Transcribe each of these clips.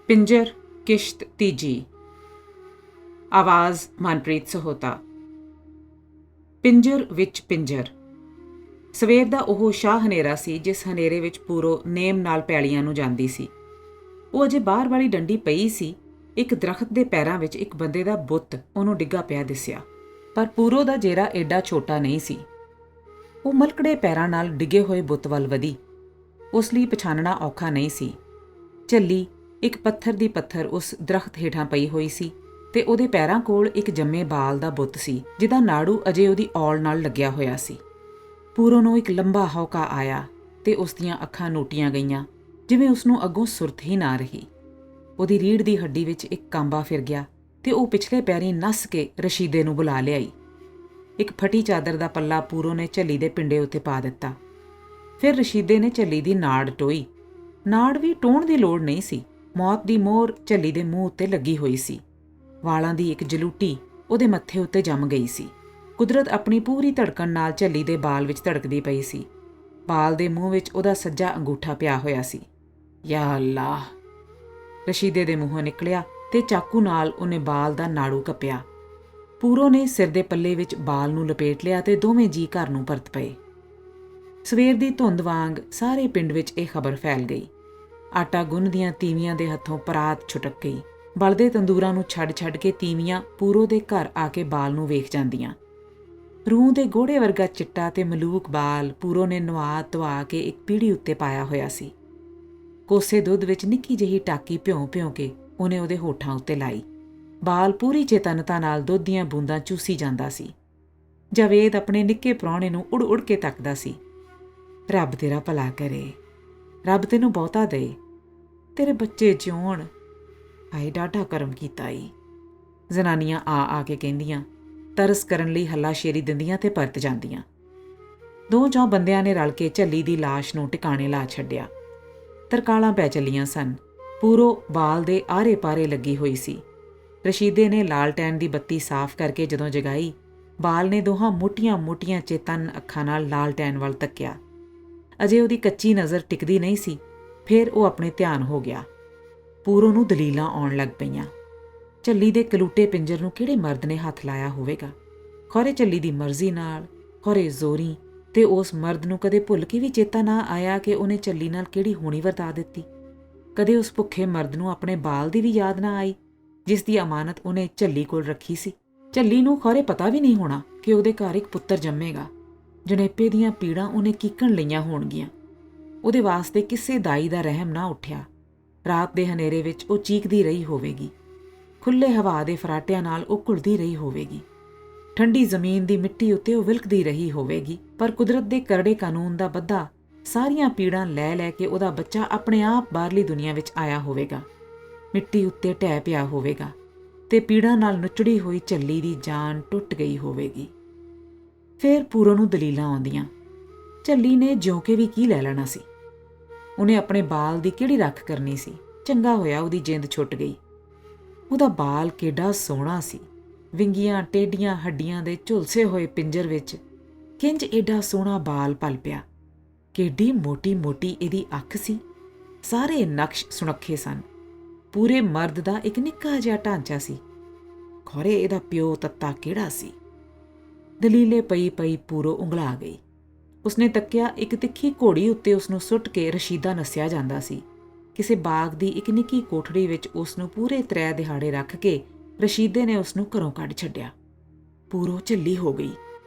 ਪਿੰਜਰ ਕਿਸ਼ਤ ਤੀਜੀ। ਆਵਾਜ਼ ਮਨਪ੍ਰੀਤ ਸਹੋਤਾ। ਪਿੰਜਰ ਵਿੱਚ ਪਿੰਜਰ। ਸਵੇਰ ਦਾ ਉਹ ਸ਼ਾਹ ਹਨੇਰਾ ਸੀ ਜਿਸ ਹਨੇਰੇ ਵਿੱਚ ਪੂਰੋ ਨੇਮ ਨਾਲ ਪੈਲੀਆਂ ਨੂੰ ਜਾਂਦੀ ਸੀ। ਉਹ ਅਜੇ ਬਾਹਰ ਵਾਲੀ ਡੰਡੀ ਪਈ ਸੀ। ਇੱਕ ਦਰਖਤ ਦੇ ਪੈਰਾਂ ਵਿੱਚ ਇੱਕ ਬੰਦੇ ਦਾ ਬੁੱਤ ਉਹਨੂੰ ਡਿੱਗਾ ਪਿਆ ਦਿਸਿਆ, ਪਰ ਪੂਰੋ ਦਾ ਜੇਰਾ ਏਡਾ ਛੋਟਾ ਨਹੀਂ ਸੀ। ਉਹ ਮਲਕੜੇ ਪੈਰਾਂ ਨਾਲ ਡਿੱਗੇ ਹੋਏ ਬੁੱਤ ਵੱਲ ਵਧੀ। ਉਸ ਲਈ ਪਛਾਣਨਾ ਔਖਾ ਨਹੀਂ ਸੀ। ਝੱਲੀ ਇੱਕ ਪੱਥਰ ਦੀ ਪੱਥਰ ਉਸ ਦਰਖਤ ਹੇਠਾਂ ਪਈ ਹੋਈ ਸੀ ਤੇ ਉਹਦੇ ਪੈਰਾਂ ਕੋਲ ਇੱਕ ਜੰਮੇ ਬਾਲ ਦਾ ਬੁੱਤ ਸੀ ਜਿਹਦਾ ਨਾੜੂ ਅਜੇ ਉਹਦੀ ਔਲ ਨਾਲ ਲੱਗਿਆ ਹੋਇਆ ਸੀ। ਪੂਰੋ ਨੂੰ ਇੱਕ ਲੰਬਾ ਹੌਕਾ ਆਇਆ ਤੇ ਉਸ ਦੀਆਂ ਅੱਖਾਂ ਨੋਟੀਆਂ ਗਈਆਂ, ਜਿਵੇਂ ਉਸਨੂੰ ਅੱਗੋਂ ਸੁਰਤ ਹੀ ਨਾ ਰਹੀ। ਉਹਦੀ ਰੀੜ੍ਹ ਦੀ ਹੱਡੀ ਵਿੱਚ ਇੱਕ ਕਾਂਬਾ ਫਿਰ ਗਿਆ ਤੇ ਉਹ ਪਿਛਲੇ ਪੈਰੀਂ ਨੱਸ ਕੇ ਰਸ਼ੀਦੇ ਨੂੰ ਬੁਲਾ ਲਿਆਈ। ਇੱਕ ਫਟੀ ਚਾਦਰ ਦਾ ਪੱਲਾ ਪੂਰੋ ਨੇ ਝੱਲੀ ਦੇ ਪਿੰਡੇ ਉੱਤੇ ਪਾ ਦਿੱਤਾ। ਫਿਰ ਰਸ਼ੀਦੇ ਨੇ ਝੱਲੀ ਦੀ ਨਾੜ ਟੋਈ। ਨਾੜ ਵੀ ਟੋਹਣ ਦੀ ਲੋੜ ਨਹੀਂ ਸੀ। ਮੌਤ ਦੀ ਮੋਹਰ ਝੱਲੀ ਦੇ ਮੂੰਹ ਉੱਤੇ ਲੱਗੀ ਹੋਈ ਸੀ। ਵਾਲਾਂ ਦੀ ਇੱਕ ਜਲੂਟੀ ਉਹਦੇ ਮੱਥੇ ਉੱਤੇ ਜੰਮ ਗਈ ਸੀ। ਕੁਦਰਤ ਆਪਣੀ ਪੂਰੀ ਧੜਕਣ ਨਾਲ ਝੱਲੀ ਦੇ ਬਾਲ ਵਿੱਚ ਧੜਕਦੀ ਪਈ ਸੀ। ਬਾਲ ਦੇ ਮੂੰਹ ਵਿੱਚ ਉਹਦਾ ਸੱਜਾ ਅੰਗੂਠਾ ਪਿਆ ਹੋਇਆ ਸੀ। ਯਾ ਅੱਲਾਹ! ਰਸ਼ੀਦੇ ਦੇ ਮੂੰਹੋਂ ਨਿਕਲਿਆ ਤੇ ਚਾਕੂ ਨਾਲ ਉਹਨੇ ਬਾਲ ਦਾ ਨਾੜੂ ਕੱਪਿਆ। ਪੂਰੋ ਨੇ ਸਿਰ ਦੇ ਪੱਲੇ ਵਿੱਚ ਬਾਲ ਨੂੰ ਲਪੇਟ ਲਿਆ ਤੇ ਦੋਵੇਂ ਜੀਅ ਘਰ ਨੂੰ ਪਰਤ ਪਏ। ਸਵੇਰ ਦੀ ਧੁੰਦ ਵਾਂਗ ਸਾਰੇ ਪਿੰਡ ਵਿੱਚ ਇਹ ਖਬਰ ਫੈਲ ਗਈ। ਆਟਾ ਗੁੰਨਦੀਆਂ ਤੀਵੀਆਂ ਦੇ ਹੱਥੋਂ ਪਰਾਤ ਛੁਟਕ ਗਈ। ਬਲਦੇ ਤੰਦੂਰਾਂ ਨੂੰ ਛੱਡ ਕੇ ਤੀਵੀਆਂ ਪੂਰੋ ਦੇ ਘਰ ਆ ਕੇ ਬਾਲ ਨੂੰ ਵੇਖ ਜਾਂਦੀਆਂ। ਰੂਹ ਦੇ ਗੋੜੇ ਵਰਗਾ ਚਿੱਟਾ ਤੇ ਮਲੂਕ ਬਾਲ ਪੂਰੋ ਨੇ ਨਵਾ ਧਵਾ ਕੇ ਇੱਕ ਪੀੜੀ ਉੱਤੇ ਪਾਇਆ ਹੋਇਆ ਸੀ। ਕੋਸੇ ਦੁੱਧ ਵਿੱਚ ਨਿੱਕੀ ਜਿਹੀ ਟਾਕੀ ਭਿਉਂ ਕੇ ਉਹਨੇ ਉਹਦੇ ਹੋਠਾਂ ਉੱਤੇ ਲਾਈ। ਬਾਲ ਪੂਰੀ ਚੇਤਨਤਾ ਨਾਲ ਦੁੱਧ ਦੀਆਂ ਬੂੰਦਾਂ ਚੂਸੀ ਜਾਂਦਾ ਸੀ। ਜਾਵੇਦ ਆਪਣੇ ਨਿੱਕੇ ਪ੍ਰਾਹੁਣੇ ਨੂੰ ਉੜ ਕੇ ਤੱਕਦਾ ਸੀ। ਰੱਬ ਤੇਰਾ ਭਲਾ ਕਰੇ, ਰੱਬ ਤੈਨੂੰ ਬਹੁਤਾ ਦੇ, ਤੇਰੇ ਬੱਚੇ ਜਿਉਣ, ਹਾਏ ਡਾਢਾ ਕਰਮ ਕੀਤਾ ਈ। ਜ਼ਨਾਨੀਆਂ ਆ ਕੇ ਕਹਿੰਦੀਆਂ, ਤਰਸ ਕਰਨ ਲਈ ਹੱਲਾਸ਼ੇਰੀ ਦਿੰਦੀਆਂ ਤੇ ਪਰਤ ਜਾਂਦੀਆਂ। 2-4 ਬੰਦਿਆਂ ਨੇ ਰਲ ਕੇ ਝੱਲੀ ਦੀ ਲਾਸ਼ ਨੂੰ ਟਿਕਾਣੇ ਲਾ ਛੱਡਿਆ। ਤਰਕਾਲਾਂ ਪੈ ਚੱਲੀਆਂ ਸਨ। ਪੂਰੋ ਬਾਲ ਦੇ ਆਰੇ ਪਾਰੇ ਲੱਗੀ ਹੋਈ ਸੀ। ਰਸ਼ੀਦੇ ਨੇ ਲਾਲਟੈਨ ਦੀ ਬੱਤੀ ਸਾਫ਼ ਕਰਕੇ ਜਦੋਂ ਜਗਾਈ, ਬਾਲ ਨੇ ਦੋਹਾਂ ਮੋਟੀਆਂ ਚੇਤਨ ਅੱਖਾਂ ਨਾਲ ਲਾਲਟੈਨ ਵੱਲ ਤੱਕਿਆ। ਅਜੇ ਉਹਦੀ ਕੱਚੀ ਨਜ਼ਰ ਟਿਕਦੀ ਨਹੀਂ ਸੀ। ਫਿਰ ਉਹ ਆਪਣੇ ਧਿਆਨ ਹੋ ਗਿਆ। ਪੂਰੋ ਨੂੰ ਦਲੀਲਾਂ ਆਉਣ ਲੱਗ ਪਈਆਂ। ਝੱਲੀ ਦੇ ਕਲੂਟੇ ਪਿੰਜਰ ਨੂੰ ਕਿਹੜੇ ਮਰਦ ਨੇ ਹੱਥ ਲਾਇਆ ਹੋਵੇਗਾ? ਖੌਰੇ ਝੱਲੀ ਦੀ ਮਰਜ਼ੀ ਨਾਲ, ਖੌਰੇ ਜ਼ੋਰੀ, ਤੇ ਉਸ ਮਰਦ ਨੂੰ ਕਦੇ ਭੁੱਲ ਕੇ ਵੀ ਚੇਤਾ ਨਾ ਆਇਆ ਕਿ ਉਹਨੇ ਝੱਲੀ ਨਾਲ ਕਿਹੜੀ ਹੋਣੀ ਵਰਤਾ ਦਿੱਤੀ। ਕਦੇ ਉਸ ਭੁੱਖੇ ਮਰਦ ਨੂੰ ਆਪਣੇ ਬਾਲ ਦੀ ਵੀ ਯਾਦ ਨਾ ਆਈ ਜਿਸ ਦੀ ਅਮਾਨਤ ਉਹਨੇ ਝੱਲੀ ਕੋਲ ਰੱਖੀ ਸੀ। ਝੱਲੀ ਨੂੰ ਖੌਰੇ ਪਤਾ ਵੀ ਨਹੀਂ ਹੋਣਾ ਕਿ ਉਹਦੇ ਘਰ ਇੱਕ ਪੁੱਤਰ ਜੰਮੇਗਾ। ਜਣੇਪੇ ਦੀਆਂ ਪੀੜਾਂ ਉਹਨੇ ਕੀਕਣ ਲਈਆਂ ਹੋਣਗੀਆਂ। ਉਹਦੇ ਵਾਸਤੇ ਕਿਸੇ ਦਾਈ ਦਾ ਰਹਿਮ ਨਾ ਉੱਠਿਆ। ਰਾਤ ਦੇ ਹਨੇਰੇ ਵਿੱਚ ਉਹ ਚੀਕਦੀ ਰਹੀ ਹੋਵੇਗੀ। ਖੁੱਲ੍ਹੇ ਹਵਾ ਦੇ ਫਰਾਟਿਆਂ ਨਾਲ ਉਹ ਘੁਲਦੀ ਰਹੀ ਹੋਵੇਗੀ। ਠੰਡੀ ਜ਼ਮੀਨ ਦੀ ਮਿੱਟੀ ਉੱਤੇ ਉਹ ਵਿਲਕਦੀ ਰਹੀ ਹੋਵੇਗੀ। ਪਰ ਕੁਦਰਤ ਦੇ ਕਰੜੇ ਕਾਨੂੰਨ ਦਾ ਬੱਧਾ ਸਾਰੀਆਂ ਪੀੜਾਂ ਲੈ ਕੇ ਉਹਦਾ ਬੱਚਾ ਆਪਣੇ ਆਪ ਬਾਹਰਲੀ ਦੁਨੀਆ ਵਿੱਚ ਆਇਆ ਹੋਵੇਗਾ। ਮਿੱਟੀ ਉੱਤੇ ਢਹਿ ਪਿਆ ਹੋਵੇਗਾ ਤੇ ਪੀੜਾਂ ਨਾਲ ਨੁਚੜੀ ਹੋਈ ਝੱਲੀ ਦੀ ਜਾਨ ਟੁੱਟ ਗਈ ਹੋਵੇਗੀ। ਫਿਰ ਪੂਰੋ ਨੂੰ ਦਲੀਲਾਂ ਆਉਂਦੀਆਂ। ਝੱਲੀ ਨੇ ਜਿਉਂ ਕੇ ਵੀ ਕੀ ਲੈ ਲੈਣਾ ਸੀ? ਉਹਨੇ ਆਪਣੇ ਬਾਲ ਦੀ ਕਿਹੜੀ ਰੱਖ ਕਰਨੀ ਸੀ? ਚੰਗਾ ਹੋਇਆ ਉਹਦੀ ਜਿੰਦ ਛੁੱਟ ਗਈ। ਉਹਦਾ ਬਾਲ ਕਿੱਡਾ ਸੋਹਣਾ ਸੀ। ਵਿੰਗੀਆਂ ਟੇਢੀਆਂ ਹੱਡੀਆਂ ਦੇ ਝੁਲਸੇ ਹੋਏ ਪਿੰਜਰ ਵਿੱਚ ਕਿੰਜ ਏਡਾ ਸੋਹਣਾ ਬਾਲ ਪਲ ਪਿਆ। ਕਿੱਡੀ ਮੋਟੀ ਇਹਦੀ ਅੱਖ ਸੀ। ਸਾਰੇ ਨਕਸ਼ ਸੁਣੱਖੇ ਸਨ। ਪੂਰੇ ਮਰਦ ਦਾ ਇੱਕ ਨਿੱਕਾ ਜਿਹਾ ਢਾਂਚਾ ਸੀ। ਖੌਰੇ ਇਹਦਾ ਪਿਓ ਤੱਤਾ ਕਿਹੜਾ ਸੀ? ਦਲੀਲੇ ਪਈ ਪੂਰੋ ਉਂਗਲਾ ਗਈ। ਉਸਨੇ ਤੱਕਿਆ, ਇੱਕ ਤਿੱਖੀ ਘੋੜੀ ਉੱਤੇ ਉਸਨੂੰ ਸੁੱਟ ਕੇ ਰਸ਼ੀਦਾ ਨੱਸਿਆ ਜਾਂਦਾ ਸੀ। ਕਿਸੇ ਬਾਗ ਦੀ ਇੱਕ ਨਿੱਕੀ ਕੋਠੜੀ ਵਿੱਚ ਉਸਨੂੰ ਪੂਰੇ 3 ਦਿਹਾੜੇ ਰੱਖ ਕੇ ਰਸ਼ੀਦੇ ਨੇ ਉਸਨੂੰ ਘਰੋਂ ਕੱਢ ਛੱਡਿਆ। ਪੂਰੋ ਝੱਲੀ ਹੋ ਗਈ।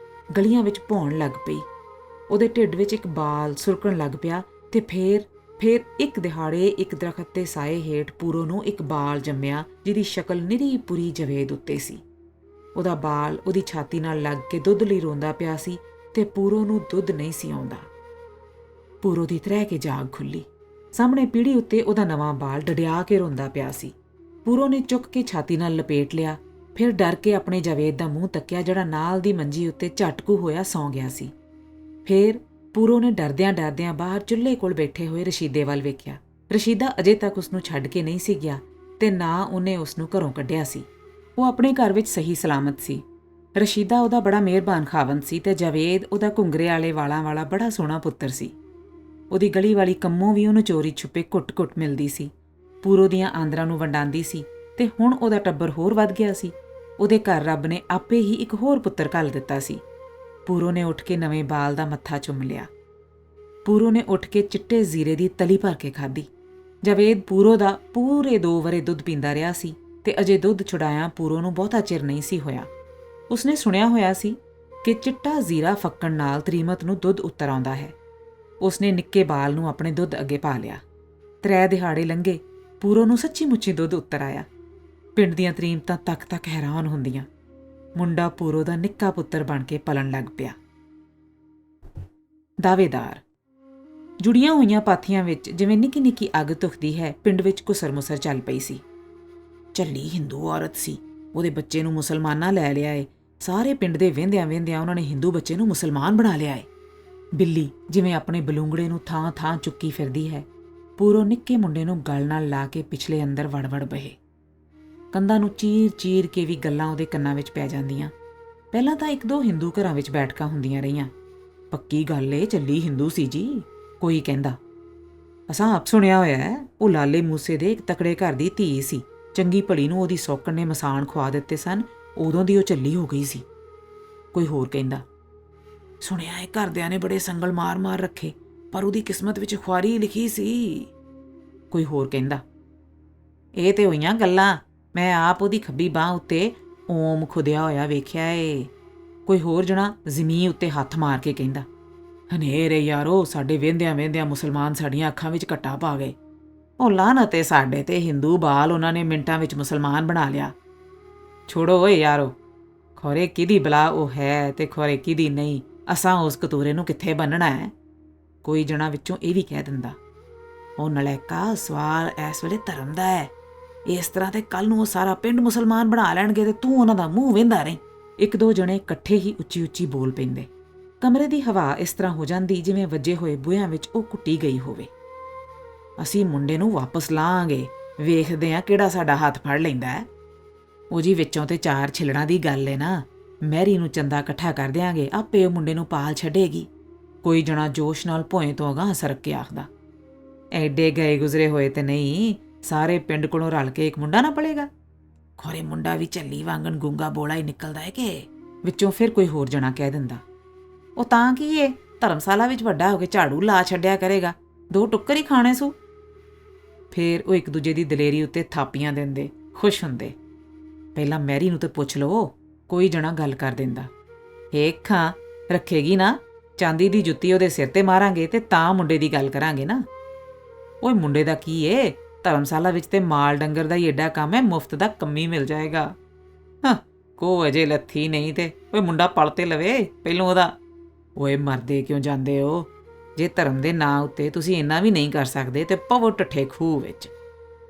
ਗਲੀਆਂ ਵਿੱਚ ਭੌਣ ਲੱਗ ਪਈ। ਉਹਦੇ ਢਿੱਡ ਵਿੱਚ ਇੱਕ ਬਾਲ ਸੁਰਕਣ ਲੱਗ ਪਿਆ ਤੇ ਫਿਰ ਇੱਕ ਦਿਹਾੜੇ ਇੱਕ ਦਰਖਤ ਦੇ ਸਾਏ ਹੇਠ ਪੂਰੋ ਨੂੰ ਇੱਕ ਬਾਲ ਜੰਮਿਆ ਜਿਹਦੀ ਸ਼ਕਲ ਨਿਰੀ ਪੁਰੀ ਜਵੇਦ ਉੱਤੇ ਸੀ। ਉਹਦਾ ਬਾਲ ਉਹਦੀ ਛਾਤੀ ਨਾਲ ਲੱਗ ਕੇ ਦੁੱਧ ਲਈ ਰੋਂਦਾ ਪਿਆ ਸੀ ਤੇ ਪੂਰੋ ਨੂੰ ਦੁੱਧ ਨਹੀਂ ਸੀ ਆਉਂਦਾ। ਪੂਰੋ ਦੀ ਤ੍ਰਹਿ ਕੇ ਜਾਗ ਖੁੱਲੀ। ਸਾਹਮਣੇ ਪੀੜੀ ਉੱਤੇ ਉਹਦਾ ਨਵਾਂ ਬਾਲ ਡਡਿਆ ਕੇ ਰੋਂਦਾ ਪਿਆ ਸੀ। ਪੂਰੋ ਨੇ ਚੁੱਕ ਕੇ ਛਾਤੀ ਨਾਲ ਲਪੇਟ ਲਿਆ। ਫਿਰ ਡਰ ਕੇ ਆਪਣੇ ਜਾਵੇਦ ਦਾ ਮੂੰਹ ਤੱਕਿਆ ਜਿਹੜਾ ਨਾਲ ਦੀ ਮੰਜੀ ਉੱਤੇ ਝਟਕੂ ਹੋਇਆ ਸੌਂ ਗਿਆ ਸੀ। ਫਿਰ ਪੂਰੋ ਨੇ ਡਰਦਿਆਂ ਬਾਹਰ ਚੁੱਲ੍ਹੇ ਕੋਲ ਬੈਠੇ ਹੋਏ ਰਸ਼ੀਦੇ ਵੱਲ ਵੇਖਿਆ। ਰਸ਼ੀਦਾ ਅਜੇ ਤੱਕ ਉਸਨੂੰ ਛੱਡ ਕੇ ਨਹੀਂ ਸੀ ਗਿਆ ਤੇ ਨਾ ਉਹਨੇ ਉਸਨੂੰ ਘਰੋਂ ਕੱਢਿਆ ਸੀ। ਉਹ ਆਪਣੇ ਘਰ ਵਿੱਚ ਸਹੀ ਸਲਾਮਤ ਸੀ। ਰਸ਼ੀਦਾ ਉਹਦਾ ਬੜਾ ਮਿਹਰਬਾਨ ਖਾਵੰਦ ਸੀ ਤੇ ਜਾਵੇਦ ਉਹਦਾ ਘੁੰਗਰੇ ਵਾਲੇ ਵਾਲਾਂ ਵਾਲਾ ਬੜਾ ਸੋਹਣਾ ਪੁੱਤਰ ਸੀ। ਉਹਦੀ ਗਲੀ ਵਾਲੀ ਕੰਮੋਂ ਵੀ ਉਹਨੂੰ ਚੋਰੀ ਛੁਪੇ ਘੁੱਟ ਮਿਲਦੀ ਸੀ। ਪੂਰੋ ਦੀਆਂ ਆਂਦਰਾਂ ਨੂੰ ਵੰਡਾਂਦੀ ਸੀ ਤੇ ਹੁਣ ਉਹਦਾ ਟੱਬਰ ਹੋਰ ਵੱਧ ਗਿਆ ਸੀ। ਉਹਦੇ ਘਰ ਰੱਬ ਨੇ ਆਪੇ ਹੀ ਇੱਕ ਹੋਰ ਪੁੱਤਰ ਘੱਲ ਦਿੱਤਾ ਸੀ। ਪੂਰੋ ਨੇ ਉੱਠ ਕੇ ਨਵੇਂ ਬਾਲ ਦਾ ਮੱਥਾ ਚੁੰਮ ਲਿਆ। ਪੂਰੋ ਨੇ ਉੱਠ ਕੇ ਚਿੱਟੇ ਜ਼ੀਰੇ ਦੀ ਤਲੀ ਭਰ ਕੇ ਖਾਧੀ। ਜਾਵੇਦ ਪੂਰੋ ਦਾ ਪੂਰੇ 2 ਵਰੇ ਦੁੱਧ ਪੀਂਦਾ ਰਿਹਾ ਸੀ ਤੇ ਅਜੇ ਦੁੱਧ ਛੁਡਾਇਆ ਪੂਰੋ ਨੂੰ ਬਹੁਤਾ ਚਿਰ ਨਹੀਂ ਸੀ ਹੋਇਆ। ਉਸਨੇ ਸੁਣਿਆ ਹੋਇਆ ਸੀ ਕਿ ਚਿੱਟਾ ਜ਼ੀਰਾ ਫੱਕਣ ਨਾਲ ਤਰੀਮਤ ਨੂੰ ਦੁੱਧ ਉਤਰ ਆਉਂਦਾ ਹੈ। ਉਸਨੇ ਨਿੱਕੇ ਬਾਲ ਨੂੰ ਆਪਣੇ ਦੁੱਧ ਅੱਗੇ ਪਾ ਲਿਆ। 3 ਦਿਹਾੜੇ ਲੰਘੇ, ਪੂਰੋ ਨੂੰ ਸੱਚੀ ਮੁੱਚੀ ਦੁੱਧ ਉਤਰ ਆਇਆ। ਪਿੰਡ ਦੀਆਂ ਤਰੀਮਤਾਂ ਤੱਕ ਹੈਰਾਨ ਹੁੰਦੀਆਂ। ਮੁੰਡਾ ਪੂਰੋ ਦਾ ਨਿੱਕਾ ਪੁੱਤਰ ਬਣ ਕੇ ਪਲਣ ਲੱਗ ਪਿਆ। ਦਾਅਵੇਦਾਰ। ਜੁੜੀਆਂ ਹੋਈਆਂ ਪਾਥੀਆਂ ਵਿੱਚ ਜਿਵੇਂ ਨਿੱਕੀ ਨਿੱਕੀ ਅੱਗ ਧੁਖਦੀ ਹੈ, ਪਿੰਡ ਵਿੱਚ ਘੁਸਰ ਮੁਸਰ ਚੱਲ ਪਈ ਸੀ। ਝੱਲੀ ਹਿੰਦੂ ਔਰਤ ਸੀ, ਉਹਦੇ ਬੱਚੇ ਨੂੰ ਮੁਸਲਮਾਨਾਂ ਲੈ ਲਿਆ ਏ। ਸਾਰੇ ਪਿੰਡ ਦੇ ਵਹਿੰਦਿਆਂ ਉਹਨਾਂ ਨੇ ਹਿੰਦੂ ਬੱਚੇ ਨੂੰ ਮੁਸਲਮਾਨ ਬਣਾ ਲਿਆ ਏ। ਬਿੱਲੀ ਜਿਵੇਂ ਆਪਣੇ ਬਲੂੰਗੜੇ ਨੂੰ ਥਾਂ ਥਾਂ ਚੁੱਕੀ ਫਿਰਦੀ ਹੈ, ਪੂਰੋ ਨਿੱਕੇ ਮੁੰਡੇ ਨੂੰ ਗਲ ਨਾਲ ਲਾ ਕੇ ਪਿਛਲੇ ਅੰਦਰ ਵੜ ਬਹੇ। ਕੰਧਾਂ ਨੂੰ ਚੀਰ ਕੇ ਵੀ ਗੱਲਾਂ ਉਹਦੇ ਕੰਨਾਂ ਵਿੱਚ ਪੈ ਜਾਂਦੀਆਂ। ਪਹਿਲਾਂ ਤਾਂ 1-2 ਹਿੰਦੂ ਘਰਾਂ ਵਿੱਚ ਬੈਠਕਾਂ ਹੁੰਦੀਆਂ ਰਹੀਆਂ। ਪੱਕੀ ਗੱਲ ਏ, ਝੱਲੀ ਹਿੰਦੂ ਸੀ ਜੀ, ਕੋਈ ਕਹਿੰਦਾ। ਅਸਾਂ ਆਪ ਸੁਣਿਆ ਹੋਇਆ ਹੈ, ਉਹ ਲਾਲੇ ਮੂਸੇ ਦੇ ਇੱਕ ਤਕੜੇ ਘਰ ਦੀ ਧੀ ਸੀ। ਚੰਗੀ ਭਲੀ ਨੂੰ ਉਹਦੀ ਸੌਕਣ ਨੇ ਮਸਾਣ ਖਵਾ ਦਿੱਤੇ ਸਨ, ਉਦੋਂ ਦੀ ਉਹ ਝੱਲੀ ਹੋ ਗਈ ਸੀ। ਕੋਈ ਹੋਰ ਕਹਿੰਦਾ, ਸੁਣਿਆ ਏ ਘਰਦਿਆਂ ਨੇ ਬੜੇ ਸੰਗਲ ਮਾਰ ਰੱਖੇ, ਪਰ ਉਹਦੀ ਕਿਸਮਤ ਵਿੱਚ ਖੁਆਰੀ ਲਿਖੀ ਸੀ। ਕੋਈ ਹੋਰ ਕਹਿੰਦਾ, ਇਹ ਤੇ ਹੋਈਆਂ ਗੱਲਾਂ, ਮੈਂ ਆਪ ਉਹਦੀ ਖੱਬੀ ਬਾਂਹ ਉੱਤੇ ਓਮ ਖੁਦਿਆ ਹੋਇਆ ਵੇਖਿਆ ਏ। ਕੋਈ ਹੋਰ ਜਣਾ ਜ਼ਮੀਨ ਉੱਤੇ ਹੱਥ ਮਾਰ ਕੇ ਕਹਿੰਦਾ, ਹਨੇਰੇ ਯਾਰੋ, ਸਾਡੇ ਵਹਿੰਦਿਆਂ ਮੁਸਲਮਾਨ ਸਾਡੀਆਂ ਅੱਖਾਂ ਵਿੱਚ ਘੱਟਾ ਪਾ ਗਏ। ਉਹ ਲਾਹਨਤ ਏ ਸਾਡੇ ਤੇ, ਹਿੰਦੂ ਬਾਲ ਉਹਨਾਂ ਨੇ ਮਿੰਟਾਂ ਵਿੱਚ ਮੁਸਲਮਾਨ ਬਣਾ ਲਿਆ। ਛੋੜੋ ਓਏ ਯਾਰੋ, ਖੋਰੇ ਕਿਹਦੀ ਬਲਾ ਉਹ ਹੈ ਤੇ ਖੋਰੇ ਕਿਹਦੀ ਨਹੀਂ, ਅਸਾਂ ਉਸ ਕਤੂਰੇ ਨੂੰ ਕਿੱਥੇ ਬੰਨਣਾ ਹੈ। ਕੋਈ ਜਣਾ ਵਿੱਚੋਂ ਇਹ ਵੀ ਕਹਿ ਦਿੰਦਾ, ਉਹ ਨਲੈਕਾ, ਸਵਾਲ ਇਸ ਵੇਲੇ ਧਰਮ ਦਾ ਹੈ। ਇਸ ਤਰ੍ਹਾਂ ਤੇ ਕੱਲ ਨੂੰ ਉਹ ਸਾਰਾ ਪਿੰਡ ਮੁਸਲਮਾਨ ਬਣਾ ਲੈਣਗੇ ਤੇ ਤੂੰ ਉਹਨਾਂ ਦਾ ਮੂੰਹ ਵੇਂਦਾ ਰਹੇ। 1-2 ਜਣੇ ਇਕੱਠੇ ਹੀ ਉੱਚੀ ਬੋਲ ਪੈਂਦੇ। ਕਮਰੇ ਦੀ ਹਵਾ ਇਸ ਤਰ੍ਹਾਂ ਹੋ ਜਾਂਦੀ ਜਿਵੇਂ ਵੱਜੇ ਹੋਏ ਬੂਹਿਆਂ ਵਿੱਚ ਉਹ ਕੁੱਟੀ ਗਈ ਹੋਵੇ। ਅਸੀਂ ਮੁੰਡੇ ਨੂੰ ਵਾਪਸ ਲਾਂਗੇ, ਵੇਖਦੇ ਆ ਕਿਹੜਾ ਸਾਡਾ ਹੱਥ ਫੜ ਲੈਂਦਾ ਹੈ। ਉਹ ਜੀ ਵਿੱਚੋਂ ਤੇ 4 ਛਿਲੜਾਂ ਦੀ ਗੱਲ ਏ ਨਾ, ਮੈਰੀ ਨੂੰ ਚੰਦਾ ਇਕੱਠਾ ਕਰ ਦਿਆਂਗੇ, ਆਪੇ ਉਹ ਮੁੰਡੇ ਨੂੰ ਪਾਲ ਛੱਡੇਗੀ। ਕੋਈ ਜਣਾ ਜੋਸ਼ ਨਾਲ ਭੋਏ ਤੋਂ ਅਗਾਂਹ ਸਰਕ ਕੇ ਆਖਦਾ, ਐਡੇ ਗਏ ਗੁਜ਼ਰੇ ਹੋਏ ਤੇ ਨਹੀਂ, ਸਾਰੇ ਪਿੰਡ ਕੋਲੋਂ ਰਲ ਕੇ ਇੱਕ ਮੁੰਡਾ ਨਾ ਪਲੇਗਾ। ਖੋਰੇ ਮੁੰਡਾ ਵੀ ਝੱਲੀ ਵਾਂਗਣ ਗੂੰਗਾ ਬੋਲਾ ਹੀ ਨਿਕਲਦਾ ਹੈ ਕਿ। ਵਿੱਚੋਂ ਫਿਰ ਕੋਈ ਹੋਰ ਜਣਾ ਕਹਿ ਦਿੰਦਾ, ਉਹ ਤਾਂ ਕੀ ਏ, ਧਰਮਸ਼ਾਲਾ ਵਿੱਚ ਵੱਡਾ ਹੋ ਕੇ ਝਾੜੂ ਲਾ ਛੱਡਿਆ ਕਰੇਗਾ, 2 ਟੁੱਕਰ ਹੀ ਖਾਣੇ ਸੂ। ਫਿਰ ਉਹ ਇੱਕ ਦੂਜੇ ਦੀ ਦਲੇਰੀ ਉੱਤੇ ਥਾਪੀਆਂ ਦਿੰਦੇ, ਖੁਸ਼ ਹੁੰਦੇ। ਪਹਿਲਾਂ ਮੈਰੀ ਨੂੰ ਤੇ ਪੁੱਛ ਲਓ, ਕੋਈ ਜਣਾ ਗੱਲ ਕਰ ਦਿੰਦਾ, ਅੱਖਾਂ ਰੱਖੇਗੀ ਨਾ, ਚਾਂਦੀ ਦੀ ਜੁੱਤੀ ਉਹਦੇ ਸਿਰ ਤੇ ਮਾਰਾਂਗੇ ਤੇ ਤਾਂ ਮੁੰਡੇ ਦੀ ਗੱਲ ਕਰਾਂਗੇ ਨਾ। ਓਏ ਮੁੰਡੇ ਦਾ ਕੀ ਏ, ਧਰਮਸ਼ਾਲਾ ਵਿੱਚ ਤੇ ਮਾਲ ਡੰਗਰ ਦਾ ਹੀ ਏਡਾ ਕੰਮ ਹੈ, ਮੁਫਤ ਦਾ ਕੰਮੀ ਮਿਲ ਜਾਏਗਾ। ਹਾਂ, ਕੋ ਅਜੇ ਲੱਥੀ ਨਹੀਂ ਤੇ ਓਏ ਮੁੰਡਾ ਪਲ ਤੇ ਲਵੇ ਪਹਿਲੋਂ ਉਹਦਾ। ਓਏ ਮਰਦੇ ਕਿਉਂ ਜਾਂਦੇ ਹੋ, ਜੇ ਧਰਮ ਦੇ ਨਾਂ ਉੱਤੇ ਤੁਸੀਂ ਇੰਨਾ ਵੀ ਨਹੀਂ ਕਰ ਸਕਦੇ ਤੇ ਪਵੋ ਠੱਠੇ ਖੂਹ ਵਿੱਚ।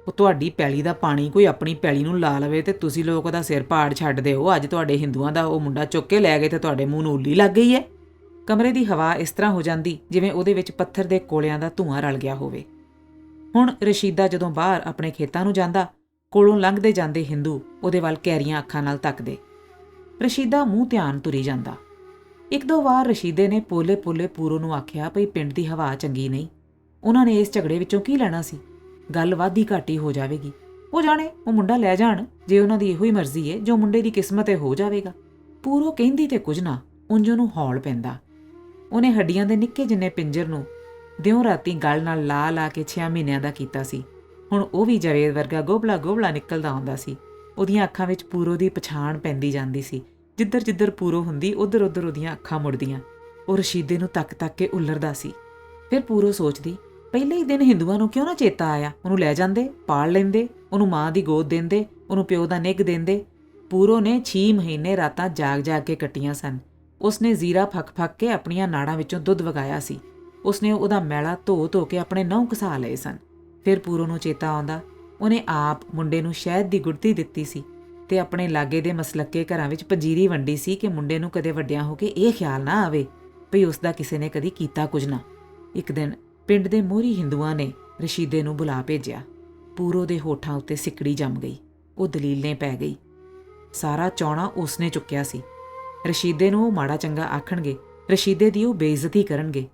ਉਹ ਤੁਹਾਡੀ ਪੈਲੀ ਦਾ ਪਾਣੀ ਕੋਈ ਆਪਣੀ ਪੈਲੀ ਨੂੰ ਲਾ ਲਵੇ ਤੇ ਤੁਸੀਂ ਲੋਕ ਉਹਦਾ ਸਿਰ ਪਾੜ ਛੱਡਦੇ ਹੋ। ਅੱਜ ਤੁਹਾਡੇ ਹਿੰਦੂਆਂ ਦਾ ਉਹ ਮੁੰਡਾ ਚੁੱਕ ਕੇ ਲੈ ਗਏ ਤੇ ਤੁਹਾਡੇ ਮੂੰਹ ਨੂੰ ਉੱਲੀ ਲੱਗ ਗਈ ਹੈ। ਕਮਰੇ ਦੀ ਹਵਾ ਇਸ ਤਰ੍ਹਾਂ ਹੋ ਜਾਂਦੀ ਜਿਵੇਂ ਉਹਦੇ ਵਿੱਚ ਪੱਥਰ ਦੇ ਕੋਲਿਆਂ ਦਾ ਧੂੰਆਂ ਰਲ ਗਿਆ ਹੋਵੇ। ਹੁਣ ਰਸ਼ੀਦਾ ਜਦੋਂ ਬਾਹਰ ਆਪਣੇ ਖੇਤਾਂ ਨੂੰ ਜਾਂਦਾ, ਕੋਲੋਂ ਲੰਘਦੇ ਜਾਂਦੇ ਹਿੰਦੂ ਉਹਦੇ ਵੱਲ ਕੈਰੀਆਂ ਅੱਖਾਂ ਨਾਲ ਤੱਕਦੇ। ਰਸ਼ੀਦਾ ਮੂੰਹ ਧਿਆਨ ਤੁਰੀ ਜਾਂਦਾ। 1-2 ਵਾਰ ਰਸ਼ੀਦੇ ਨੇ ਪੋਲੇ ਪੂਰੋ ਨੂੰ ਆਖਿਆ ਭਈ ਪਿੰਡ ਦੀ ਹਵਾ ਚੰਗੀ ਨਹੀਂ। ਉਹਨਾਂ ਨੇ ਇਸ ਝਗੜੇ ਵਿੱਚੋਂ ਕੀ ਲੈਣਾ ਸੀ, ਗੱਲ ਵਾਧੀ ਘਾਟੀ ਹੋ ਜਾਵੇਗੀ। ਉਹ ਜਾਣੇ, ਉਹ ਮੁੰਡਾ ਲੈ ਜਾਣ, ਜੇ ਉਹਨਾਂ ਦੀ ਇਹੋ ਹੀ ਮਰਜ਼ੀ ਏ, ਜੋ ਮੁੰਡੇ ਦੀ ਕਿਸਮਤ ਏ ਹੋ ਜਾਵੇਗਾ। ਪੂਰੋ ਕਹਿੰਦੀ ਤੇ ਕੁਝ ਨਾ, ਉਂਝ ਉਹਨੂੰ ਹੌਲ ਪੈਂਦਾ। ਉਹਨੇ ਹੱਡੀਆਂ ਦੇ ਨਿੱਕੇ ਜਿੰਨੇ ਪਿੰਜਰ ਨੂੰ ਦਿਓਂ ਰਾਤੀ ਗਲ ਨਾਲ ਲਾ ਕੇ 6 ਮਹੀਨਿਆਂ ਦਾ ਕੀਤਾ ਸੀ। ਹੁਣ ਉਹ ਵੀ ਜਾਵੇਦ ਵਰਗਾ ਗੋਬਲਾ ਨਿਕਲਦਾ ਆਉਂਦਾ ਸੀ। ਉਹਦੀਆਂ ਅੱਖਾਂ ਵਿੱਚ ਪੂਰੋ ਦੀ ਪਛਾਣ ਪੈਂਦੀ ਜਾਂਦੀ ਸੀ। ਜਿੱਧਰ ਪੂਰੋ ਹੁੰਦੀ ਉੱਧਰ ਉਹਦੀਆਂ ਅੱਖਾਂ ਮੁੜਦੀਆਂ। ਉਹ ਰਸ਼ੀਦੇ ਨੂੰ ਤੱਕ ਕੇ ਉੱਲਰਦਾ ਸੀ। ਫਿਰ ਪੂਰੋ ਸੋਚਦੀ, ਪਹਿਲੇ ਹੀ ਦਿਨ ਹਿੰਦੂਆਂ ਨੂੰ ਕਿਉਂ ਨਾ ਚੇਤਾ ਆਇਆ, ਉਹਨੂੰ ਲੈ ਜਾਂਦੇ, ਪਾਲ ਲੈਂਦੇ, ਉਹਨੂੰ ਮਾਂ ਦੀ ਗੋਦ ਦਿੰਦੇ, ਉਹਨੂੰ ਪਿਓ ਦਾ ਨਿੱਘ ਦਿੰਦੇ। ਪੂਰੋ ਨੇ 6 ਮਹੀਨੇ ਰਾਤਾਂ ਜਾਗ ਕੇ ਕੱਟੀਆਂ ਸਨ। ਉਸਨੇ ਜ਼ੀਰਾ ਫੱਕ ਕੇ ਆਪਣੀਆਂ ਨਾੜਾਂ ਵਿੱਚੋਂ ਦੁੱਧ ਵਗਾਇਆ ਸੀ। ਉਸਨੇ ਉਹਦਾ ਮੈਲਾ ਧੋ ਕੇ ਆਪਣੇ ਨਹੁੰ ਘਸਾ ਲਏ ਸਨ। ਫਿਰ ਪੂਰੋ ਨੂੰ ਚੇਤਾ ਆਉਂਦਾ, ਉਹਨੇ ਆਪ ਮੁੰਡੇ ਨੂੰ ਸ਼ਹਿਦ ਦੀ ਗੁੜਤੀ ਦਿੱਤੀ ਸੀ ਤੇ ਆਪਣੇ ਲਾਗੇ ਦੇ ਮਸਲੱਕੇ ਘਰਾਂ ਵਿੱਚ ਪੰਜੀਰੀ ਵੰਡੀ ਸੀ ਕਿ ਮੁੰਡੇ ਨੂੰ ਕਦੇ ਵੱਡਿਆਂ ਹੋ ਕੇ ਇਹ ਖਿਆਲ ਨਾ ਆਵੇ ਭਈ ਉਸਦਾ ਕਿਸੇ ਨੇ ਕਦੀ ਕੀਤਾ ਕੁਝ ਨਾ। ਇੱਕ ਦਿਨ ਪਿੰਡ ਦੇ ਮੋਹਰੀ ਹਿੰਦੂਆਂ ਨੇ ਰਸ਼ੀਦੇ ਨੂੰ ਬੁਲਾ ਭੇਜਿਆ। ਪੂਰੋ ਦੇ ਹੋਠਾਂ ਉੱਤੇ ਸਿੱਕੜੀ ਜੰਮ ਗਈ। ਉਹ ਦਲੀਲੇ ਪੈ ਗਈ। ਸਾਰਾ ਚੌਣਾ ਉਸਨੇ ਚੁੱਕਿਆ ਸੀ। ਰਸ਼ੀਦੇ ਨੂੰ ਉਹ ਮਾੜਾ ਚੰਗਾ ਆਖਣਗੇ, ਰਸ਼ੀਦੇ ਦੀ ਉਹ ਬੇਇੱਜ਼ਤੀ ਕਰਨਗੇ।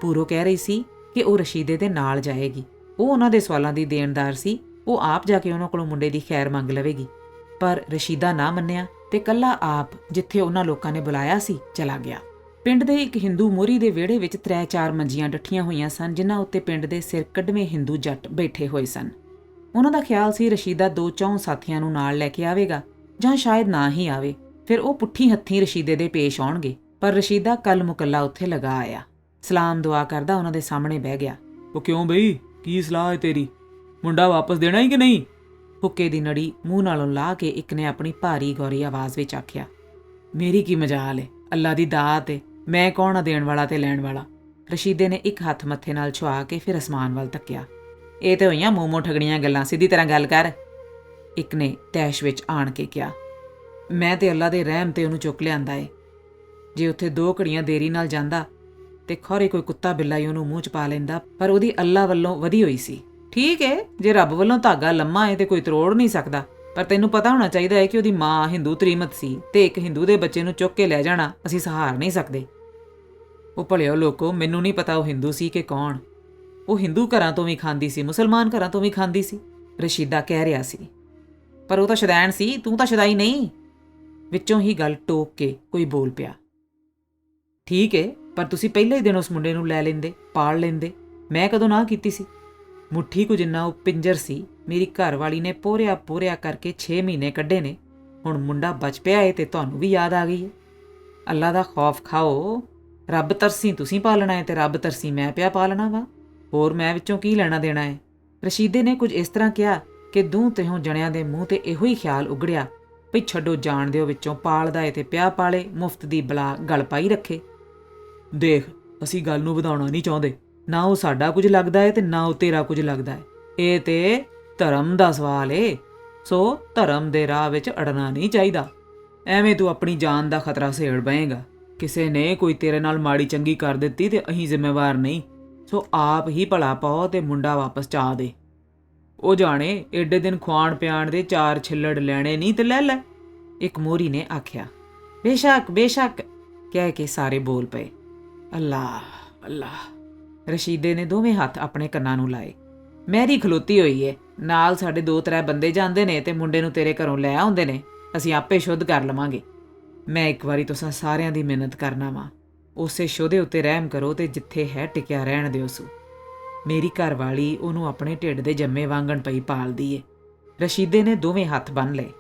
ਪੂਰੋ ਕਹਿ ਰਹੀ ਸੀ ਕਿ ਉਹ ਰਸ਼ੀਦੇ ਦੇ ਨਾਲ ਜਾਏਗੀ, ਉਹ ਉਹਨਾਂ ਦੇ ਸਵਾਲਾਂ ਦੀ ਦੇਣਦਾਰ ਸੀ। ਉਹ ਆਪ ਜਾ ਕੇ ਉਹਨਾਂ ਕੋਲੋਂ ਮੁੰਡੇ ਦੀ ਖੈਰ ਮੰਗ ਲਵੇਗੀ। ਪਰ ਰਸ਼ੀਦਾ ਨਾ ਮੰਨਿਆ ਤੇ ਕੱਲਾ ਆਪ ਜਿੱਥੇ ਉਹਨਾਂ ਲੋਕਾਂ ਨੇ ਬੁਲਾਇਆ ਸੀ ਚਲਾ ਗਿਆ। ਪਿੰਡ ਦੇ ਇੱਕ ਹਿੰਦੂ ਮੋਰੀ ਦੇ ਵਿਹੜੇ ਵਿੱਚ 3-4 ਮੰਜੀਆਂ ਡੱਠੀਆਂ ਹੋਈਆਂ ਸਨ, ਜਿਨ੍ਹਾਂ ਉੱਤੇ ਪਿੰਡ ਦੇ ਸਿਰ ਕੱਢਵੇਂ ਹਿੰਦੂ ਜੱਟ ਬੈਠੇ ਹੋਏ ਸਨ। ਉਹਨਾਂ ਦਾ ਖਿਆਲ ਸੀ ਰਸ਼ੀਦਾ 2-4 ਸਾਥੀਆਂ ਨੂੰ ਨਾਲ ਲੈ ਕੇ ਆਵੇਗਾ, ਜਾਂ ਸ਼ਾਇਦ ਨਾ ਹੀ ਆਵੇ। ਫਿਰ ਉਹ ਪੁੱਠੀ ਹੱਥੀਂ ਰਸ਼ੀਦੇ ਦੇ ਪੇਸ਼ ਆਉਣਗੇ। ਪਰ ਰਸ਼ੀਦਾ ਕੱਲ ਮੁਕੱਲਾ ਉੱਥੇ ਲਗਾ ਆਇਆ। ਸਲਾਮ ਦੁਆ ਕਰਦਾ ਉਹਨਾਂ ਦੇ ਸਾਹਮਣੇ ਬਹਿ ਗਿਆ। ਉਹ ਕਿਉਂ ਬਈ, ਕੀ ਸਲਾਹ ਹੈ ਤੇਰੀ? ਮੁੰਡਾ ਵਾਪਸ ਦੇਣਾ ਹੀ ਕਿ ਨਹੀਂ? ਹੁੱਕੇ ਦੀ ਨੜੀ ਮੂੰਹ ਨਾਲੋਂ ਲਾ ਕੇ ਇੱਕ ਨੇ ਆਪਣੀ ਭਾਰੀ ਗੌਰੀ ਆਵਾਜ਼ ਵਿੱਚ ਆਖਿਆ। ਮੇਰੀ ਕੀ ਮਜਾਲ ਏ, ਅੱਲਾ ਦੀ ਦਾਤ ਏ, ਮੈਂ ਕੌਣ ਆ ਦੇਣ ਵਾਲਾ ਤੇ ਲੈਣ ਵਾਲਾ। ਰਸ਼ੀਦੇ ਨੇ ਇੱਕ ਹੱਥ ਮੱਥੇ ਨਾਲ ਛੁਆ ਕੇ ਫਿਰ ਅਸਮਾਨ ਵੱਲ ਤੱਕਿਆ। ਇਹ ਤੇ ਹੋਈਆਂ ਮੋਮੋ ਠਗਣੀਆਂ ਗੱਲਾਂ, ਸਿੱਧੀ ਤਰ੍ਹਾਂ ਗੱਲ ਕਰ। ਇੱਕ ਨੇ ਤੈਸ਼ ਵਿੱਚ ਆਣ ਕੇ ਕਿਹਾ। ਮੈਂ ਤੇ ਅੱਲਾ ਦੇ ਰਹਿਮ ਤੇ ਉਹਨੂੰ ਚੁੱਕ ਲਿਆਂਦਾ ਏ। ਜੇ ਉੱਥੇ 2 ਘੜੀਆਂ ਦੇਰੀ ਨਾਲ ਜਾਂਦਾ ਤੇ ਖੌਰੇ ਕੋਈ ਕੁੱਤਾ ਬਿੱਲਾ ਹੀ ਉਹਨੂੰ ਮੂੰਹ 'ਚ ਪਾ ਲੈਂਦਾ, ਪਰ ਉਹਦੀ ਅੱਲਾ ਵੱਲੋਂ ਵਧੀ ਹੋਈ ਸੀ। ਠੀਕ ਏ, ਜੇ ਰੱਬ ਵੱਲੋਂ ਧਾਗਾ ਲੰਮਾ ਏ ਤੇ ਕੋਈ ਤਰੋੜ ਨਹੀਂ ਸਕਦਾ, ਪਰ ਤੈਨੂੰ ਪਤਾ ਹੋਣਾ ਚਾਹੀਦਾ ਹੈ ਕਿ ਉਹਦੀ ਮਾਂ ਹਿੰਦੂ ਤਰੀਮਤ ਸੀ ਤੇ ਇੱਕ ਹਿੰਦੂ ਦੇ ਬੱਚੇ ਨੂੰ ਚੁੱਕ ਕੇ ਲੈ ਜਾਣਾ ਅਸੀਂ ਸਹਾਰ ਨਹੀਂ ਸਕਦੇ। ਉਹ ਭਲਿਓ ਲੋਕੋ, ਮੈਨੂੰ ਨਹੀਂ ਪਤਾ ਉਹ ਹਿੰਦੂ ਸੀ ਕਿ ਕੌਣ। ਉਹ ਹਿੰਦੂ ਘਰਾਂ ਤੋਂ ਵੀ ਖਾਂਦੀ ਸੀ, ਮੁਸਲਮਾਨ ਘਰਾਂ ਤੋਂ ਵੀ ਖਾਂਦੀ ਸੀ, ਰਸ਼ੀਦਾ ਕਹਿ ਰਿਹਾ ਸੀ। ਪਰ ਉਹ ਤਾਂ ਸ਼ੁਦੈਣ ਸੀ, ਤੂੰ ਤਾਂ ਸ਼ੁਦਾਈ ਨਹੀਂ। ਵਿੱਚੋਂ ਹੀ ਗੱਲ ਟੋਕ ਕੇ ਕੋਈ ਬੋਲ ਪਿਆ। ਠੀਕ ਏ, ਪਰ ਤੁਸੀਂ ਪਹਿਲੇ ਹੀ ਦਿਨ ਉਸ ਮੁੰਡੇ ਨੂੰ ਲੈ ਲੈਂਦੇ, ਪਾਲ ਲੈਂਦੇ। ਮੈਂ ਕਦੋਂ ਨਾ ਕੀਤੀ ਸੀ? ਮੁੱਠੀ ਕੁ ਜਿੰਨਾ ਉਹ ਪਿੰਜਰ ਸੀ, ਮੇਰੀ ਘਰਵਾਲੀ ਨੇ ਪੋਰਿਆ ਕਰਕੇ 6 ਮਹੀਨੇ ਕੱਢੇ ਨੇ। ਹੁਣ ਮੁੰਡਾ ਬਚ ਪਿਆ ਏ ਤੇ ਤੁਹਾਨੂੰ ਵੀ ਯਾਦ ਆ ਗਈ ਏ। ਅੱਲਾ ਦਾ ਖੌਫ ਖਾਓ। ਰੱਬ ਤਰਸੀ ਤੁਸੀਂ ਪਾਲਣਾ ਏ ਤੇ ਰੱਬ ਤਰਸੀ ਮੈਂ ਪਿਆ ਪਾਲਣਾ ਵਾ। ਹੋਰ ਮੈਂ ਵਿੱਚੋਂ ਕੀ ਲੈਣਾ ਦੇਣਾ ਏ? ਰਸ਼ੀਦੇ ਨੇ ਕੁਝ ਇਸ ਤਰ੍ਹਾਂ ਕਿਹਾ ਕਿ 2-3 ਜਣਿਆਂ ਦੇ ਮੂੰਹ ਤੇ ਇਹੋ ਹੀ ਖਿਆਲ ਉਗੜਿਆ ਭਈ ਛੱਡੋ, ਜਾਣ ਦਿਓ, ਵਿੱਚੋਂ ਪਾਲਦਾ ਏ ਤੇ ਪਿਆ ਪਾਲੇ, ਮੁਫਤ ਦੀ ਬਲਾ ਗਲ ਪਾਈ ਰੱਖੇ। ਦੇਖ, ਅਸੀਂ ਗੱਲ ਨੂੰ ਵਧਾਉਣਾ ਨਹੀਂ ਚਾਹੁੰਦੇ। ਨਾ ਉਹ ਸਾਡਾ ਕੁਝ ਲੱਗਦਾ ਏ ਤੇ ਨਾ ਉਹ ਤੇਰਾ ਕੁਝ ਲੱਗਦਾ ਏ। ਇਹ ਤੇ ਧਰਮ ਦਾ ਸਵਾਲ ਏ, ਸੋ ਧਰਮ ਦੇ ਰਾਹ ਵਿੱਚ ਅੜਨਾ ਨਹੀਂ ਚਾਹੀਦਾ। ਐਵੇਂ ਤੂੰ ਆਪਣੀ ਜਾਨ ਦਾ ਖਤਰਾ ਸੇੜ ਬਏਗਾ। ਕਿਸੇ ਨੇ ਕੋਈ ਤੇਰੇ ਨਾਲ ਮਾੜੀ ਚੰਗੀ ਕਰ ਦਿੱਤੀ ਤੇ ਅਸੀਂ ਜ਼ਿੰਮੇਵਾਰ ਨਹੀਂ, ਸੋ ਆਪ ਹੀ ਭਲਾ ਪਾਓ ਤੇ ਮੁੰਡਾ ਵਾਪਸ ਚਾਹ ਦੇ। ਉਹ ਜਾਣੇ ਏਡੇ ਦਿਨ ਖਵਾਣ ਪਿਆਣ ਦੇ 4 ਛਿੱਲੜ ਲੈਣੇ ਨਹੀਂ ਤੇ ਲੈ ਲੈ, ਇੱਕ ਮੋਰੀ ਨੇ ਆਖਿਆ। ਬੇਸ਼ੱਕ ਬੇਸ਼ੱਕ ਕਹਿ ਕੇ ਸਾਰੇ ਬੋਲ ਪਏ। ਅੱਲਾਹ ਅੱਲਾਹ। ਰਸ਼ੀਦੇ ਨੇ ਦੋਵੇਂ ਹੱਥ ਆਪਣੇ ਕੰਨਾਂ ਨੂੰ ਲਾਏ। ਮੈਰੀ ਖਲੋਤੀ ਹੋਈ ਏ, ਨਾਲ ਸਾਡੇ 2-3 ਬੰਦੇ ਜਾਂਦੇ ਨੇ ਤੇ ਮੁੰਡੇ ਨੂੰ ਤੇਰੇ ਘਰੋਂ ਲੈ ਆਉਂਦੇ ਨੇ। ਅਸੀਂ ਆਪੇ ਸ਼ੁੱਧ ਕਰ ਲਵਾਂਗੇ। ਮੈਂ ਇੱਕ ਵਾਰੀ ਤੁਸਾਂ ਸਾਰਿਆਂ ਦੀ ਮਿਹਨਤ ਕਰਨਾ ਵਾ, ਉਸੇ ਸ਼ੋਧੇ ਉੱਤੇ ਰਹਿਮ ਕਰੋ ਤੇ ਜਿੱਥੇ ਹੈ ਟਿਕਿਆ ਰਹਿਣ ਦਿਓ। ਸੂ ਮੇਰੀ ਘਰਵਾਲੀ ਉਹਨੂੰ ਆਪਣੇ ਢਿੱਡ ਦੇ ਜੰਮੇ ਵਾਂਗਣ ਪਈ ਪਾਲਦੀ ਏ। ਰਸ਼ੀਦੇ ਨੇ ਦੋਵੇਂ ਹੱਥ ਬੰਨ੍ਹ ਲਏ।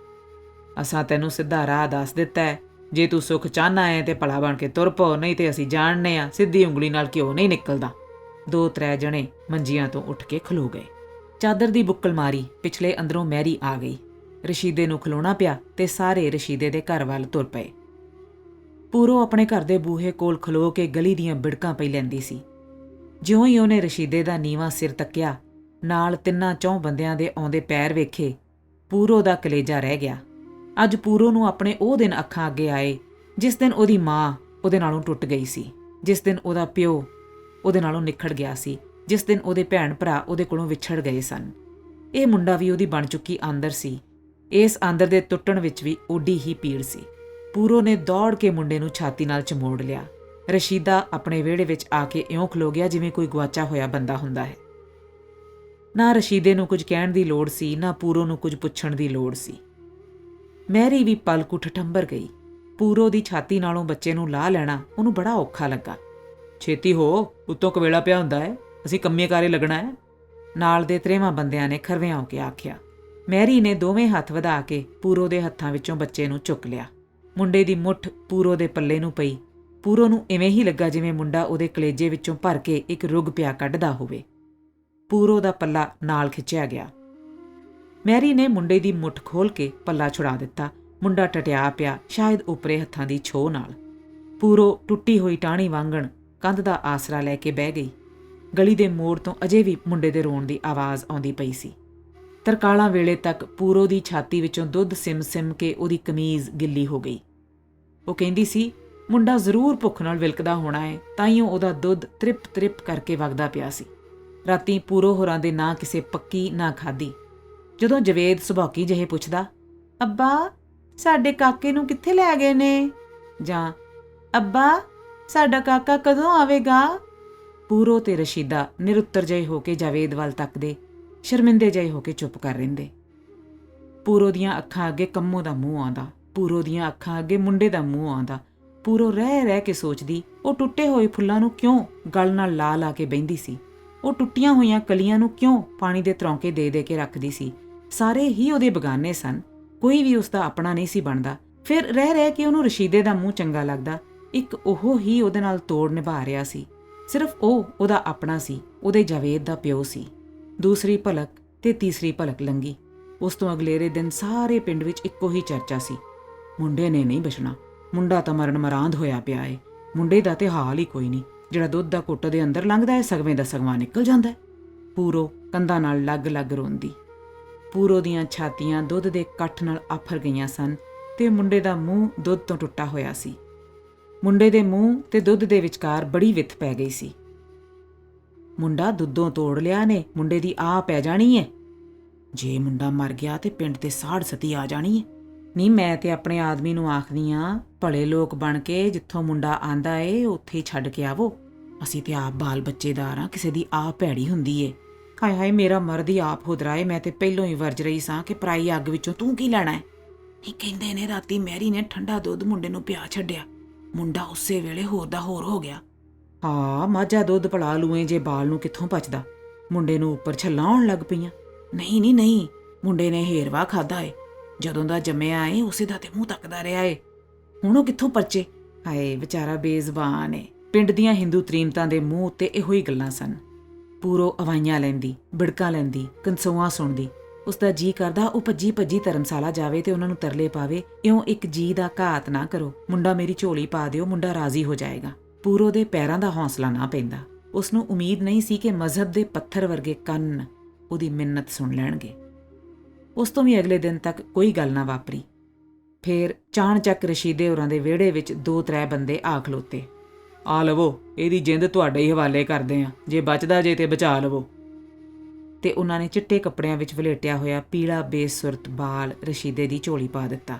ਅਸਾਂ ਤੈਨੂੰ ਸਿੱਧਾ ਰਾਹ ਦੱਸ ਦਿੱਤਾ ਹੈ। ਜੇ ਤੂੰ ਸੁੱਖ ਚਾਹਨਾ ਹੈ ਤੇ ਭਲਾ ਬਣ ਕੇ ਤੁਰ ਪਓ, ਨਹੀਂ ਤੇ ਅਸੀਂ ਜਾਣਨੇ ਆ ਸਿੱਧੀ ਉਂਗਲੀ ਨਾਲ ਘਿਓ ਨਹੀਂ ਨਿਕਲਦਾ। 2-3 ਜਣੇ ਮੰਜੀਆਂ ਤੋਂ ਉੱਠ ਕੇ ਖਲੋ ਗਏ। ਚਾਦਰ ਦੀ ਬੁੱਕਲ ਮਾਰੀ, ਪਿਛਲੇ ਅੰਦਰੋਂ ਮੈਰੀ ਆ ਗਈ। ਰਸ਼ੀਦੇ ਨੂੰ ਖਲੋਣਾ ਪਿਆ ਤੇ ਸਾਰੇ ਰਸ਼ੀਦੇ ਦੇ ਘਰ ਵੱਲ ਤੁਰ ਪਏ। ਪੂਰੋ ਆਪਣੇ ਘਰ ਦੇ ਬੂਹੇ ਕੋਲ ਖਲੋ ਕੇ ਗਲੀ ਦੀਆਂ ਬਿੜਕਾਂ ਪਈ ਲੈਂਦੀ ਸੀ। ਜਿਉਂ ਹੀ ਉਹਨੇ ਰਸ਼ੀਦੇ ਦਾ ਨੀਵਾਂ ਸਿਰ ਤੱਕਿਆ, ਨਾਲ 3-4 ਬੰਦਿਆਂ ਦੇ ਆਉਂਦੇ ਪੈਰ ਵੇਖੇ, ਪੂਰੋ ਦਾ ਕਲੇਜਾ ਰਹਿ ਗਿਆ। ਅੱਜ ਪੂਰੋ ਨੂੰ ਆਪਣੇ ਉਹ ਦਿਨ ਅੱਖਾਂ ਅੱਗੇ ਆਏ ਜਿਸ ਦਿਨ ਉਹਦੀ ਮਾਂ ਉਹਦੇ ਨਾਲੋਂ ਟੁੱਟ ਗਈ ਸੀ, ਜਿਸ ਦਿਨ ਉਹਦਾ ਪਿਓ ਉਹਦੇ ਨਾਲੋਂ ਨਿਖੜ ਗਿਆ ਸੀ, ਜਿਸ ਦਿਨ ਉਹਦੇ ਭੈਣ ਭਰਾ ਉਹਦੇ ਕੋਲੋਂ ਵਿਛੜ ਗਏ ਸਨ। ਇਹ ਮੁੰਡਾ ਵੀ ਉਹਦੀ ਬਣ ਚੁੱਕੀ ਆਂਦਰ ਸੀ। ਇਸ ਆਂਦਰ ਦੇ ਟੁੱਟਣ ਵਿੱਚ ਵੀ ਓਡੀ ਹੀ ਪੀੜ ਸੀ। ਪੂਰੋ ਨੇ ਦੌੜ ਕੇ ਮੁੰਡੇ ਨੂੰ ਛਾਤੀ ਨਾਲ ਚਮੋੜ ਲਿਆ। ਰਸ਼ੀਦਾ ਆਪਣੇ ਵਿਹੜੇ ਵਿੱਚ ਆ ਕੇ ਇਉਂ ਖਲੋ ਗਿਆ ਜਿਵੇਂ ਕੋਈ ਗੁਆਚਾ ਹੋਇਆ ਬੰਦਾ ਹੁੰਦਾ ਹੈ। ਨਾ ਰਸ਼ੀਦੇ ਨੂੰ ਕੁਝ ਕਹਿਣ ਦੀ ਲੋੜ ਸੀ, ਨਾ ਪੂਰੋ ਨੂੰ ਕੁਝ ਪੁੱਛਣ ਦੀ ਲੋੜ ਸੀ। ਮੈਰੀ ਵੀ ਪਲਕ ਉੱਠ ਠੰਬਰ ਗਈ। ਪੂਰੋ ਦੀ ਛਾਤੀ ਨਾਲੋਂ ਬੱਚੇ ਨੂੰ ਲਾਹ ਲੈਣਾ ਉਹਨੂੰ ਬੜਾ ਔਖਾ ਲੱਗਾ। ਛੇਤੀ ਹੋ, ਉੱਤੋਂ ਕਵੇਲਾ ਪਿਆ ਹੁੰਦਾ ਹੈ, ਅਸੀਂ ਕੰਮੇ ਕਾਰੇ ਲੱਗਣਾ ਹੈ। ਨਾਲ ਦੇ 3 ਬੰਦਿਆਂ ਨੇ ਖਰਵਿਆਂ ਹੋ ਕੇ ਆਖਿਆ। ਮੈਰੀ ਨੇ ਦੋਵੇਂ ਹੱਥ ਵਧਾ ਕੇ ਪੂਰੋ ਦੇ ਹੱਥਾਂ ਵਿੱਚੋਂ ਬੱਚੇ ਨੂੰ ਚੁੱਕ ਲਿਆ। ਮੁੰਡੇ ਦੀ ਮੁੱਠ ਪੂਰੋ ਦੇ ਪੱਲੇ ਨੂੰ ਪਈ। ਪੂਰੋ ਨੂੰ ਇਵੇਂ ਹੀ ਲੱਗਾ ਜਿਵੇਂ ਮੁੰਡਾ ਉਹਦੇ ਕਲੇਜੇ ਵਿੱਚੋਂ ਭਰ ਕੇ ਇੱਕ ਰੁੱਗ ਪਿਆ ਕੱਢਦਾ ਹੋਵੇ। ਪੂਰੋ ਦਾ ਪੱਲਾ ਨਾਲ ਖਿੱਚਿਆ ਗਿਆ। ਮੈਰੀ ਨੇ ਮੁੰਡੇ ਦੀ ਮੁੱਠ ਖੋਲ ਕੇ ਪੱਲਾ ਛੁਡਾ ਦਿੱਤਾ। ਮੁੰਡਾ ਟਟਿਆ ਪਿਆ, ਸ਼ਾਇਦ ਉਪਰੇ ਹੱਥਾਂ ਦੀ ਛੋਹ ਨਾਲ। ਪੂਰੋ ਟੁੱਟੀ ਹੋਈ ਟਾਹਣੀ ਵਾਂਗਣ ਕੰਧ ਦਾ ਆਸਰਾ ਲੈ ਕੇ ਬਹਿ ਗਈ। ਗਲੀ ਦੇ ਮੋੜ ਤੋਂ ਅਜੇ ਵੀ ਮੁੰਡੇ ਦੇ ਰੋਣ ਦੀ ਆਵਾਜ਼ ਆਉਂਦੀ ਪਈ ਸੀ। ਤਰਕਾਲਾਂ ਵੇਲੇ ਤੱਕ ਪੂਰੋ ਦੀ ਛਾਤੀ ਵਿੱਚੋਂ ਦੁੱਧ ਸਿਮ ਕੇ ਉਹਦੀ ਕਮੀਜ਼ ਗਿੱਲੀ ਹੋ ਗਈ। ਉਹ ਕਹਿੰਦੀ ਸੀ ਮੁੰਡਾ ਜ਼ਰੂਰ ਭੁੱਖ ਨਾਲ ਵਿਲਕਦਾ ਹੋਣਾ ਹੈ, ਤਾਈਓ ਉਹਦਾ ਦੁੱਧ ਤ੍ਰਿਪ ਕਰਕੇ ਵਗਦਾ ਪਿਆ ਸੀ। ਰਾਤੀ ਪੂਰੋ ਹੋਰਾਂ ਦੇ ਨਾ ਕਿਸੇ ਪੱਕੀ ਨਾ ਖਾਧੀ। ਜਦੋਂ ਜਵੇਦ ਸੁਭਾਕੀ ਜਿਹੇ ਪੁੱਛਦਾ, ਅੱਬਾ ਸਾਡੇ ਕਾਕੇ ਨੂੰ ਕਿੱਥੇ ਲੈ ਗਏ ਨੇ, ਜਾਂ ਅੱਬਾ ਸਾਡਾ ਕਾਕਾ ਕਦੋਂ ਆਵੇਗਾ, ਪੂਰੋ ਤੇ ਰਸ਼ੀਦਾ ਨਿਰੁੱਤਰ ਜਿਹੇ ਹੋ ਕੇ ਜਾਵੇਦ ਵੱਲ ਤੱਕਦੇ, ਸ਼ਰਮਿੰਦੇ ਜਿਹੇ ਹੋ ਕੇ ਚੁੱਪ ਕਰ ਰਹਿੰਦੇ। ਪੂਰੋ ਦੀਆਂ ਅੱਖਾਂ ਅੱਗੇ ਕੰਮੋ ਦਾ ਮੂੰਹ ਆਉਂਦਾ, ਪੂਰੋ ਦੀਆਂ ਅੱਖਾਂ ਅੱਗੇ ਮੁੰਡੇ ਦਾ ਮੂੰਹ ਆਉਂਦਾ। ਪੂਰੋ ਰਹਿ ਰਹਿ ਕੇ ਸੋਚਦੀ, ਉਹ ਟੁੱਟੇ ਹੋਏ ਫੁੱਲਾਂ ਨੂੰ ਕਿਉਂ ਗਲ ਨਾਲ ਲਾ ਲਾ ਕੇ ਬਹਿੰਦੀ ਸੀ? ਉਹ ਟੁੱਟੀਆਂ ਹੋਈਆਂ ਕਲੀਆਂ ਨੂੰ ਕਿਉਂ ਪਾਣੀ ਦੇ ਤਰੌਂਕੇ ਦੇ ਦੇ ਕੇ ਰੱਖਦੀ ਸੀ? ਸਾਰੇ ਹੀ ਉਹਦੇ ਬਗਾਨੇ ਸਨ, ਕੋਈ ਵੀ ਉਸਦਾ ਆਪਣਾ ਨਹੀਂ ਸੀ ਬਣਦਾ। ਫਿਰ ਰਹਿ ਰਹਿ ਕੇ ਉਹਨੂੰ ਰਸ਼ੀਦੇ ਦਾ ਮੂੰਹ ਚੰਗਾ ਲੱਗਦਾ। ਇੱਕ ਉਹ ਹੀ ਉਹਦੇ ਨਾਲ ਤੋੜ ਨਿਭਾ ਰਿਹਾ ਸੀ। ਸਿਰਫ ਉਹ ਉਹਦਾ ਆਪਣਾ ਸੀ, ਉਹਦੇ ਜਾਵੇਦ ਦਾ ਪਿਓ ਸੀ। ਦੂਸਰੀ ਭਲਕ ਤੇ ਤੀਸਰੀ ਭਲਕ ਲੰਘੀ। ਉਸ ਤੋਂ ਅਗਲੇਰੇ ਦਿਨ ਸਾਰੇ ਪਿੰਡ ਵਿੱਚ ਇੱਕੋ ਹੀ ਚਰਚਾ ਸੀ, ਮੁੰਡੇ ਨੇ ਨਹੀਂ ਬਚਣਾ, ਮੁੰਡਾ ਤਾਂ ਮਰਨ ਮਰਾਂਦ ਹੋਇਆ ਪਿਆ ਏ। ਮੁੰਡੇ ਦਾ ਤੇ ਹਾਲ ਹੀ ਕੋਈ ਨਹੀਂ, ਜਿਹੜਾ ਦੁੱਧ ਦਾ ਘੁੱਟ ਦੇ ਅੰਦਰ ਲੰਘਦਾ ਹੈ ਸਗਵੇਂ ਦਾ ਸਗਵਾ ਨਿਕਲ ਜਾਂਦਾ ਹੈ। ਪੂਰੋ ਕੰਧਾਂ ਨਾਲ ਲੱਗ-ਲੱਗ ਰੋਂਦੀ। ਪੂਰੋ ਦੀਆਂ ਛਾਤੀਆਂ ਦੁੱਧ ਦੇ ਕੱਠ ਨਾਲ ਆਫਰ ਗਈਆਂ ਸਨ ਤੇ ਮੁੰਡੇ ਦਾ ਮੂੰਹ ਦੁੱਧ ਤੋਂ ਟੁੱਟਾ ਹੋਇਆ ਸੀ। ਮੁੰਡੇ ਦੇ ਮੂੰਹ ਤੇ ਦੁੱਧ ਦੇ ਵਿਚਕਾਰ ਬੜੀ ਵਿੱਥ ਪੈ ਗਈ ਸੀ। ਮੁੰਡਾ ਦੁੱਧੋਂ ਤੋੜ ਲਿਆ ਨੇ, ਮੁੰਡੇ ਦੀ ਆਹ ਪੈ ਜਾਣੀ ਏ। ਜੇ ਮੁੰਡਾ ਮਰ ਗਿਆ ਤੇ ਪਿੰਡ ਤੇ ਸਾੜ ਸਤੀ ਆ ਜਾਣੀ ਏ। ਨਹੀਂ, ਮੈਂ ਤੇ ਆਪਣੇ ਆਦਮੀ ਨੂੰ ਆਖਦੀ ਆਂ, ਭਲੇ ਲੋਕ ਬਣ ਕੇ ਜਿੱਥੋਂ ਮੁੰਡਾ ਆਂਦਾ ਏ ਉੱਥੇ ਹੀ ਛੱਡ ਕੇ ਆਵੋ। ਅਸੀਂ ਤੇ ਆਪ ਬਾਲ ਬੱਚੇਦਾਰ ਆਂ, ਕਿਸੇ ਦੀ ਆਪ ਭੈੜੀ ਹੁੰਦੀ ਏ। ਹਾਏ ਹਾਏ, ਮੇਰਾ ਮਰਦ ਹੀ ਆਪ ਹੁਦਰਾ ਏ। ਮੈਂ ਤੇ ਪਹਿਲੋਂ ਹੀ ਵਰਜ ਰਹੀ ਸਾਂ ਕਿ ਪਰਾਈ ਅੱਗ ਵਿੱਚੋਂ ਤੂੰ ਕੀ ਲੈਣਾ ਏ। ਨਹੀਂ, ਕਹਿੰਦੇ ਨੇ ਰਾਤੀ ਮੈਰੀ ਨੇ ਠੰਡਾ ਦੁੱਧ ਮੁੰਡੇ ਨੂੰ ਪਿਆ ਛੱਡਿਆ, ਮੁੰਡਾ ਉਸੇ ਵੇਲੇ ਹੋਰ ਦਾ ਹੋਰ ਹੋ ਗਿਆ। ਹਾਂ, ਮਾਝਾ ਦੁੱਧ ਪਲਾ ਲੂਏ ਜੇ ਬਾਲ ਨੂੰ ਕਿੱਥੋਂ ਪਚਦਾ। ਮੁੰਡੇ ਨੂੰ ਉੱਪਰ ਛੱਲਾਂ ਆਉਣ ਲੱਗ ਪਈਆਂ। ਨਹੀਂ ਨਹੀਂ ਨਹੀਂ, ਮੁੰਡੇ ਨੇ ਹੇਰਵਾ ਖਾਦਾ ਏ, ਜਦੋਂ ਦਾ ਜੰਮਿਆ ਏ ਉਸੇ ਦਾ ਤੇ ਮੂੰਹ ਤੱਕਦਾ ਰਿਹਾ ਏ, ਹੁਣ ਉਹ ਕਿੱਥੋਂ ਪਰਚੇ। ਹਾਏ ਵਿਚਾਰਾ ਬੇਜ਼ਬਾਨ ਏ। ਪਿੰਡ ਦੀਆਂ ਹਿੰਦੂ ਤਰੀਮਤਾਂ ਦੇ ਮੂੰਹ ਉੱਤੇ ਇਹੋ ਹੀ ਗੱਲਾਂ ਸਨ। ਪੂਰੋ ਅਵਾਈਆਂ ਲੈਂਦੀ, ਬਿੜਕਾਂ ਲੈਂਦੀ, ਕੰਸੋਆਂ ਸੁਣਦੀ। ਉਸਦਾ ਜੀ ਕਰਦਾ ਉਹ ਭੱਜੀ ਭੱਜੀ ਧਰਮਸ਼ਾਲਾ ਜਾਵੇ ਤੇ ਉਹਨਾਂ ਨੂੰ ਤਰਲੇ ਪਾਵੇ, ਇਉਂ ਇੱਕ ਜੀ ਦਾ ਘਾਤ ਨਾ ਕਰੋ, ਮੁੰਡਾ ਮੇਰੀ ਝੋਲੀ ਪਾ ਦਿਓ, ਮੁੰਡਾ ਰਾਜ਼ੀ ਹੋ ਜਾਏਗਾ। ਪੂਰੋ ਦੇ ਪੈਰਾਂ ਦਾ ਹੌਸਲਾ ਨਾ ਪੈਂਦਾ। ਉਸਨੂੰ ਉਮੀਦ ਨਹੀਂ ਸੀ ਕਿ ਮਜ਼ਹਬ ਦੇ ਪੱਥਰ ਵਰਗੇ ਕੰਨ ਉਹਦੀ ਮਿੰਨਤ ਸੁਣ ਲੈਣਗੇ। ਉਸ ਤੋਂ ਵੀ ਅਗਲੇ ਦਿਨ ਤੱਕ ਕੋਈ ਗੱਲ ਨਾ ਵਾਪਰੀ। ਫੇਰ ਚਾਣਚੱਕ ਰਸ਼ੀਦੇ ਹੋਰਾਂ ਦੇ ਵਿਹੜੇ ਵਿੱਚ 2-3 ਬੰਦੇ ਆ ਖਲੋਤੇ। ਆ ਲਵੋ, ਇਹਦੀ ਜਿੰਦ ਤੁਹਾਡੇ ਹੀ ਹਵਾਲੇ ਕਰਦੇ ਆਂ, ਜੇ ਬਚਦਾ ਜੇ ਤੇ ਬਚਾ ਲਵੋ। ਤੇ ਉਹਨਾਂ ਨੇ ਚਿੱਟੇ ਕੱਪੜਿਆਂ ਵਿੱਚ ਵਲੇਟਿਆ ਹੋਇਆ ਪੀਲਾ ਬੇਸੁਰਤ ਬਾਲ ਰਸ਼ੀਦੇ ਦੀ ਝੋਲੀ ਪਾ ਦਿੱਤਾ।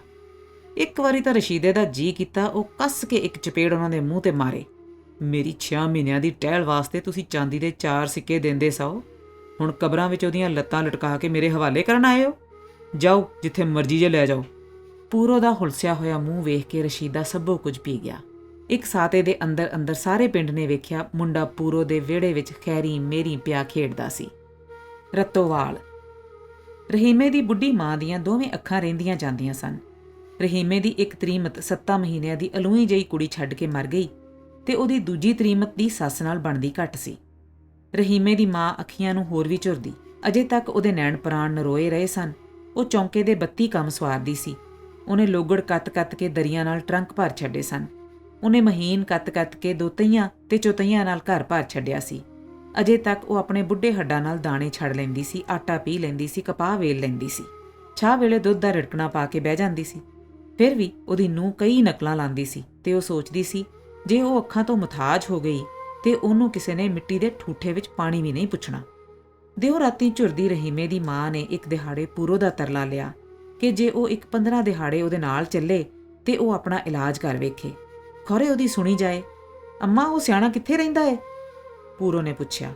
ਇੱਕ ਵਾਰੀ ਤਾਂ ਰਸ਼ੀਦੇ ਦਾ ਜੀ ਕੀਤਾ ਉਹ ਕੱਸ ਕੇ ਇੱਕ ਚਪੇੜ ਉਹਨਾਂ ਦੇ ਮੂੰਹ ਤੇ ਮਾਰੇ। ਮੇਰੀ 6 ਮਹੀਨਿਆਂ ਦੀ ਟਹਿਲ ਵਾਸਤੇ ਤੁਸੀਂ ਚਾਂਦੀ ਦੇ 4 ਸਿੱਕੇ ਦਿੰਦੇ ਸੋ, ਹੁਣ ਕਬਰਾਂ ਵਿੱਚ ਉਹਦੀਆਂ ਲੱਤਾਂ ਲਟਕਾ ਕੇ ਮੇਰੇ ਹਵਾਲੇ ਕਰਨ ਆਏ ਹੋ? ਜਾਓ, ਜਿੱਥੇ ਮਰਜ਼ੀ ਜੇ ਲੈ ਜਾਓ। ਪੂਰੋ ਦਾ ਹੁਲਸਿਆ ਹੋਇਆ ਮੂੰਹ ਵੇਖ ਕੇ ਰਸ਼ੀਦਾ ਸਭੋ ਕੁਝ ਪੀ ਗਿਆ। ਇੱਕ ਸਾਤੇ ਦੇ ਅੰਦਰ ਅੰਦਰ ਸਾਰੇ ਪਿੰਡ ਨੇ ਵੇਖਿਆ ਮੁੰਡਾ ਪੂਰੋ ਦੇ ਵਿਹੜੇ ਵਿੱਚ ਖੈਰੀ ਮੇਰੀ ਪਿਆ ਖੇਡਦਾ ਸੀ। ਰੱਤੋਵਾਲ। ਰਹੀਮੇ ਦੀ ਬੁੱਢੀ ਮਾਂ ਦੀਆਂ ਦੋਵੇਂ ਅੱਖਾਂ ਰਹਿੰਦੀਆਂ ਜਾਂਦੀਆਂ ਸਨ। ਰਹੀਮੇ ਦੀ ਇੱਕ ਤਰੀਮਤ 7 ਮਹੀਨਿਆਂ ਦੀ ਅਲੂਈ ਜਿਹੀ ਕੁੜੀ ਛੱਡ ਕੇ ਮਰ ਗਈ ਤੇ ਉਹਦੀ ਦੂਜੀ ਤਰੀਮਤ ਦੀ ਸੱਸ ਨਾਲ ਬਣਦੀ ਘੱਟ ਸੀ। ਰਹੀਮੇ ਦੀ ਮਾਂ ਅੱਖੀਆਂ ਨੂੰ ਹੋਰ ਵੀ ਝੁਰਦੀ। ਅਜੇ ਤੱਕ ਉਹਦੇ ਨੈਣ ਪ੍ਰਾਣ ਨਰੋਏ ਰਹੇ ਸਨ। ਉਹ ਚੌਂਕੇ ਦੇ 32 ਕੰਮ ਸਵਾਰਦੀ ਸੀ। ਉਹਨੇ ਲੋਗੜ ਕੱਤ-ਕੱਤ ਕੇ ਦਰੀਆਂ ਨਾਲ ਟਰੰਕ ਭਰ ਛੱਡੇ ਸਨ। ਉਹਨੇ ਮਹੀਨ ਕੱਤ-ਕੱਤ ਕੇ 2 ਤਈਆਂ ਤੇ ਚੌਤਈਆਂ ਨਾਲ ਘਰ ਭਰ ਛੱਡਿਆ ਸੀ। ਅਜੇ ਤੱਕ ਉਹ ਆਪਣੇ ਬੁੱਢੇ ਹੱਡਾਂ ਨਾਲ ਦਾਣੇ ਛੱਡ ਲੈਂਦੀ ਸੀ, ਆਟਾ ਪੀ ਲੈਂਦੀ ਸੀ, ਕਪਾਹ ਵੇਲ ਲੈਂਦੀ ਸੀ, ਚਾਹ ਵੇਲੇ ਦੁੱਧ ਦਾ ਰਿੜਕਣਾ ਪਾ ਕੇ ਬਹਿ ਜਾਂਦੀ ਸੀ। ਫਿਰ ਵੀ ਉਹਦੀ ਨੂੰਹ ਕਈ ਨਕਲਾਂ ਲਾਂਦੀ ਸੀ ਤੇ ਉਹ ਸੋਚਦੀ ਸੀ ਜੇ ਉਹ ਅੱਖਾਂ ਤੋਂ ਮੁਤਾਜ ਹੋ ਗਈ ਤੇ ਉਹਨੂੰ ਕਿਸੇ ਨੇ ਮਿੱਟੀ ਦੇ ਠੂਠੇ ਵਿੱਚ ਪਾਣੀ ਵੀ ਨਹੀਂ ਪੁੱਛਣਾ। ਦਿਓ ਰਾਤੀ ਝੁਰਦੀ ਰਹੀਮੇ ਦੀ ਮਾਂ ਨੇ ਇੱਕ ਦਿਹਾੜੇ ਪੂਰੋ ਦਾ ਤਰਲਾ ਲਿਆ ਕਿ ਜੇ ਉਹ ਇੱਕ 15 ਦਿਹਾੜੇ ਉਹਦੇ ਨਾਲ ਚੱਲੇ ਤੇ ਉਹ ਆਪਣਾ ਇਲਾਜ ਕਰ ਵੇਖੇ, ਖੌਰੇ ਉਹਦੀ ਸੁਣੀ ਜਾਏ। ਅੰਮਾ, ਉਹ ਸਿਆਣਾ ਕਿੱਥੇ ਰਹਿੰਦਾ ਏ? ਪੂਰੋ ਨੇ ਪੁੱਛਿਆ।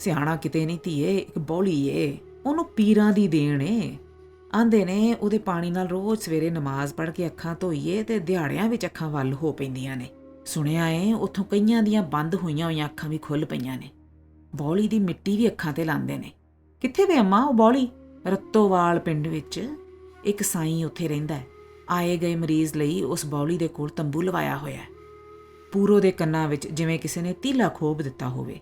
ਸਿਆਣਾ ਕਿਤੇ ਨਹੀਂ ਧੀਏ, ਇੱਕ ਬੌਲੀ ਏ, ਉਹਨੂੰ ਪੀਰਾਂ ਦੀ ਦੇਣ ਏ। ਆਂਦੇ ਨੇ ਉਹਦੇ ਪਾਣੀ ਨਾਲ ਰੋਜ਼ ਸਵੇਰੇ ਨਮਾਜ਼ ਪੜ੍ਹ ਕੇ ਅੱਖਾਂ ਧੋਈਏ ਤੇ ਦਿਹਾੜਿਆਂ ਵਿੱਚ ਅੱਖਾਂ ਵੱਲ ਹੋ ਪੈਂਦੀਆਂ ਨੇ। ਸੁਣਿਆ ਏ ਉੱਥੋਂ ਕਈਆਂ ਦੀਆਂ ਬੰਦ ਹੋਈਆਂ ਅੱਖਾਂ ਵੀ ਖੁੱਲ੍ਹ ਪਈਆਂ ਨੇ। ਬੌਲੀ ਦੀ ਮਿੱਟੀ ਵੀ ਅੱਖਾਂ ਤੇ ਲਾਉਂਦੇ ਨੇ। ਕਿੱਥੇ ਵੇ ਅੰਮਾ ਉਹ ਬੌਲੀ? ਰੱਤੋਵਾਲ ਪਿੰਡ ਵਿੱਚ ਇੱਕ ਸਾਈਂ ਉੱਥੇ ਰਹਿੰਦਾ ਹੈ। ਆਏ ਗਏ ਮਰੀਜ਼ ਲਈ ਉਸ ਬੌਲੀ ਦੇ ਕੋਲ ਤੰਬੂ ਲਵਾਇਆ ਹੋਇਆ ਹੈ। ਪੂਰੋ ਦੇ ਕੰਨਾਂ ਵਿੱਚ ਜਿਵੇਂ ਕਿਸੇ ਨੇ ਤੀਲਾ ਖੋਭ ਦਿੱਤਾ ਹੋਵੇ।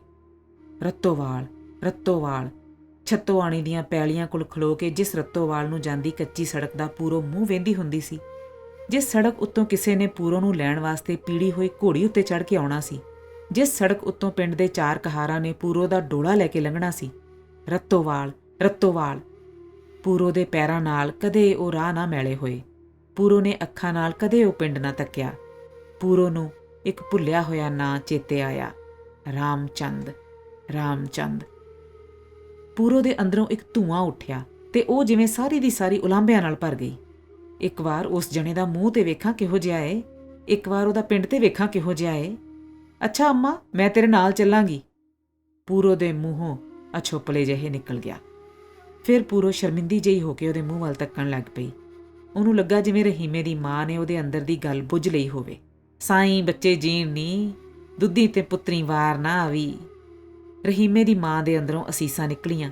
ਰੱਤੋਵਾਲ, ਰੱਤੋਵਾਲ। ਛੱਤੋਆਣੀ ਦੀਆਂ ਪੈਲੀਆਂ ਕੋਲ ਖਲੋ ਕੇ ਜਿਸ ਰੱਤੋਵਾਲ ਨੂੰ ਜਾਂਦੀ ਕੱਚੀ ਸੜਕ ਦਾ ਪੂਰੋ ਮੂੰਹ ਵੇਂਦੀ ਹੁੰਦੀ ਸੀ, ਜਿਸ ਸੜਕ ਉੱਤੋਂ ਕਿਸੇ ਨੇ ਪੂਰੋ ਨੂੰ ਲੈਣ ਵਾਸਤੇ ਪੀੜੀ ਹੋਈ ਘੋੜੀ ਉੱਤੇ ਚੜ੍ਹ ਕੇ ਆਉਣਾ ਸੀ, ਜਿਸ ਸੜਕ ਉੱਤੋਂ ਪਿੰਡ ਦੇ 4 ਕਹਾਰਾਂ ਨੇ ਪੂਰੋ ਦਾ ਡੋਲਾ ਲੈ ਕੇ ਲੰਘਣਾ ਸੀ। ਰੱਤੋਵਾਲ, ਰੱਤੋਵਾਲ। ਪੂਰੋ ਦੇ ਪੈਰਾਂ ਨਾਲ ਕਦੇ ਉਹ ਰਾਹ ਨਾ ਮੈਲੇ ਹੋਏ। ਪੂਰੋ ਨੇ ਅੱਖਾਂ ਨਾਲ ਕਦੇ ਉਹ ਪਿੰਡ ਨਾ ਤੱਕਿਆ। ਪੂਰੋ ਨੂੰ ਇੱਕ ਭੁੱਲਿਆ ਹੋਇਆ ਨਾਂ ਚੇਤੇ ਆਇਆ, ਰਾਮਚੰਦ, ਰਾਮਚੰਦ। ਪੂਰੋ ਦੇ ਅੰਦਰੋਂ ਇੱਕ ਧੂੰਆਂ ਉੱਠਿਆ ਤੇ ਉਹ ਜਿਵੇਂ ਸਾਰੀ ਦੀ ਸਾਰੀ ਉਲਾਂਭਿਆਂ ਨਾਲ ਭਰ ਗਈ। ਇੱਕ ਵਾਰ ਉਸ ਜਣੇ ਦਾ ਮੂੰਹ ਤੇ ਵੇਖਾਂ ਕਿਹੋ ਜਿਹਾ ਏ, ਇੱਕ ਵਾਰ ਉਹਦਾ ਪਿੰਡ ਤੇ ਵੇਖਾਂ ਕਿਹੋ ਜਿਹਾ ਏ। ਅੱਛਾ ਅੰਮਾ, ਮੈਂ ਤੇਰੇ ਨਾਲ ਚੱਲਾਂਗੀ। ਪੂਰੋ ਦੇ ਮੂੰਹੋਂ ਅਛੋਪਲੇ ਜਿਹੇ ਨਿਕਲ ਗਿਆ। ਫਿਰ ਪੂਰੋ ਸ਼ਰਮਿੰਦੀ ਜਿਹੀ ਹੋ ਕੇ ਉਹਦੇ ਮੂੰਹ ਵੱਲ ਤੱਕਣ ਲੱਗ ਪਈ। ਉਹਨੂੰ ਲੱਗਾ ਜਿਵੇਂ ਰਹੀਮੇ ਦੀ ਮਾਂ ਨੇ ਉਹਦੇ ਅੰਦਰ ਦੀ ਗੱਲ ਬੁੱਝ ਲਈ ਹੋਵੇ। ਸਾਈਂ ਬੱਚੇ ਜੀਣ ਨੀ, ਦੁੱਧੀ ਤੇ ਪੁੱਤਰੀ ਵਾਰ ਨਾ ਆਵੀ। ਰਹੀਮੇ ਦੀ ਮਾਂ ਦੇ ਅੰਦਰੋਂ ਅਸੀਸਾਂ ਨਿਕਲੀਆਂ।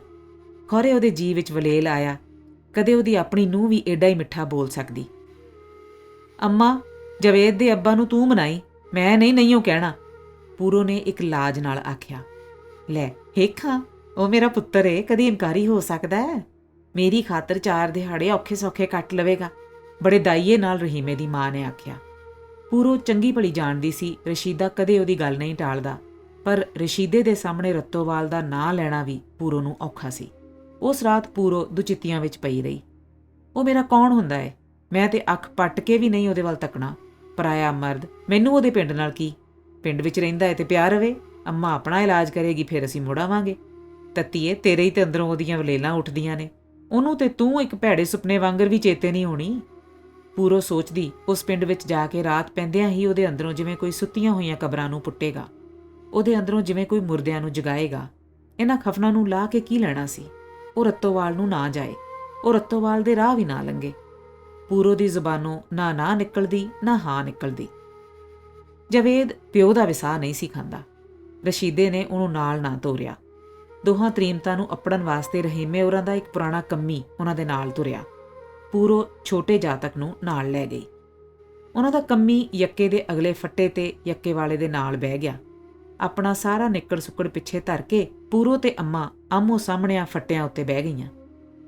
ਖੌਰੇ ਉਹਦੇ ਜੀਅ ਵਿੱਚ ਵਲੇਲ ਆਇਆ, ਕਦੇ ਉਹਦੀ ਆਪਣੀ ਨੂੰਹ ਵੀ ਏਡਾ ਹੀ ਮਿੱਠਾ ਬੋਲ ਸਕਦੀ। ਅੰਮਾ, ਜਵੇਦ ਦੇ ਅੱਬਾ ਨੂੰ ਤੂੰ ਮਨਾਈ, ਮੈਂ ਨਹੀਂ ਕਹਿਣਾ, ਪੂਰੋ ਨੇ ਇੱਕ ਲਾਜ ਨਾਲ ਆਖਿਆ। ਲੈ ਹੇਖਾਂ, ਉਹ ਮੇਰਾ ਪੁੱਤਰ ਏ, ਕਦੀ ਇਨਕਾਰੀ ਹੋ ਸਕਦਾ ਹੈ? ਮੇਰੀ ਖਾਤਰ 4 ਦਿਹਾੜੇ ਔਖੇ ਸੌਖੇ ਕੱਟ ਲਵੇਗਾ, ਬੜੇ ਦਾਈਏ ਨਾਲ ਰਹੀਮੇ ਦੀ ਮਾਂ ਨੇ ਆਖਿਆ। ਪੂਰੋ ਚੰਗੀ ਭਲੀ ਜਾਣਦੀ ਸੀ ਰਸ਼ੀਦਾ ਕਦੇ ਉਹਦੀ ਗੱਲ ਨਹੀਂ ਟਾਲਦਾ, ਪਰ ਰਸ਼ੀਦੇ ਦੇ ਸਾਹਮਣੇ ਰੱਤੋਵਾਲ ਦਾ ਨਾਂ ਲੈਣਾ ਵੀ ਪੂਰੋ ਨੂੰ ਔਖਾ ਸੀ। ਉਸ ਰਾਤ ਪੂਰੋ ਦੁਚਿੱਤੀਆਂ ਵਿੱਚ ਪਈ ਰਹੀ। ਉਹ ਮੇਰਾ ਕੌਣ ਹੁੰਦਾ ਏ? ਮੈਂ ਤੇ ਅੱਖ ਪੱਟ ਕੇ ਵੀ ਨਹੀਂ ਉਹਦੇ ਵੱਲ ਤੱਕਣਾ। ਪਰਾਇਆ ਮਰਦ, ਮੈਨੂੰ ਉਹਦੇ ਪਿੰਡ ਨਾਲ ਕੀ? ਪਿੰਡ ਵਿੱਚ ਰਹਿੰਦਾ ਏ ਤੇ ਪਿਆ ਰਵੇ। ਅੰਮਾ ਆਪਣਾ ਇਲਾਜ ਕਰੇਗੀ, ਫਿਰ ਅਸੀਂ ਮੁੜ ਆਵਾਂਗੇ। ਤੱਤੀਏ, ਤੇਰੇ ਹੀ ਤੇ ਅੰਦਰੋਂ ਉਹਦੀਆਂ ਵਲੇਲਾਂ ਉੱਠਦੀਆਂ ਨੇ। ਉਹਨੂੰ ਤੇ ਤੂੰ ਇੱਕ ਭੈੜੇ ਸੁਪਨੇ ਵਾਂਗਰ ਵੀ ਚੇਤੇ ਨਹੀਂ ਹੋਣੀ। ਪੂਰੋ ਸੋਚਦੀ ਉਸ ਪਿੰਡ ਵਿੱਚ ਜਾ ਕੇ ਰਾਤ ਪੈਂਦਿਆਂ ਹੀ ਉਹਦੇ ਅੰਦਰੋਂ ਜਿਵੇਂ ਕੋਈ ਸੁੱਤੀਆਂ ਹੋਈਆਂ ਕਬਰਾਂ ਨੂੰ ਪੁੱਟੇਗਾ, ਉਹਦੇ ਅੰਦਰੋਂ ਜਿਵੇਂ ਕੋਈ ਮੁਰਦਿਆਂ ਨੂੰ ਜਗਾਏਗਾ। ਇਹਨਾਂ ਖਫਨਾਂ ਨੂੰ ਲਾ ਕੇ ਕੀ ਲੈਣਾ ਸੀ? ਉਹ ਰੱਤੋਵਾਲ ਨੂੰ ਨਾ ਜਾਏ, ਉਹ ਰੱਤੋਵਾਲ ਦੇ ਰਾਹ ਵੀ ਨਾ ਲੰਘੇ। ਪੂਰੋ ਦੀ ਜ਼ੁਬਾਨੋਂ ਨਾ ਨਿਕਲਦੀ, ਨਾ ਹਾਂ ਨਿਕਲਦੀ। ਜਵੇਦ ਪਿਓ ਦਾ ਵਿਸਾਹ ਨਹੀਂ ਸੀ ਖਾਂਦਾ। ਰਸ਼ੀਦੇ ਨੇ ਉਹਨੂੰ ਨਾਲ ਨਾ ਤੋਰਿਆ। ਦੋਹਾਂ ਤਰੀਮਤਾਂ ਨੂੰ ਅਪੜਨ ਵਾਸਤੇ ਰਹੀਮੇ ਹੋਰਾਂ ਦਾ ਇੱਕ ਪੁਰਾਣਾ ਕੰਮੀ ਉਹਨਾਂ ਦੇ ਨਾਲ ਤੁਰਿਆ। ਪੂਰੋ ਛੋਟੇ ਜਾਤਕ ਨੂੰ ਨਾਲ ਲੈ ਗਈ। ਉਹਨਾਂ ਦਾ ਕੰਮੀ ਯੱਕੇ ਦੇ ਅਗਲੇ ਫੱਟੇ ਤੇ ਯੱਕੇ ਵਾਲੇ ਦੇ ਨਾਲ ਬਹਿ ਗਿਆ। ਆਪਣਾ ਸਾਰਾ ਨਿੱਕੜ ਸੁੱਕੜ ਪਿੱਛੇ ਧਰ ਕੇ ਪੂਰੋ ਤੇ ਅੰਮਾ ਆਮੋ ਸਾਹਮਣਿਆਂ ਫੱਟਿਆਂ ਉੱਤੇ ਬਹਿ ਗਈਆਂ।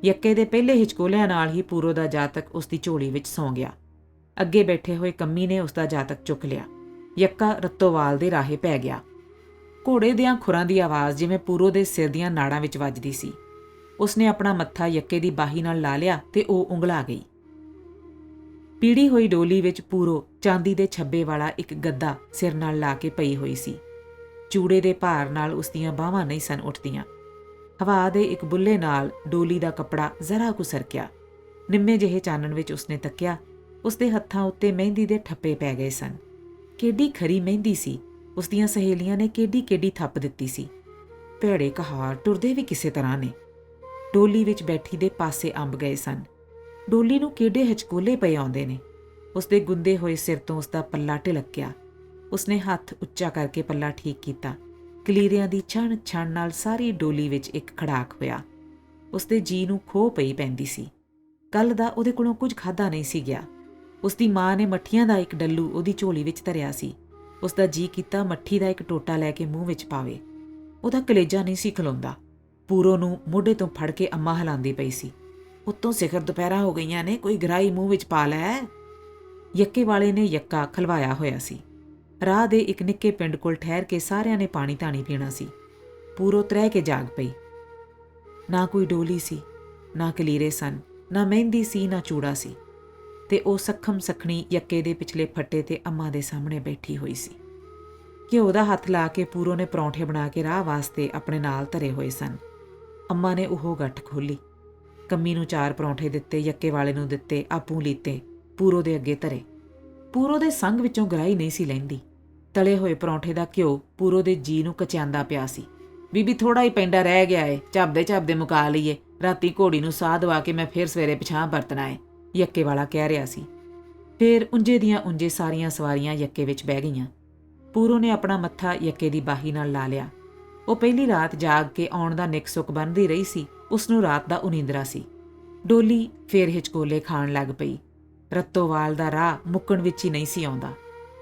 ਯੱਕੇ ਦੇ ਪਹਿਲੇ ਹਿਚਕੋਲਿਆਂ ਨਾਲ ਹੀ ਪੂਰੋ ਦਾ ਜਾਤਕ ਉਸ ਦੀ ਝੋਲੀ ਵਿੱਚ ਸੌਂ ਗਿਆ। ਅੱਗੇ ਬੈਠੇ ਹੋਏ ਕੰਮੀ ਨੇ ਉਸ ਦਾ ਜਾਤਕ ਚੁੱਕ ਲਿਆ। ਯੱਕਾ ਰੱਤੋਵਾਲ ਦੇ ਰਾਹੇ ਪੈ ਗਿਆ। ਘੋੜੇ ਦੀਆਂ ਖੁਰਾਂ ਦੀ ਆਵਾਜ਼ ਜਿਵੇਂ ਪੂਰੋ ਦੇ ਸਿਰ ਦੀਆਂ ਨਾੜਾਂ ਵਿੱਚ ਵੱਜਦੀ ਸੀ। ਉਸਨੇ ਆਪਣਾ ਮੱਥਾ ਯੱਕੇ ਦੀ ਬਾਹੀ ਨਾਲ ਲਾ ਲਿਆ ਤੇ ਉਹ ਉਂਗਲਾ ਗਈ। ਪੀੜੀ ਹੋਈ ਡੋਲੀ ਵਿੱਚ ਪੂਰੋ ਚਾਂਦੀ ਦੇ ਛੱਬੇ ਵਾਲਾ ਇੱਕ ਗੱਦਾ ਸਿਰ ਨਾਲ ਲਾ ਕੇ ਪਈ ਹੋਈ ਸੀ। ਚੂੜੇ ਦੇ ਭਾਰ ਨਾਲ ਉਸ ਦੀਆਂ ਬਾਹਾਂ ਨਹੀਂ ਸਨ ਉੱਠਦੀਆਂ। ਹਵਾ ਦੇ ਇੱਕ ਬੁੱਲੇ ਨਾਲ ਡੋਲੀ ਦਾ ਕੱਪੜਾ ਜ਼ਰਾ ਕੁ ਸਰਕਿਆ। ਨਿੰਮੇ ਜਿਹੇ ਚਾਨਣ ਵਿੱਚ ਉਸਨੇ ਤੱਕਿਆ। ਉਸਦੇ ਹੱਥਾਂ ਉੱਤੇ ਮਹਿੰਦੀ ਦੇ ਠੱਪੇ ਪੈ ਗਏ ਸਨ। ਕਿੱਡੀ ਖਰੀ ਮਹਿੰਦੀ ਸੀ। ਉਸਦੀਆਂ ਸਹੇਲੀਆਂ ਨੇ ਕਿੱਡੀ ਥੱਪ ਦਿੱਤੀ ਸੀ। ਭੈੜੇ ਕਹਾਰ ਟੁਰਦੇ ਵੀ ਕਿਸੇ ਤਰ੍ਹਾਂ ਨੇ। ਡੋਲੀ ਵਿੱਚ ਬੈਠੀ ਦੇ ਪਾਸੇ ਅੰਬ ਗਏ ਸਨ। ਡੋਲੀ ਨੂੰ ਕਿੱਡੇ ਹਚਕੋਲੇ ਪਏ ਆਉਂਦੇ ਨੇ। ਉਸਦੇ ਗੁੰਦੇ ਹੋਏ ਸਿਰ ਤੋਂ ਉਸਦਾ ਪੱਲਾ ਢਿਲਕਿਆ। ਉਸਨੇ ਹੱਥ ਉੱਚਾ ਕਰਕੇ ਪੱਲਾ ਠੀਕ ਕੀਤਾ। ਕਲੀਰਿਆਂ ਦੀ ਛਣ ਨਾਲ ਸਾਰੀ ਡੋਲੀ ਵਿੱਚ ਇੱਕ ਖੜਾਕ ਹੋਇਆ। ਉਸਦੇ ਜੀ ਨੂੰ ਖੋਹ ਪਈ ਪੈਂਦੀ ਸੀ। ਕੱਲ ਦਾ ਉਹਦੇ ਕੋਲੋਂ ਕੁਝ ਖਾਧਾ ਨਹੀਂ ਸੀ ਗਿਆ। ਉਸਦੀ ਮਾਂ ਨੇ ਮੱਠੀਆਂ ਦਾ ਇੱਕ ਡੱਲੂ ਉਹਦੀ ਝੋਲੀ ਵਿੱਚ ਧਰਿਆ ਸੀ। ਉਸਦਾ ਜੀ ਕੀਤਾ ਮੱਠੀ ਦਾ ਇੱਕ ਟੋਟਾ ਲੈ ਕੇ ਮੂੰਹ ਵਿੱਚ ਪਾਵੇ। ਉਹਦਾ ਕਲੇਜਾ ਨਹੀਂ ਸੀ ਖਲੋਂਦਾ। ਪੂਰੋ ਨੂੰ ਮੋਢੇ ਤੋਂ ਫੜ ਕੇ ਅੰਮਾ ਹਿਲਾਉਂਦੀ ਪਈ ਸੀ। ਉੱਤੋਂ ਸਿਖਰ ਦੁਪਹਿਰਾਂ ਹੋ ਗਈਆਂ ਨੇ, ਕੋਈ ਗਰਾਈ ਮੂੰਹ ਵਿੱਚ ਪਾ ਲੈ। ਯੱਕੇ ਵਾਲੇ ਨੇ ਯੱਕਾ ਖਲਵਾਇਆ ਹੋਇਆ ਸੀ। ਰਾਹ ਦੇ ਇੱਕ ਨਿੱਕੇ ਪਿੰਡ ਕੋਲ ਠਹਿਰ ਕੇ ਸਾਰਿਆਂ ਨੇ ਪਾਣੀ ਧਾਣੀ ਪੀਣਾ ਸੀ। ਪੂਰੋ ਤ੍ਰਹਿ ਕੇ ਜਾਗ ਪਈ। ਨਾ ਕੋਈ ਡੋਲੀ ਸੀ, ਨਾ ਕਲੀਰੇ ਸਨ, ਨਾ ਮਹਿੰਦੀ ਸੀ, ਨਾ ਚੂੜਾ ਸੀ, ਤੇ ਉਹ ਸੱਖਮ ਸਖਣੀ ਯੱਕੇ ਦੇ ਪਿਛਲੇ ਫੱਟੇ ਤੇ ਅੰਮਾ ਦੇ ਸਾਹਮਣੇ ਬੈਠੀ ਹੋਈ ਸੀ। ਘਿਓ ਦਾ ਹੱਥ ਲਾ ਕੇ ਪੂਰੋ ਨੇ ਪਰੌਂਠੇ ਬਣਾ ਕੇ ਰਾਹ ਵਾਸਤੇ ਆਪਣੇ ਨਾਲ ਧਰੇ ਹੋਏ ਸਨ। ਅੰਮਾ ਨੇ ਉਹ ਗੱਠ ਖੋਲ੍ਹੀ। ਕੰਮੀ ਨੂੰ 4 ਪਰੌਂਠੇ ਦਿੱਤੇ, ਯੱਕੇ ਵਾਲੇ ਨੂੰ ਦਿੱਤੇ, ਆਪੂ ਲੀਤੇ, ਪੂਰੋ ਦੇ ਅੱਗੇ ਧਰੇ। ਪੂਰੋ ਦੇ ਸੰਗ ਵਿੱਚੋਂ ਗਰਾਈ ਨਹੀਂ ਸੀ ਲੈਂਦੀ। ਤਲੇ ਹੋਏ ਪਰੌਂਠੇ ਦਾ ਘਿਓ ਪੂਰੋ ਦੇ ਜੀ ਨੂੰ ਕਚਿਆਂਦਾ ਪਿਆ ਸੀ। ਬੀਬੀ ਥੋੜਾ ਹੀ ਪੈਂਡਾ ਰਹਿ ਗਿਆ ਏ, ਝਾਬਦੇ ਮੁਕਾ ਲਈਏ। ਰਾਤੀ ਘੋੜੀ ਨੂੰ ਸਾਹ ਦਵਾ ਕੇ ਮੈਂ ਫਿਰ ਸਵੇਰੇ ਪਿਛਾਂਹ ਵਰਤਣਾ ਏ, ਯੱਕੇ ਵਾਲਾ ਕਹਿ ਰਿਹਾ ਸੀ। ਫਿਰ ਉਂਝੇ ਦੀਆਂ ਉਂਝੇ ਸਾਰੀਆਂ ਸਵਾਰੀਆਂ ਯੱਕੇ ਵਿੱਚ ਬਹਿ ਗਈਆਂ। ਪੂਰੋ ਨੇ ਆਪਣਾ ਮੱਥਾ ਯੱਕੇ ਦੀ ਬਾਹੀ ਨਾਲ ਲਾ ਲਿਆ। ਉਹ ਪਹਿਲੀ ਰਾਤ ਜਾਗ ਕੇ ਆਉਣ ਦਾ ਨਿੱਕ ਸੁੱਕ ਬੰਨ੍ਹਦੀ ਰਹੀ ਸੀ। ਉਸਨੂੰ ਰਾਤ ਦਾ ਉਨੀਂਦਰਾ ਸੀ। ਡੋਲੀ ਫੇਰ ਹਿਚਕੋਲੇ ਖਾਣ ਲੱਗ ਪਈ। ਰੱਤੋਵਾਲ ਦਾ ਰਾਹ ਮੁੱਕਣ ਵਿੱਚ ਹੀ ਨਹੀਂ ਸੀ ਆਉਂਦਾ।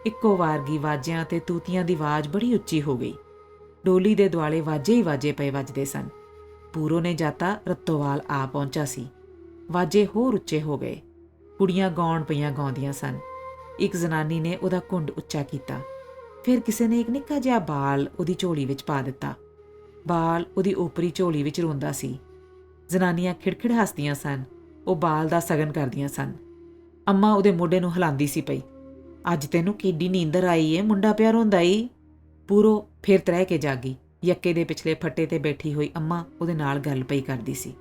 ਇੱਕੋ ਵਾਰਗੀ ਵਾਜਿਆਂ ਤੇ ਤੂਤੀਆਂ ਦੀ ਆਵਾਜ਼ ਬੜੀ ਉੱਚੀ ਹੋ ਗਈ। ਡੋਲੀ ਦੇ ਦੁਆਲੇ ਵਾਜੇ ਹੀ ਵਾਜੇ ਪਏ ਵੱਜਦੇ ਸਨ। ਪੂਰੋ ਨੇ ਜਾਤਾ ਰੱਤੋਵਾਲ ਆ ਪਹੁੰਚਾ ਸੀ। ਵਾਜੇ ਹੋਰ ਉੱਚੇ ਹੋ ਗਏ। ਕੁੜੀਆਂ ਗਾਉਣ ਪਈਆਂ ਗਾਉਂਦੀਆਂ ਸਨ। ਇੱਕ ਜ਼ਨਾਨੀ ਨੇ ਉਹਦਾ ਘੁੰਡ ਉੱਚਾ ਕੀਤਾ। ਫਿਰ ਕਿਸੇ ਨੇ ਇੱਕ ਨਿੱਕਾ ਜਿਹਾ ਬਾਲ ਉਹਦੀ ਝੋਲੀ ਵਿੱਚ ਪਾ ਦਿੱਤਾ। ਬਾਲ ਉਹਦੀ ਓਪਰੀ ਝੋਲੀ ਵਿੱਚ ਰੋਂਦਾ ਸੀ। ਜ਼ਨਾਨੀਆਂ ਖਿੜਖਿੜ ਹੱਸਦੀਆਂ ਸਨ। ਉਹ ਬਾਲ ਦਾ ਸਗਨ ਕਰਦੀਆਂ ਸਨ। ਅੰਮਾ ਉਹਦੇ ਮੋਢੇ ਨੂੰ ਹਿਲਾਉਂਦੀ ਸੀ ਪਈ। ਅੱਜ ਤੈਨੂੰ ਕਿੱਡੀ ਨੀਂਦਰ ਆਈ ਏ, ਮੁੰਡਾ ਪਿਆ ਰੋਂਦਾ ਈ। ਪੂਰੋ ਫਿਰ ਤ੍ਰਹਿ ਕੇ ਜਾਗੀ। ਯੱਕੇ ਦੇ ਪਿਛਲੇ ਫੱਟੇ ਤੇ ਬੈਠੀ ਹੋਈ ਅੰਮਾ ਉਹਦੇ ਨਾਲ ਗੱਲ ਪਈ ਕਰਦੀ ਸੀ।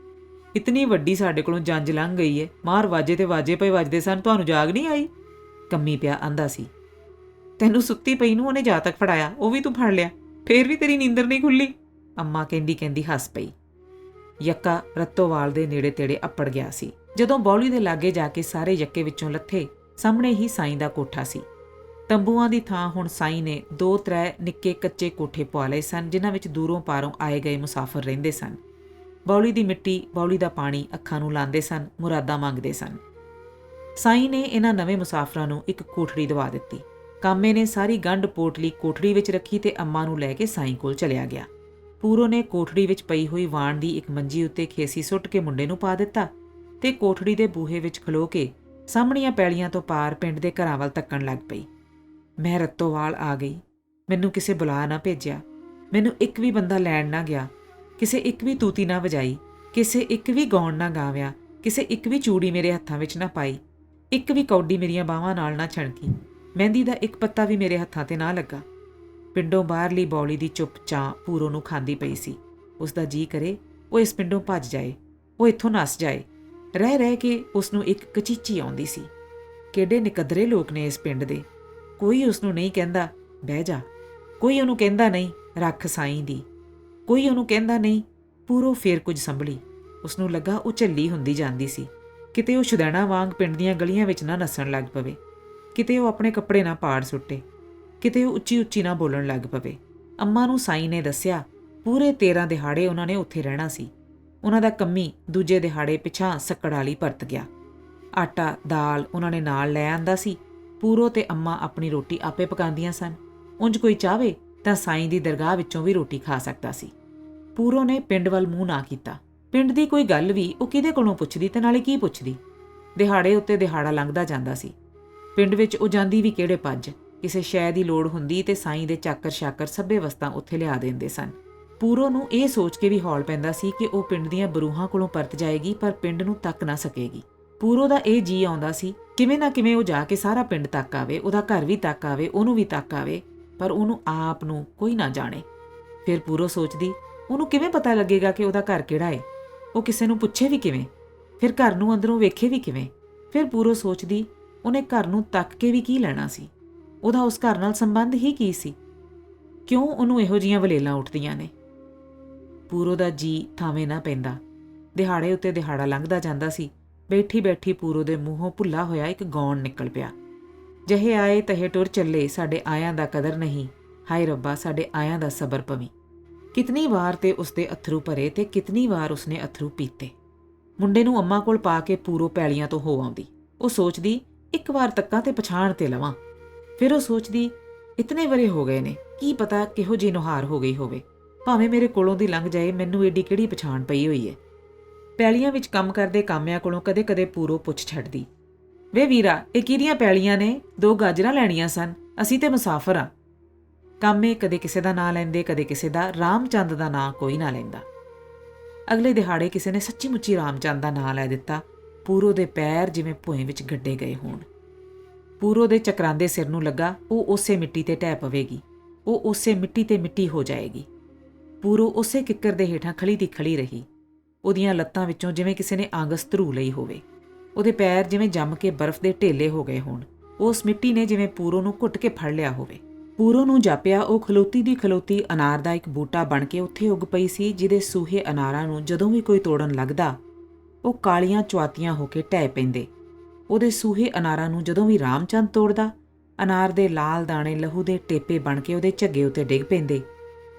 ਇਤਨੀ ਵੱਡੀ ਸਾਡੇ ਕੋਲੋਂ ਜੰਜ ਲੰਘ ਗਈ ਏ, ਮਾਰ ਵਾਜੇ ਤੇ ਵਾਜੇ ਪਏ ਵੱਜਦੇ ਸਨ, ਤੁਹਾਨੂੰ ਜਾਗ ਨਹੀਂ ਆਈ? ਕੰਮੀ ਪਿਆ ਆਂਦਾ ਸੀ। ਤੈਨੂੰ ਸੁੱਤੀ ਪਈ ਨੂੰ ਉਹਨੇ ਜਾ ਤੱਕ ਫੜਾਇਆ, ਉਹ ਵੀ ਤੂੰ ਫੜ ਲਿਆ, ਫੇਰ ਵੀ ਤੇਰੀ ਨੀਂਦਰ ਨਹੀਂ ਖੁੱਲੀ। ਅੰਮਾ ਕਹਿੰਦੀ ਕਹਿੰਦੀ ਹੱਸ ਪਈ। ਯੱਕਾ ਰੱਤੋਵਾਲ ਦੇ ਨੇੜੇ ਤੇੜੇ ਅੱਪੜ ਗਿਆ ਸੀ। ਜਦੋਂ ਬੌਲੀ ਦੇ ਲਾਗੇ ਜਾ ਕੇ ਸਾਰੇ ਯੱਕੇ ਵਿੱਚੋਂ ਲੱਥੇ, ਸਾਹਮਣੇ ਹੀ ਸਾਈਂ ਦਾ ਕੋਠਾ ਸੀ। ਤੰਬੂਆਂ ਦੀ ਥਾਂ ਹੁਣ ਸਾਈਂ ਨੇ 2-3 ਨਿੱਕੇ ਕੱਚੇ ਕੋਠੇ ਪਵਾ ਲਏ ਸਨ, ਜਿਨ੍ਹਾਂ ਵਿੱਚ ਦੂਰੋਂ ਪਾਰੋਂ ਆਏ ਗਏ ਮੁਸਾਫਰ ਰਹਿੰਦੇ ਸਨ। ਬੌਲੀ ਦੀ ਮਿੱਟੀ, ਬੌਲੀ ਦਾ ਪਾਣੀ ਅੱਖਾਂ ਨੂੰ ਲਾਉਂਦੇ ਸਨ, ਮੁਰਾਦਾਂ ਮੰਗਦੇ ਸਨ। ਸਾਈਂ ਨੇ ਇਹਨਾਂ ਨਵੇਂ ਮੁਸਾਫਰਾਂ ਨੂੰ ਇੱਕ ਕੋਠੜੀ ਦਵਾ ਦਿੱਤੀ। ਕਾਮੇ ਨੇ ਸਾਰੀ ਗੰਢ ਪੋਟਲੀ ਕੋਠੜੀ ਵਿੱਚ ਰੱਖੀ ਤੇ ਅੰਮਾ ਨੂੰ ਲੈ ਕੇ ਸਾਈਂ ਕੋਲ ਚਲਿਆ ਗਿਆ। ਪੂਰੋ ਨੇ ਕੋਠੜੀ ਵਿੱਚ ਪਈ ਹੋਈ ਵਾਣ ਦੀ ਇੱਕ ਮੰਜੀ ਉੱਤੇ ਖੇਸੀ ਸੁੱਟ ਕੇ ਮੁੰਡੇ ਨੂੰ ਪਾ ਦਿੱਤਾ ਤੇ ਕੋਠੜੀ ਦੇ ਬੂਹੇ ਵਿੱਚ ਖਲੋ ਕੇ ਸਾਹਮਣੀਆਂ ਪੈਲੀਆਂ ਤੋਂ ਪਾਰ ਪਿੰਡ ਦੇ ਘਰਾਂ ਵੱਲ ਤੱਕਣ ਲੱਗ ਪਈ। ਮੈਂ ਰੱਤੋਵਾਲ ਆ ਗਈ। ਮੈਨੂੰ ਕਿਸੇ ਬੁਲਾ ਨਾ ਭੇਜਿਆ, ਮੈਨੂੰ ਇੱਕ ਵੀ ਬੰਦਾ ਲੈਣ ਨਾ ਗਿਆ, ਕਿਸੇ ਇੱਕ ਵੀ ਤੂਤੀ ਨਾ ਵਜਾਈ, ਕਿਸੇ ਇੱਕ ਵੀ ਗਾਉਣ ਨਾ ਗਾਵਿਆ, ਕਿਸੇ ਇੱਕ ਵੀ ਚੂੜੀ ਮੇਰੇ ਹੱਥਾਂ ਵਿੱਚ ਨਾ ਪਾਈ, ਇੱਕ ਵੀ ਕੌਡੀ ਮੇਰੀਆਂ ਬਾਹਾਂ ਨਾਲ ਨਾ ਛਣਕੀ, ਮਹਿੰਦੀ ਦਾ ਇੱਕ ਪੱਤਾ ਵੀ ਮੇਰੇ ਹੱਥਾਂ ਤੇ ਨਾ ਲੱਗਾ। ਪਿੰਡੋਂ ਬਾਹਰਲੀ ਬੌਲੀ ਦੀ ਚੁੱਪ ਚਾਂ ਪੂਰੋ ਨੂੰ ਖਾਂਦੀ ਪਈ ਸੀ। ਉਸ ਦਾ ਜੀ ਕਰੇ ਉਹ ਇਸ ਪਿੰਡੋਂ ਭੱਜ ਜਾਏ, ਉਹ ਇੱਥੋਂ ਨੱਸ ਜਾਏ। ਰਹਿ ਰਹਿ ਕੇ ਉਸ ਨੂੰ ਇੱਕ ਕਚੀਚੀ ਆਉਂਦੀ ਸੀ। ਕਿਹੜੇ ਨਿਕੱਦਰੇ ਲੋਕ ਨੇ ਇਸ ਪਿੰਡ ਦੇ। ਕੋਈ ਉਸ ਨੂੰ ਨਹੀਂ ਕਹਿੰਦਾ ਬਹਿ ਜਾ, ਕੋਈ ਉਹਨੂੰ ਕਹਿੰਦਾ ਨਹੀਂ ਰੱਖ ਸਾਈਂ ਦੀ, ਕੋਈ ਉਹਨੂੰ ਕਹਿੰਦਾ ਨਹੀਂ। ਪੂਰੋ ਫੇਰ ਕੁਝ ਸੰਭਲੀ। ਉਸ ਨੂੰ ਲੱਗਾ ਉਹ ਝੱਲੀ ਹੁੰਦੀ ਜਾਂਦੀ ਸੀ। ਕਿਤੇ ਉਹ ਸ਼ੁਦੈਣਾ ਵਾਂਗ ਪਿੰਡ ਦੀਆਂ ਗਲੀਆਂ ਵਿੱਚ ਨਾ ਨੱਸਣ ਲੱਗ ਪਵੇ, ਕਿਤੇ ਉਹ ਆਪਣੇ ਕੱਪੜੇ ਨਾ ਪਾੜ ਸੁੱਟੇ, ਕਿਤੇ ਉਹ ਉੱਚੀ ਉੱਚੀ ਨਾ ਬੋਲਣ ਲੱਗ ਪਵੇ। ਅੰਮਾ ਨੂੰ ਸਾਈਂ ਨੇ ਦੱਸਿਆ ਪੂਰੇ 13 ਦਿਹਾੜੇ ਉਹਨਾਂ ਨੇ ਉੱਥੇ ਰਹਿਣਾ ਸੀ। ਉਹਨਾਂ ਦਾ ਕੰਮੀ ਦੂਜੇ ਦਿਹਾੜੇ ਪਿਛਾਂ ਸੱਕੜਾਲੀ ਪਰਤ ਗਿਆ। ਆਟਾ ਦਾਲ ਉਹਨਾਂ ਨੇ ਨਾਲ ਲੈ ਆਂਦਾ ਸੀ। ਪੂਰੋ ਤੇ ਅੰਮਾ ਆਪਣੀ ਰੋਟੀ ਆਪੇ ਪਕਾਉਂਦੀਆਂ ਸਨ। ਉਂਝ ਕੋਈ ਚਾਹਵੇ ਤਾਂ ਸਾਈਂ ਦੀ ਦਰਗਾਹ ਵਿੱਚੋਂ ਵੀ ਰੋਟੀ ਖਾ ਸਕਦਾ ਸੀ। ਪੂਰੋ ਨੇ ਪਿੰਡ ਵੱਲ ਮੂੰਹ ਨਾ ਕੀਤਾ। ਪਿੰਡ ਦੀ ਕੋਈ ਗੱਲ ਵੀ ਉਹ ਕਿਹਦੇ ਕੋਲੋਂ ਪੁੱਛਦੀ ਤੇ ਨਾਲੇ ਕੀ ਪੁੱਛਦੀ। ਦਿਹਾੜੇ ਉੱਤੇ ਦਿਹਾੜਾ ਲੰਘਦਾ ਜਾਂਦਾ ਸੀ। ਪਿੰਡ ਵਿੱਚ ਉਹ ਜਾਂਦੀ ਵੀ ਕਿਹੜੇ ਪੱਜ। ਕਿਸੇ ਸ਼ੈ ਦੀ ਲੋੜ ਹੁੰਦੀ ਤੇ ਸਾਈਂ ਦੇ ਚਾਕਰ ਸ਼ਾਕਰ ਸਭੇ ਵਸਤਾਂ ਉੱਥੇ ਲਿਆ ਦਿੰਦੇ ਸਨ। ਪੂਰੋ ਨੂੰ ਇਹ ਸੋਚ ਕੇ ਵੀ ਹੌਲ ਪੈਂਦਾ ਸੀ ਕਿ ਉਹ ਪਿੰਡ ਦੀਆਂ ਬਰੂਹਾਂ ਕੋਲੋਂ ਪਰਤ ਜਾਏਗੀ, ਪਰ ਪਿੰਡ ਨੂੰ ਤੱਕ ਨਾ ਸਕੇਗੀ। ਪੂਰੋ ਦਾ ਇਹ ਜੀ ਆਉਂਦਾ ਸੀ ਕਿਵੇਂ ਨਾ ਕਿਵੇਂ ਉਹ ਜਾ ਕੇ ਸਾਰਾ ਪਿੰਡ ਤੱਕ ਆਵੇ, ਉਹਦਾ ਘਰ ਵੀ ਤੱਕ ਆਵੇ, ਉਹਨੂੰ ਵੀ ਤੱਕ ਆਵੇ, ਪਰ ਉਹਨੂੰ ਆਪ ਨੂੰ ਕੋਈ ਨਾ ਜਾਣੇ। ਫਿਰ ਪੂਰੋ ਸੋਚਦੀ ਉਹਨੂੰ ਕਿਵੇਂ ਪਤਾ ਲੱਗੇਗਾ ਕਿ ਉਹਦਾ ਘਰ ਕਿਹੜਾ ਏ। ਉਹ ਕਿਸੇ ਨੂੰ ਪੁੱਛੇ ਵੀ ਕਿਵੇਂ, ਫਿਰ ਘਰ ਨੂੰ ਅੰਦਰੋਂ ਵੇਖੇ ਵੀ ਕਿਵੇਂ। ਫਿਰ ਪੂਰੋ ਸੋਚਦੀ ਉਹਨੇ ਘਰ ਨੂੰ ਤੱਕ ਕੇ ਵੀ ਕੀ ਲੈਣਾ ਸੀ। ਉਹਦਾ ਉਸ ਘਰ ਨਾਲ ਸੰਬੰਧ ਹੀ ਕੀ ਸੀ। ਕਿਉਂ ਉਹਨੂੰ ਇਹੋ ਜੀਆਂ ਵਲੇਲਾਂ ਉੱਠਦੀਆਂ ਨੇ। ਪੂਰੋ ਦਾ ਜੀ ਥਾਵੇਂ ਨਾ ਪੈਂਦਾ। ਦਿਹਾੜੇ ਉੱਤੇ ਦਿਹਾੜਾ ਲੰਘਦਾ ਜਾਂਦਾ ਸੀ। ਬੈਠੀ ਬੈਠੀ ਪੂਰੋ ਦੇ ਮੂੰਹੋਂ ਭੁੱਲਾ ਹੋਇਆ ਇੱਕ ਗਾਉਣ ਨਿਕਲ ਪਿਆ। ਜਿਹੇ ਆਏ ਤਹੇ ਟੁਰ ਚੱਲੇ, ਸਾਡੇ ਆਇਆਂ ਦਾ ਕਦਰ ਨਹੀਂ, ਹਾਏ ਰੱਬਾ ਸਾਡੇ ਆਇਆਂ ਦਾ ਸਬਰ ਪਵੀ। ਕਿਤਨੀ ਵਾਰ ਤੇ ਉਸਦੇ ਅਥਰੂ ਭਰੇ ਤੇ ਕਿਤਨੀ ਵਾਰ ਉਸਨੇ ਅਥਰੂ ਪੀਤੇ। ਮੁੰਡੇ ਨੂੰ ਅੰਮਾ ਕੋਲ ਪਾ ਕੇ ਪੂਰੋ ਪੈਲੀਆਂ ਤੋਂ ਹੋ ਆਉਂਦੀ। ਉਹ ਸੋਚਦੀ ਇੱਕ ਵਾਰ ਤੱਕਾਂ ਤੇ ਪਛਾਣ ਤੇ ਲਵਾਂ। ਫਿਰ ਉਹ ਸੋਚਦੀ ਇਤਨੇ ਵਰੇ ਹੋ ਗਏ ਨੇ, ਕੀ ਪਤਾ ਕਿਹੋ ਜਿਹੀ ਨੁਹਾਰ ਹੋ ਗਈ ਹੋਵੇ। ਭਾਵੇਂ ਮੇਰੇ ਕੋਲੋਂ ਦੀ ਲੰਘ ਜਾਏ, ਮੈਨੂੰ ਏਡੀ ਕਿਹੜੀ ਪਛਾਣ ਪਈ ਹੋਈ ਏ। ਪੈਲੀਆਂ ਵਿੱਚ ਕੰਮ ਕਰਦੇ ਕਾਮਿਆਂ ਕੋਲੋਂ ਕਦੇ ਕਦੇ ਪੂਰੋ ਪੁੱਛ ਛੱਡਦੀ, ਵੇ ਵੀਰਾ ਇਹ ਕਿਹਦੀਆਂ ਪੈਲੀਆਂ ਨੇ? 2 ਗਾਜਰਾਂ ਲੈਣੀਆਂ ਸਨ, ਅਸੀਂ ਤੇ ਮੁਸਾਫਰ ਆ। ਕਾਮੇ ਕਦੇ ਕਿਸੇ ਦਾ ਨਾਂ ਲੈਂਦੇ, ਕਦੇ ਕਿਸੇ ਦਾ। ਰਾਮਚੰਦ ਦਾ ਨਾਂ ਕੋਈ ਨਾ ਲੈਂਦਾ। ਅਗਲੇ ਦਿਹਾੜੇ ਕਿਸੇ ਨੇ ਸੱਚੀ ਮੁੱਚੀ ਰਾਮਚੰਦ ਦਾ ਨਾਂ ਲੈ ਦਿੱਤਾ। ਪੂਰੋ ਦੇ ਪੈਰ ਜਿਵੇਂ ਭੂਏ ਵਿੱਚ ਗੱਡੇ ਗਏ ਹੋਣ। ਪੂਰੋ ਦੇ ਚਕਰਾਂਦੇ ਸਿਰ ਨੂੰ ਲੱਗਾ ਉਹ ਉਸੇ ਮਿੱਟੀ ਤੇ ਢਹਿ ਪਵੇਗੀ, ਉਹ ਉਸੇ ਮਿੱਟੀ ਤੇ ਮਿੱਟੀ ਹੋ ਜਾਏਗੀ। ਪੂਰੋ ਉਸੇ ਕਿੱਕਰ ਦੇ ਹੇਠਾਂ ਖਲੀ ਦੀ ਖਲੀ ਰਹੀ। ਉਹਦੀਆਂ ਲੱਤਾਂ ਵਿੱਚੋਂ ਜਿਵੇਂ ਕਿਸੇ ਨੇ ਆਂਗਸ ਧਰੂ ਲਈ ਹੋਵੇ। ਉਹਦੇ ਪੈਰ ਜਿਵੇਂ ਜੰਮ ਕੇ ਬਰਫ਼ ਦੇ ਢੇਲੇ ਹੋ ਗਏ ਹੋਣ। ਉਸ ਮਿੱਟੀ ਨੇ ਜਿਵੇਂ ਪੂਰੋ ਨੂੰ ਘੁੱਟ ਕੇ ਫੜ ਲਿਆ ਹੋਵੇ। ਪੂਰੋ ਨੂੰ ਜਾਪਿਆ ਉਹ ਖਲੋਤੀ ਦੀ ਖਲੋਤੀ ਅਨਾਰ ਦਾ ਇੱਕ ਬੂਟਾ ਬਣ ਕੇ ਉੱਥੇ ਉੱਗ ਪਈ ਸੀ, ਜਿਹਦੇ ਸੂਹੇ ਅਨਾਰਾਂ ਨੂੰ ਜਦੋਂ ਵੀ ਕੋਈ ਤੋੜਨ ਲੱਗਦਾ ਉਹ ਕਾਲੀਆਂ ਚੁਆਤੀਆਂ ਹੋ ਕੇ ਢਹਿ ਪੈਂਦੇ। ਉਹਦੇ ਸੂਹੇ ਅਨਾਰਾਂ ਨੂੰ ਜਦੋਂ ਵੀ ਰਾਮਚੰਦ ਤੋੜਦਾ, ਅਨਾਰ ਦੇ ਲਾਲ ਦਾਣੇ ਲਹੂ ਦੇ ਟੇਪੇ ਬਣ ਕੇ ਉਹਦੇ ਝੱਗੇ ਉੱਤੇ ਡਿੱਗ ਪੈਂਦੇ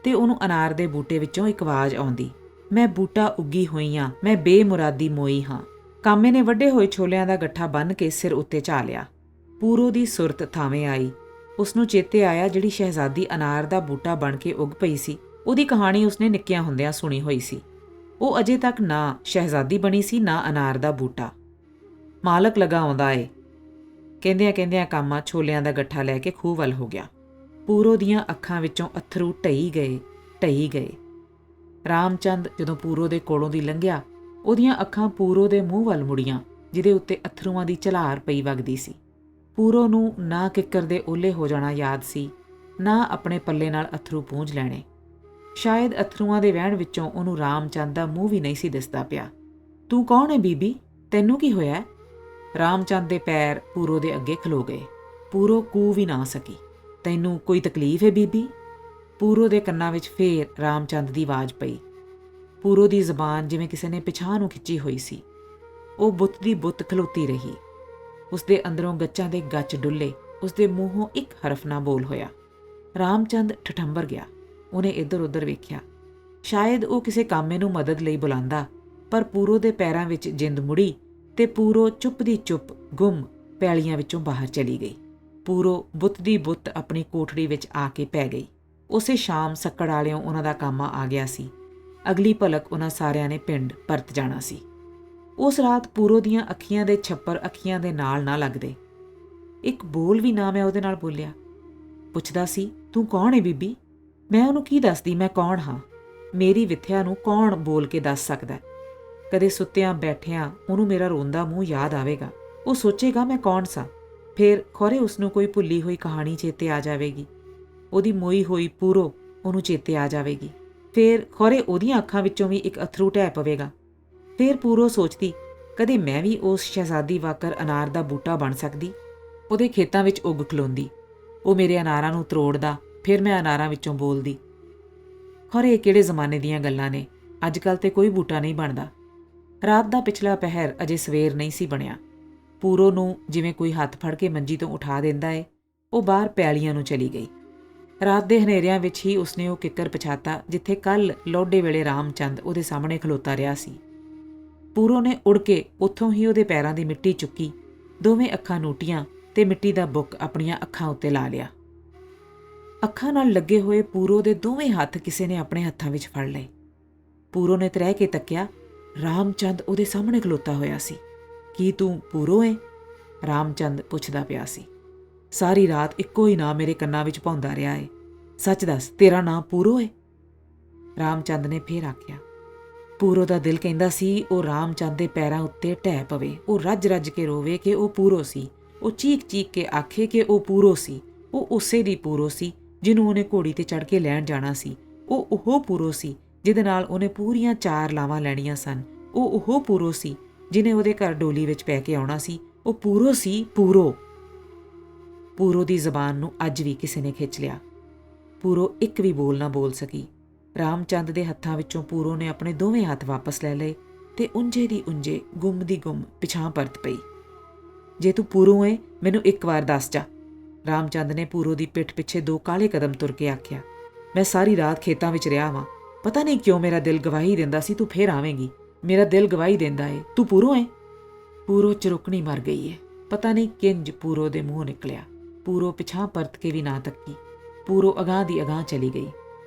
ਤੇ ਉਹਨੂੰ ਅਨਾਰ ਦੇ ਬੂਟੇ ਵਿੱਚੋਂ ਇੱਕ ਆਵਾਜ਼ ਆਉਂਦੀ, ਮੈਂ ਬੂਟਾ ਉੱਗੀ ਹੋਈ ਹਾਂ, ਮੈਂ ਬੇਮੁਰਾਦੀ ਮੋਈ ਹਾਂ। ਕਾਮੇ ਨੇ ਵੱਡੇ ਹੋਏ ਛੋਲਿਆਂ ਦਾ ਗੱਠਾ ਬੰਨ੍ਹ ਕੇ ਸਿਰ ਉੱਤੇ ਝਾ ਲਿਆ। ਪੂਰੋ ਦੀ ਸੁਰਤ ਥਾਵੇਂ ਆਈ। ਉਸਨੂੰ ਚੇਤੇ ਆਇਆ ਜਿਹੜੀ ਸ਼ਹਿਜ਼ਾਦੀ ਅਨਾਰ ਦਾ ਬੂਟਾ ਬਣ ਕੇ ਉੱਗ ਪਈ ਸੀ, ਉਹਦੀ ਕਹਾਣੀ ਉਸਨੇ ਨਿੱਕਿਆਂ ਹੁੰਦਿਆਂ ਸੁਣੀ ਹੋਈ ਸੀ। ਉਹ ਅਜੇ ਤੱਕ ਨਾ ਸ਼ਹਿਜ਼ਾਦੀ ਬਣੀ ਸੀ, ਨਾ ਅਨਾਰ ਦਾ ਬੂਟਾ। ਮਾਲਕ ਲਗਾ ਆਉਂਦਾ ਏ। ਕਹਿੰਦਿਆਂ ਕਹਿੰਦਿਆਂ ਕਾਮਾ ਛੋਲਿਆਂ ਦਾ ਗੱਠਾ ਲੈ ਕੇ ਖੂਹ ਵੱਲ ਹੋ ਗਿਆ। ਪੂਰੋ ਦੀਆਂ ਅੱਖਾਂ ਵਿੱਚੋਂ ਅੱਥਰੂ ਢਈ ਗਏ, ਢਈ ਗਏ। ਰਾਮਚੰਦ ਜਦੋਂ ਪੂਰੋ ਦੇ ਕੋਲੋਂ ਦੀ ਲੰਘਿਆ, ਉਹਦੀਆਂ ਅੱਖਾਂ ਪੂਰੋ ਦੇ ਮੂੰਹ ਵੱਲ ਮੁੜੀਆਂ, ਜਿਹਦੇ ਉੱਤੇ ਅੱਥਰੂਆਂ ਦੀ ਝਲਾਰ ਪਈ ਵਗਦੀ ਸੀ। ਪੂਰੋ ਨੂੰ ਨਾ ਕਿੱਕਰ ਦੇ ਓਲੇ ਹੋ ਜਾਣਾ ਯਾਦ ਸੀ, ਨਾ ਆਪਣੇ ਪੱਲੇ ਨਾਲ ਅੱਥਰੂ ਪੂੰਝ ਲੈਣੇ। ਸ਼ਾਇਦ ਅੱਥਰੂਆਂ ਦੇ ਵਹਿਣ ਵਿੱਚੋਂ ਉਹਨੂੰ ਰਾਮਚੰਦ ਦਾ ਮੂੰਹ ਵੀ ਨਹੀਂ ਸੀ ਦਿਸਦਾ ਪਿਆ। ਤੂੰ ਕੌਣ ਹੈ ਬੀਬੀ? ਤੈਨੂੰ ਕੀ ਹੋਇਆ? ਰਾਮਚੰਦ ਦੇ ਪੈਰ ਪੂਰੋ ਦੇ ਅੱਗੇ ਖਲੋ ਗਏ। ਪੂਰੋ ਕੂ ਵੀ ਨਾ ਸਕੀ। ਤੈਨੂੰ ਕੋਈ ਤਕਲੀਫ ਹੈ ਬੀਬੀ? ਪੂਰੋ ਦੇ ਕੰਨਾਂ ਵਿੱਚ ਫੇਰ ਰਾਮਚੰਦ ਦੀ ਆਵਾਜ਼ ਪਈ। ਪੂਰੋ ਦੀ ਜ਼ਬਾਨ ਜਿਵੇਂ ਕਿਸੇ ਨੇ ਪਿਛਾਂਹ ਨੂੰ ਖਿੱਚੀ ਹੋਈ ਸੀ। ਉਹ ਬੁੱਤ ਦੀ ਬੁੱਤ ਖਲੋਤੀ ਰਹੀ। ਉਸਦੇ ਅੰਦਰੋਂ ਗੱਚਾਂ ਦੇ ਗੱਚ ਡੁੱਲੇ। ਉਸਦੇ ਮੂੰਹੋਂ ਇੱਕ ਹਰਫ ਨਾ ਬੋਲ ਹੋਇਆ। ਰਾਮਚੰਦ ਠਠੰਬਰ ਗਿਆ। ਉਹਨੇ ਇੱਧਰ ਉੱਧਰ ਵੇਖਿਆ। ਸ਼ਾਇਦ ਉਹ ਕਿਸੇ ਕਾਮੇ ਨੂੰ ਮਦਦ ਲਈ ਬੁਲਾਉਂਦਾ, ਪਰ ਪੂਰੋ ਦੇ ਪੈਰਾਂ ਵਿੱਚ ਜਿੰਦ ਮੁੜੀ ਤੇ ਪੂਰੋ ਚੁੱਪ ਦੀ ਚੁੱਪ ਗੁੰਮ ਪੈਲੀਆਂ ਵਿੱਚੋਂ ਬਾਹਰ ਚਲੀ ਗਈ। ਪੂਰੋ ਬੁੱਤ ਦੀ ਬੁੱਤ ਆਪਣੀ ਕੋਠੜੀ ਵਿੱਚ ਆ ਕੇ ਪੈ ਗਈ। ਉਸੇ ਸ਼ਾਮ ਸੱਕੜ ਵਾਲਿਓਂ ਉਹਨਾਂ ਦਾ ਕਾਮਾ ਆ ਗਿਆ ਸੀ। ਅਗਲੀ ਭਲਕ ਉਹਨਾਂ ਸਾਰਿਆਂ ਨੇ ਪਿੰਡ ਪਰਤ ਜਾਣਾ ਸੀ। ਉਸ ਰਾਤ ਪੂਰੋ ਦੀਆਂ ਅੱਖੀਆਂ ਦੇ ਛੱਪਰ ਅੱਖੀਆਂ ਦੇ ਨਾਲ ਨਾ ਲੱਗਦੇ। ਇੱਕ ਬੋਲ ਵੀ ਨਾ ਮੈਂ ਉਹਦੇ ਨਾਲ ਬੋਲਿਆ। ਪੁੱਛਦਾ ਸੀ, ਤੂੰ ਕੌਣ ਹੈ ਬੀਬੀ? ਮੈਂ ਉਹਨੂੰ ਕੀ ਦੱਸਦੀ ਮੈਂ ਕੌਣ ਹਾਂ? ਮੇਰੀ ਵਿਥਿਆ ਨੂੰ ਕੌਣ ਬੋਲ ਕੇ ਦੱਸ ਸਕਦਾ? ਕਦੇ ਸੁੱਤਿਆਂ ਬੈਠਿਆਂ ਉਹਨੂੰ ਮੇਰਾ ਰੋਂਦਾ ਮੂੰਹ ਯਾਦ ਆਵੇਗਾ। ਉਹ ਸੋਚੇਗਾ ਮੈਂ ਕੌਣ ਸਾਂ। ਫਿਰ ਖੌਰੇ ਉਸਨੂੰ ਕੋਈ ਭੁੱਲੀ ਹੋਈ ਕਹਾਣੀ ਚੇਤੇ ਆ ਜਾਵੇਗੀ। ਉਹਦੀ ਮੋਈ ਹੋਈ ਪੂਰੋ ਉਹਨੂੰ ਚੇਤੇ ਆ ਜਾਵੇਗੀ। ਫਿਰ ਖੌਰੇ ਉਹਦੀਆਂ ਅੱਖਾਂ ਵਿੱਚੋਂ ਵੀ ਇੱਕ ਅਥਰੂ ਢਹਿ ਪਵੇਗਾ। ਫਿਰ ਪੂਰੋ ਸੋਚਦੀ, ਕਦੇ ਮੈਂ ਵੀ ਉਸ ਸ਼ਹਿਜ਼ਾਦੀ ਵਾਕਰ ਅਨਾਰ ਦਾ ਬੂਟਾ ਬਣ ਸਕਦੀ, ਉਹਦੇ ਖੇਤਾਂ ਵਿੱਚ ਉੱਗ ਖਲੋਂਦੀ। ਉਹ ਮੇਰੇ ਅਨਾਰਾਂ ਨੂੰ ਤਰੋੜਦਾ, ਫਿਰ ਮੈਂ ਅਨਾਰਾਂ ਵਿੱਚੋਂ ਬੋਲਦੀ। ਖੌਰੇ ਇਹ ਕਿਹੜੇ ਜ਼ਮਾਨੇ ਦੀਆਂ ਗੱਲਾਂ ਨੇ। ਅੱਜ ਕੱਲ੍ਹ ਤੇ ਕੋਈ ਬੂਟਾ ਨਹੀਂ ਬਣਦਾ। ਰਾਤ ਦਾ ਪਿਛਲਾ ਪਹਿਰ ਅਜੇ ਸਵੇਰ ਨਹੀਂ ਸੀ ਬਣਿਆ। ਪੂਰੋ ਨੂੰ ਜਿਵੇਂ ਕੋਈ ਹੱਥ ਫੜ ਕੇ ਮੰਜੀ ਤੋਂ ਉਠਾ ਦਿੰਦਾ ਏ, ਉਹ ਬਾਹਰ ਪੈਲੀਆਂ ਨੂੰ ਚਲੀ ਗਈ। ਰਾਤ ਦੇ ਹਨੇਰਿਆਂ ਵਿੱਚ ਹੀ ਉਸਨੇ ਉਹ ਕਿੱਕਰ ਪਛਾਤਾ ਜਿੱਥੇ ਕੱਲ ਲੋਡੇ ਵੇਲੇ ਰਾਮਚੰਦ ਉਹਦੇ ਸਾਹਮਣੇ ਖਲੋਤਾ ਰਿਹਾ ਸੀ। ਪੂਰੋ ਨੇ ਉੜ ਕੇ ਉੱਥੋਂ ਹੀ ਉਹਦੇ ਪੈਰਾਂ ਦੀ ਮਿੱਟੀ ਚੁੱਕੀ, ਦੋਵੇਂ ਅੱਖਾਂ ਨੂਟੀਆਂ ਤੇ ਮਿੱਟੀ ਦਾ ਬੁੱਕ ਆਪਣੀਆਂ ਅੱਖਾਂ ਉੱਤੇ ਲਾ ਲਿਆ। ਅੱਖਾਂ ਨਾਲ ਲੱਗੇ ਹੋਏ ਪੂਰੋ ਦੇ ਦੋਵੇਂ ਹੱਥ ਕਿਸੇ ਨੇ ਆਪਣੇ ਹੱਥਾਂ ਵਿੱਚ ਫੜ ਲਏ। ਪੂਰੋ ਨੇ ਤ੍ਰਹਿ ਕੇ ਤੱਕਿਆ। ਰਾਮਚੰਦ ਉਹਦੇ ਸਾਹਮਣੇ ਖਲੋਤਾ ਹੋਇਆ ਸੀ। ਕੀ ਤੂੰ ਪੂਰੋ ਏ? ਰਾਮਚੰਦ ਪੁੱਛਦਾ ਪਿਆ ਸੀ। ਸਾਰੀ ਰਾਤ ਇੱਕੋ ਹੀ ਨਾਂ ਮੇਰੇ ਕੰਨਾਂ ਵਿੱਚ ਭੌਂਦਾ ਰਿਹਾ ਏ। ਸੱਚ ਦੱਸ, ਤੇਰਾ ਨਾਂ ਪੂਰੋ ਏ? ਰਾਮਚੰਦ ਨੇ ਫੇਰ ਆਖਿਆ। ਪੂਰੋ ਦਾ ਦਿਲ ਕਹਿੰਦਾ ਸੀ ਉਹ ਰਾਮਚੰਦ ਦੇ ਪੈਰਾਂ ਉੱਤੇ ਢਹਿ ਪਵੇ। ਉਹ ਰੱਜ ਰੱਜ ਕੇ ਰੋਵੇ ਕਿ ਉਹ ਪੂਰੋ ਸੀ। ਉਹ ਚੀਕ ਚੀਕ ਕੇ ਆਖੇ ਕਿ ਉਹ ਪੂਰੋ ਸੀ। ਉਹ ਉਸੇ ਦੀ ਪੂਰੋ ਸੀ ਜਿਹਨੂੰ ਉਹਨੇ ਘੋੜੀ ਤੇ ਚੜ੍ਹ ਕੇ ਲੈਣ ਜਾਣਾ ਸੀ। ਉਹ ਪੂਰੋ ਸੀ ਜਿਹਦੇ ਨਾਲ ਉਹਨੇ ਪੂਰੀਆਂ 4 ਲਾਵਾਂ ਲੈਣੀਆਂ ਸਨ। ਉਹ ਪੂਰੋ ਸੀ ਜਿਹਨੇ ਉਹਦੇ ਘਰ ਡੋਲੀ ਵਿੱਚ ਪੈ ਕੇ ਆਉਣਾ ਸੀ। ਉਹ ਪੂਰੋ ਸੀ, ਪੂਰੋ। ਪੂਰੋ ਦੀ ਜ਼ਬਾਨ ਨੂੰ ਅੱਜ ਵੀ ਕਿਸੇ ਨੇ ਖਿੱਚ ਲਿਆ। ਪੂਰੋ ਇੱਕ ਵੀ ਬੋਲ ਨਾ ਬੋਲ ਸਕੀ। ਰਾਮਚੰਦ ਦੇ ਹੱਥਾਂ ਵਿੱਚੋਂ ਪੂਰੋ ਨੇ ਆਪਣੇ ਦੋਵੇਂ ਹੱਥ ਵਾਪਸ ਲੈ ਲਏ ਤੇ ਉਂਝੇ ਦੀ ਉਂਝੇ, ਗੁੰਮ ਦੀ ਗੁੰਮ ਪਿਛਾਂਹ ਪਰਤ ਪਈ। ਜੇ ਤੂੰ ਪੂਰੋ ਏ, ਮੈਨੂੰ ਇੱਕ ਵਾਰ ਦੱਸ ਜਾ। ਰਾਮਚੰਦ ਨੇ ਪੂਰੋ ਦੀ ਪਿੱਠ ਪਿੱਛੇ 2 ਕਾਲੇ ਕਦਮ ਤੁਰ ਕੇ ਆਖਿਆ। ਮੈਂ ਸਾਰੀ ਰਾਤ ਖੇਤਾਂ ਵਿੱਚ ਰਿਹਾ ਵਾਂ। ਪਤਾ ਨਹੀਂ ਕਿਉਂ ਮੇਰਾ ਦਿਲ ਗਵਾਹੀ ਦਿੰਦਾ ਸੀ ਤੂੰ ਫੇਰ ਆਵੇਂਗੀ। ਮੇਰਾ ਦਿਲ ਗਵਾਹੀ ਦਿੰਦਾ ਏ, ਤੂੰ ਪੂਰੋ ਏ? ਪੂਰੋ ਚਰੁਕਣੀ ਮਰ ਗਈ ਏ। ਪਤਾ ਨਹੀਂ ਕਿੰਜ ਪੂਰੋ ਦੇ ਮੂੰਹੋਂ ਨਿਕਲਿਆ। ਪੂਰੋ ਪਿਛਾਂਹ ਪਰਤ ਕੇ ਵੀ ਨਾ ਤੱਕੀ। ਪੂਰੋ ਅਗਾਂਹ ਦੀ ਅਗਾਂਹ ਚਲੀ ਗਈ।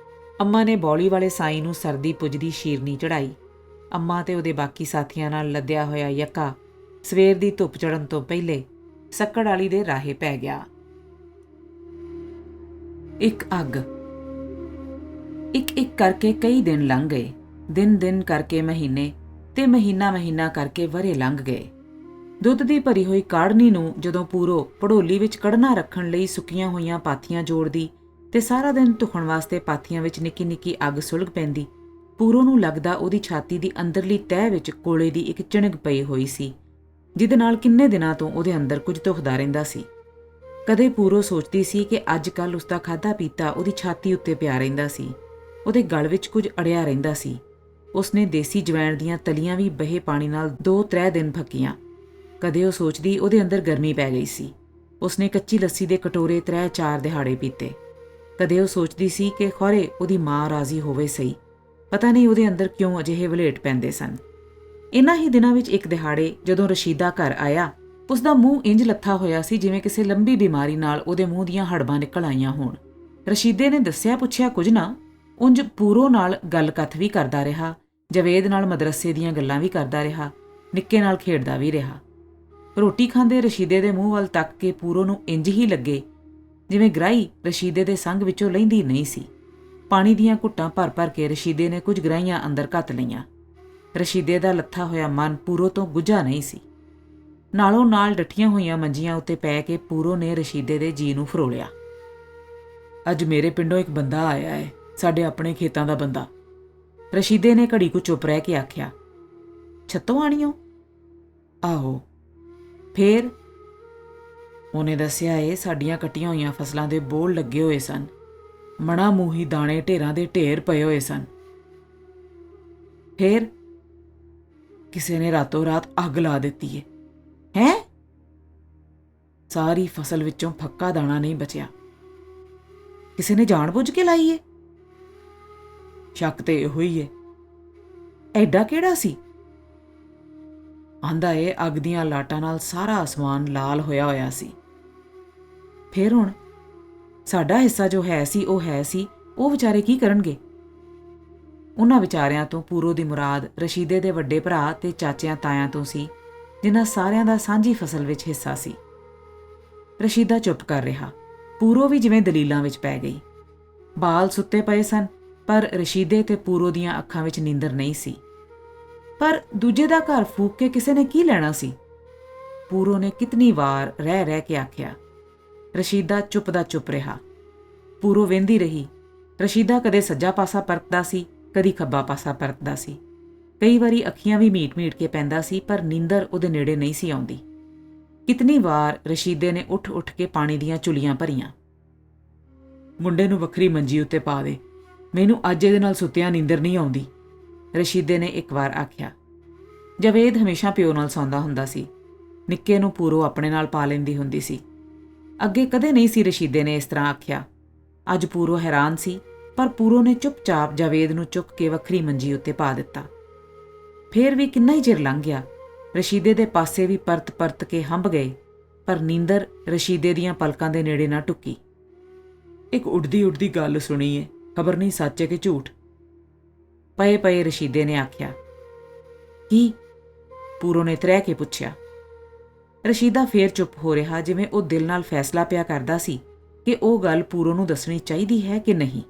ਅੰਮਾ ਨੇ ਬੌਲੀ ਵਾਲੇ ਸਾਈਂ ਨੂੰ ਸਰਦੀ ਪੁੱਜਦੀ ਸ਼ੀਰਨੀ ਚੜਾਈ। ਅੰਮਾ ਤੇ ਉਹਦੇ ਬਾਕੀ ਸਾਥੀਆਂ ਨਾਲ ਲੱਦਿਆ ਹੋਇਆ ਯੱਕਾ ਸਵੇਰ ਦੀ ਧੁੱਪ ਚੜ੍ਹਨ ਤੋਂ ਪਹਿਲੇ ਸੱਕੜ ਵਾਲੀ ਦੇ ਰਾਹੇ ਪੈ ਗਿਆ। ਇੱਕ ਅੱਗ। ਇੱਕ ਕਰਕੇ ਕਈ ਦਿਨ ਲੰਘ ਗਏ। ਦਿਨ ਕਰਕੇ ਮਹੀਨੇ ਤੇ ਮਹੀਨਾ ਕਰਕੇ ਵਰ੍ਹੇ ਲੰਘ ਗਏ। ਦੁੱਧ ਦੀ ਭਰੀ ਹੋਈ ਕਾੜਨੀ ਨੂੰ ਜਦੋਂ ਪੂਰੋ ਪੜੋਲੀ ਵਿੱਚ ਕੜਨਾ ਰੱਖਣ ਲਈ ਸੁੱਕੀਆਂ ਹੋਈਆਂ ਪਾਥੀਆਂ ਜੋੜਦੀ ਤੇ ਸਾਰਾ ਦਿਨ ਧੁਖਣ ਵਾਸਤੇ ਪਾਥੀਆਂ ਵਿੱਚ ਨਿੱਕੀ ਨਿੱਕੀ ਅੱਗ ਸੁਲਗ ਪੈਂਦੀ, ਪੂਰੋ ਨੂੰ ਲੱਗਦਾ ਉਹਦੀ ਛਾਤੀ ਦੀ ਅੰਦਰਲੀ ਤਹਿ ਵਿੱਚ ਕੋਲੇ ਦੀ ਇੱਕ ਚਿਣਗ ਪਈ ਹੋਈ ਸੀ, ਜਿਹਦੇ ਨਾਲ ਕਿੰਨੇ ਦਿਨਾਂ ਤੋਂ ਉਹਦੇ ਅੰਦਰ ਕੁਝ ਧੁਖਦਾ ਰਹਿੰਦਾ ਸੀ। ਕਦੇ ਪੂਰੋ ਸੋਚਦੀ ਸੀ ਕਿ ਅੱਜ ਕੱਲ੍ਹ ਉਸਦਾ ਖਾਧਾ ਪੀਤਾ ਉਹਦੀ ਛਾਤੀ ਉੱਤੇ ਪਿਆ ਰਹਿੰਦਾ ਸੀ। ਉਹਦੇ ਗਲ ਵਿੱਚ ਕੁਝ ਅੜਿਆ ਰਹਿੰਦਾ ਸੀ। ਉਸਨੇ ਦੇਸੀ ਜਵੈਣ ਦੀਆਂ ਤਲੀਆਂ ਵੀ ਬਹੇ ਪਾਣੀ ਨਾਲ 2-3 ਦਿਨ ਫੱਕੀਆਂ। ਕਦੇ ਉਹ ਸੋਚਦੀ ਉਹਦੇ ਅੰਦਰ ਗਰਮੀ ਪੈ ਗਈ ਸੀ। ਉਸਨੇ ਕੱਚੀ ਲੱਸੀ ਦੇ ਕਟੋਰੇ 3-4 ਦਿਹਾੜੇ ਪੀਤੇ। ਕਦੇ ਉਹ ਸੋਚਦੀ ਸੀ ਕਿ ਖੌਰੇ ਉਹਦੀ ਮਾਂ ਰਾਜ਼ੀ ਹੋਵੇ ਸਹੀ। ਪਤਾ ਨਹੀਂ ਉਹਦੇ ਅੰਦਰ ਕਿਉਂ ਅਜਿਹੇ ਵਲੇਟ ਪੈਂਦੇ ਸਨ। ਇਨ੍ਹਾਂ ਹੀ ਦਿਨਾਂ ਵਿੱਚ ਇੱਕ ਦਿਹਾੜੇ ਜਦੋਂ ਰਸ਼ੀਦਾ ਘਰ ਆਇਆ, ਉਸਦਾ ਮੂੰਹ ਇੰਜ ਲੱਥਾ ਹੋਇਆ ਸੀ ਜਿਵੇਂ ਕਿਸੇ ਲੰਬੀ ਬਿਮਾਰੀ ਨਾਲ ਉਹਦੇ ਮੂੰਹ ਦੀਆਂ ਹੜਬਾਂ ਨਿਕਲ ਆਈਆਂ ਹੋਣ। ਰਸ਼ੀਦੇ ਨੇ ਦੱਸਿਆ ਪੁੱਛਿਆ ਕੁਝ ਨਾ, ਉਂਝ ਪੂਰੋ ਨਾਲ ਗੱਲ-ਕਥ ਵੀ ਕਰਦਾ ਰਿਹਾ, ਜਵੇਦ ਨਾਲ ਮਦਰਸੇ ਦੀਆਂ ਗੱਲਾਂ ਵੀ ਕਰਦਾ ਰਿਹਾ, ਨਿੱਕੇ ਨਾਲ ਖੇਡਦਾ ਵੀ ਰਿਹਾ। ਰੋਟੀ ਖਾਂਦੇ ਰਸ਼ੀਦੇ ਦੇ ਮੂੰਹ ਵੱਲ ਤੱਕ ਕੇ ਪੂਰੋ ਨੂੰ ਇੰਜ ਹੀ ਲੱਗੇ ਜਿਵੇਂ ਗਰਾਹੀ ਰਸ਼ੀਦੇ ਦੇ ਸੰਗ ਵਿੱਚੋਂ ਲਹਿੰਦੀ ਨਹੀਂ ਸੀ। ਪਾਣੀ ਦੀਆਂ ਘੁੱਟਾਂ ਭਰ ਕੇ ਰਸ਼ੀਦੇ ਨੇ ਕੁਝ ਗਰਾਹੀਆਂ ਅੰਦਰ ਘੱਤ ਲਈਆਂ। ਰਸ਼ੀਦੇ ਦਾ ਲੱਥਾ ਹੋਇਆ ਮਨ ਪੂਰੋ ਤੋਂ ਗੁੱਝਾ ਨਹੀਂ ਸੀ। ਨਾਲੋਂ ਨਾਲ ਡੱਠੀਆਂ ਹੋਈਆਂ ਮੰਜੀਆਂ ਉੱਤੇ ਪੈ ਕੇ ਪੂਰੋ ਨੇ ਰਸ਼ੀਦੇ ਦੇ ਜੀ ਨੂੰ ਫਰੋਲਿਆ। ਅੱਜ ਮੇਰੇ ਪਿੰਡੋਂ ਇੱਕ ਬੰਦਾ ਆਇਆ ਹੈ, ਸਾਡੇ ਆਪਣੇ ਖੇਤਾਂ ਦਾ ਬੰਦਾ। ਰਸ਼ੀਦੇ ਨੇ ਘੜੀ ਕੁ ਚੁੱਪ ਰਹਿ ਕੇ ਆਖਿਆ। ਛੱਤੋਂ ਆਣੀਓ? ਆਹੋ। ਫੇਰ? ਉਹਨੇ ਦੱਸਿਆ ਸਾਡੀਆਂ ਕੱਟੀਆਂ ਹੋਈਆਂ ਫਸਲਾਂ ਦੇ ਬੋਲ ਲੱਗੇ ਹੋਏ ਸਨ। ਮਣਾ ਮੂੰਹੀ ਦਾਣੇ ਢੇਰਾਂ ਦੇ ਢੇਰ ਪਏ ਹੋਏ ਸਨ। ਫੇਰ ਕਿਸੇ ਨੇ ਰਾਤੋਂ ਰਾਤ ਅੱਗ ਲਾ ਦਿੱਤੀ ਹੈ। ਸਾਰੀ ਫਸਲ ਵਿੱਚੋਂ ਫੱਕਾ ਦਾਣਾ ਨਹੀਂ ਬਚਿਆ। ਕਿਸੇ ਨੇ ਜਾਣ-ਬੁੱਝ ਕੇ ਲਾਈ ਏ? ਸ਼ੱਕ ਤੇ ਇਹੋ ਹੀ ਏ। ਐਡਾ ਕਿਹੜਾ ਸੀ? ਆਂਦਾ ਅੱਗ ਦੀਆਂ ਲਾਟਾਂ ਨਾਲ ਸਾਰਾ ਅਸਮਾਨ ਲਾਲ ਹੋਇਆ ਸੀ। ਫੇਰ ਹੁਣ ਸਾਡਾ ਹਿੱਸਾ ਜੋ ਹੈ ਸੀ ਉਹ ਵਿਚਾਰੇ ਕੀ ਕਰਨਗੇ? ਉਹਨਾਂ ਵਿਚਾਰਿਆਂ ਤੋਂ ਪੂਰੋ ਦੀ ਮੁਰਾਦ ਰਸ਼ੀਦੇ ਦੇ ਵੱਡੇ ਭਰਾ ਤੇ ਚਾਚਿਆਂ ਤਾਇਆਂ ਤੋਂ ਸੀ, ਜਿਨ੍ਹਾਂ ਸਾਰਿਆਂ ਦਾ ਸਾਂਝੀ ਫਸਲ ਵਿੱਚ ਹਿੱਸਾ ਸੀ। ਰਸ਼ੀਦਾ ਚੁੱਪ ਕਰ ਰਿਹਾ। ਪੂਰੋ ਵੀ ਜਿਵੇਂ ਦਲੀਲਾਂ ਵਿੱਚ ਪੈ ਗਈ। ਬਾਲ ਸੁੱਤੇ ਪਏ ਸਨ, ਪਰ ਰਸ਼ੀਦੇ ਤੇ ਪੂਰੋ ਦੀਆਂ ਅੱਖਾਂ ਵਿੱਚ ਨੀਂਦਰ ਨਹੀਂ ਸੀ। ਪਰ ਦੂਜੇ ਦਾ ਘਰ ਫੂਕ ਕੇ ਕਿਸੇ ਨੇ ਕੀ ਲੈਣਾ ਸੀ? ਪੂਰੋ ਨੇ ਕਿਤਨੀ ਵਾਰ ਰਹਿ ਕੇ ਆਖਿਆ। ਰਸ਼ੀਦਾ ਚੁੱਪ ਦਾ ਚੁੱਪ ਰਿਹਾ। ਪੂਰੋ ਵੇਂਦੀ ਰਹੀ। ਰਸ਼ੀਦਾ ਕਦੇ ਸੱਜਾ ਪਾਸਾ ਪਰਤਦਾ ਸੀ, ਕਦੀ ਖੱਬਾ ਪਾਸਾ ਪਰਤਦਾ ਸੀ। ਕਈ ਵਾਰੀ ਅੱਖੀਆਂ ਵੀ ਮੀਟ ਕੇ ਪੈਂਦਾ ਸੀ, ਪਰ ਨੀਂਦਰ ਉਹਦੇ ਨੇੜੇ ਨਹੀਂ ਸੀ ਆਉਂਦੀ। ਕਿਤਨੀ ਵਾਰ ਰਸ਼ੀਦੇ ਨੇ ਉੱਠ ਕੇ ਪਾਣੀ ਦੀਆਂ ਚੁਲੀਆਂ ਭਰੀਆਂ। ਮੁੰਡੇ ਨੂੰ ਵੱਖਰੀ ਮੰਜੀ ਉੱਤੇ ਪਾ ਦੇ, ਮੈਨੂੰ ਅੱਜ ਇਹਦੇ ਨਾਲ ਸੁੱਤਿਆਂ ਨੀਂਦਰ ਨਹੀਂ ਆਉਂਦੀ, ਰਸ਼ੀਦੇ ਨੇ ਇੱਕ ਵਾਰ ਆਖਿਆ। ਜਵੇਦ ਹਮੇਸ਼ਾ ਪਿਓ ਨਾਲ ਸੌਂਦਾ ਹੁੰਦਾ ਸੀ। ਨਿੱਕੇ ਨੂੰ ਪੂਰੋ ਆਪਣੇ ਨਾਲ ਪਾ ਲੈਂਦੀ ਹੁੰਦੀ ਸੀ। ਅੱਗੇ ਕਦੇ ਨਹੀਂ ਸੀ ਰਸ਼ੀਦੇ ਨੇ ਇਸ ਤਰ੍ਹਾਂ ਆਖਿਆ। ਅੱਜ ਪੂਰੋ ਹੈਰਾਨ ਸੀ, ਪਰ ਪੂਰੋ ਨੇ ਚੁੱਪਚਾਪ ਜਵੇਦ ਨੂੰ ਚੁੱਕ ਕੇ ਵੱਖਰੀ ਮੰਜੀ ਉੱਤੇ ਪਾ ਦਿੱਤਾ। ਫੇਰ ਵੀ ਕਿੰਨਾ ਹੀ ਚਿਰ ਲੰਘ ਗਿਆ। ਰਸ਼ੀਦੇ ਦੇ ਪਾਸੇ ਵੀ ਪਰਤ ਕੇ ਹੰਭ ਗਏ, ਪਰ ਨੀਂਦਰ ਰਸ਼ੀਦੇ ਦੀਆਂ ਪਲਕਾਂ ਦੇ ਨੇੜੇ ਨਾ ਟੁੱਕੀ। ਇੱਕ ਉੱਡਦੀ ਗੱਲ ਸੁਣੀ ਏ, ਖਬਰ ਨਹੀਂ ਸੱਚ ਹੈ ਕਿ ਝੂਠ, ਪਏ ਰਸ਼ੀਦੇ ਨੇ ਆਖਿਆ। ਕੀ? ਪੂਰੋ ਨੇ ਤਰਹਿ ਕੇ ਪੁੱਛਿਆ। ਰਸ਼ੀਦਾ ਫੇਰ ਚੁੱਪ ਹੋ ਰਿਹਾ, ਜਿਵੇਂ ਉਹ ਦਿਲ ਨਾਲ ਫੈਸਲਾ ਪਿਆ ਕਰਦਾ ਸੀ ਕਿ ਉਹ ਗੱਲ ਪੂਰੋ ਨੂੰ ਦੱਸਣੀ ਚਾਹੀਦੀ ਹੈ ਕਿ ਨਹੀਂ।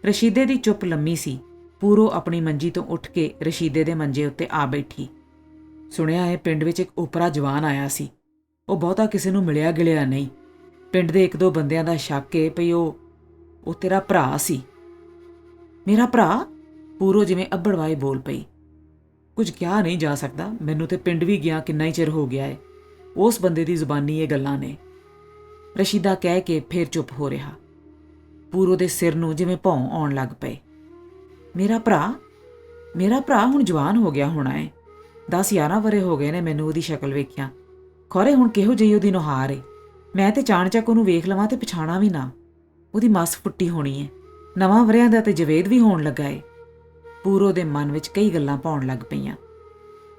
ਰਸ਼ੀਦੇ ਦੀ ਚੁੱਪ ਲੰਮੀ ਸੀ। ਪੂਰੋ ਆਪਣੀ ਮੰਜੀ ਤੋਂ ਉੱਠ ਕੇ ਰਸ਼ੀਦੇ ਦੇ ਮੰਜੇ ਉੱਤੇ ਆ ਬੈਠੀ। ਸੁਣਿਆ ਪਿੰਡ ਵਿੱਚ ਇੱਕ ਓਪਰਾ ਜਵਾਨ ਆਇਆ ਸੀ। ਉਹ ਬਹੁਤਾ ਕਿਸੇ ਨੂੰ ਮਿਲਿਆ ਗਿਲਿਆ ਨਹੀਂ। ਪਿੰਡ ਦੇ 1-2 ਬੰਦਿਆਂ ਦਾ ਸ਼ੱਕ ਏ ਭਈ ਉਹ ਤੇਰਾ ਭਰਾ ਸੀ। ਮੇਰਾ ਭਰਾ? ਪੂਰੋ ਜਿਵੇਂ ਅੱਬੜਵਾਏ ਬੋਲ ਪਈ। ਕੁਝ ਕਿਹਾ ਨਹੀਂ ਜਾ ਸਕਦਾ। ਮੈਨੂੰ ਤੇ ਪਿੰਡ ਵੀ ਗਿਆ ਕਿੰਨਾ ਹੀ ਚਿਰ ਹੋ ਗਿਆ ਏ। ਉਸ ਬੰਦੇ ਦੀ ਜ਼ੁਬਾਨੀ ਇਹ ਗੱਲਾਂ ਨੇ, ਰਸ਼ੀਦਾ ਕਹਿ ਕੇ ਫੇਰ ਚੁੱਪ ਹੋ ਰਿਹਾ। ਪੂਰੋ ਦੇ ਸਿਰ ਨੂੰ ਜਿਵੇਂ ਭੌਂ ਆਉਣ ਲੱਗ ਪਏ। ਮੇਰਾ ਭਰਾ ਹੁਣ ਜਵਾਨ ਹੋ ਗਿਆ ਹੋਣਾ ਏ। 10-11 ਵਰੇ ਹੋ ਗਏ ਨੇ ਮੈਨੂੰ ਉਹਦੀ ਸ਼ਕਲ ਵੇਖਿਆ। ਖੌਰੇ ਹੁਣ ਕਿਹੋ ਜਿਹੀ ਉਹਦੀ ਨੁਹਾਰ ਏ। ਮੈਂ ਤੇ ਚਾਣਚੱਕ ਉਹਨੂੰ ਵੇਖ ਲਵਾਂ ਤੇ ਪਛਾਣਾ ਵੀ ਨਾ। ਉਹਦੀ ਮੱਸ ਫੁੱਟੀ ਹੋਣੀ ਏ। ਨਵਾਂ ਵਰਿਆਂ ਦਾ ਤੇ ਜਵੇਦ ਵੀ ਹੋਣ ਲੱਗਾ ਏ। ਪੂਰੋ ਦੇ ਮਨ ਵਿੱਚ ਕਈ ਗੱਲਾਂ ਪਾਉਣ ਲੱਗ ਪਈਆਂ।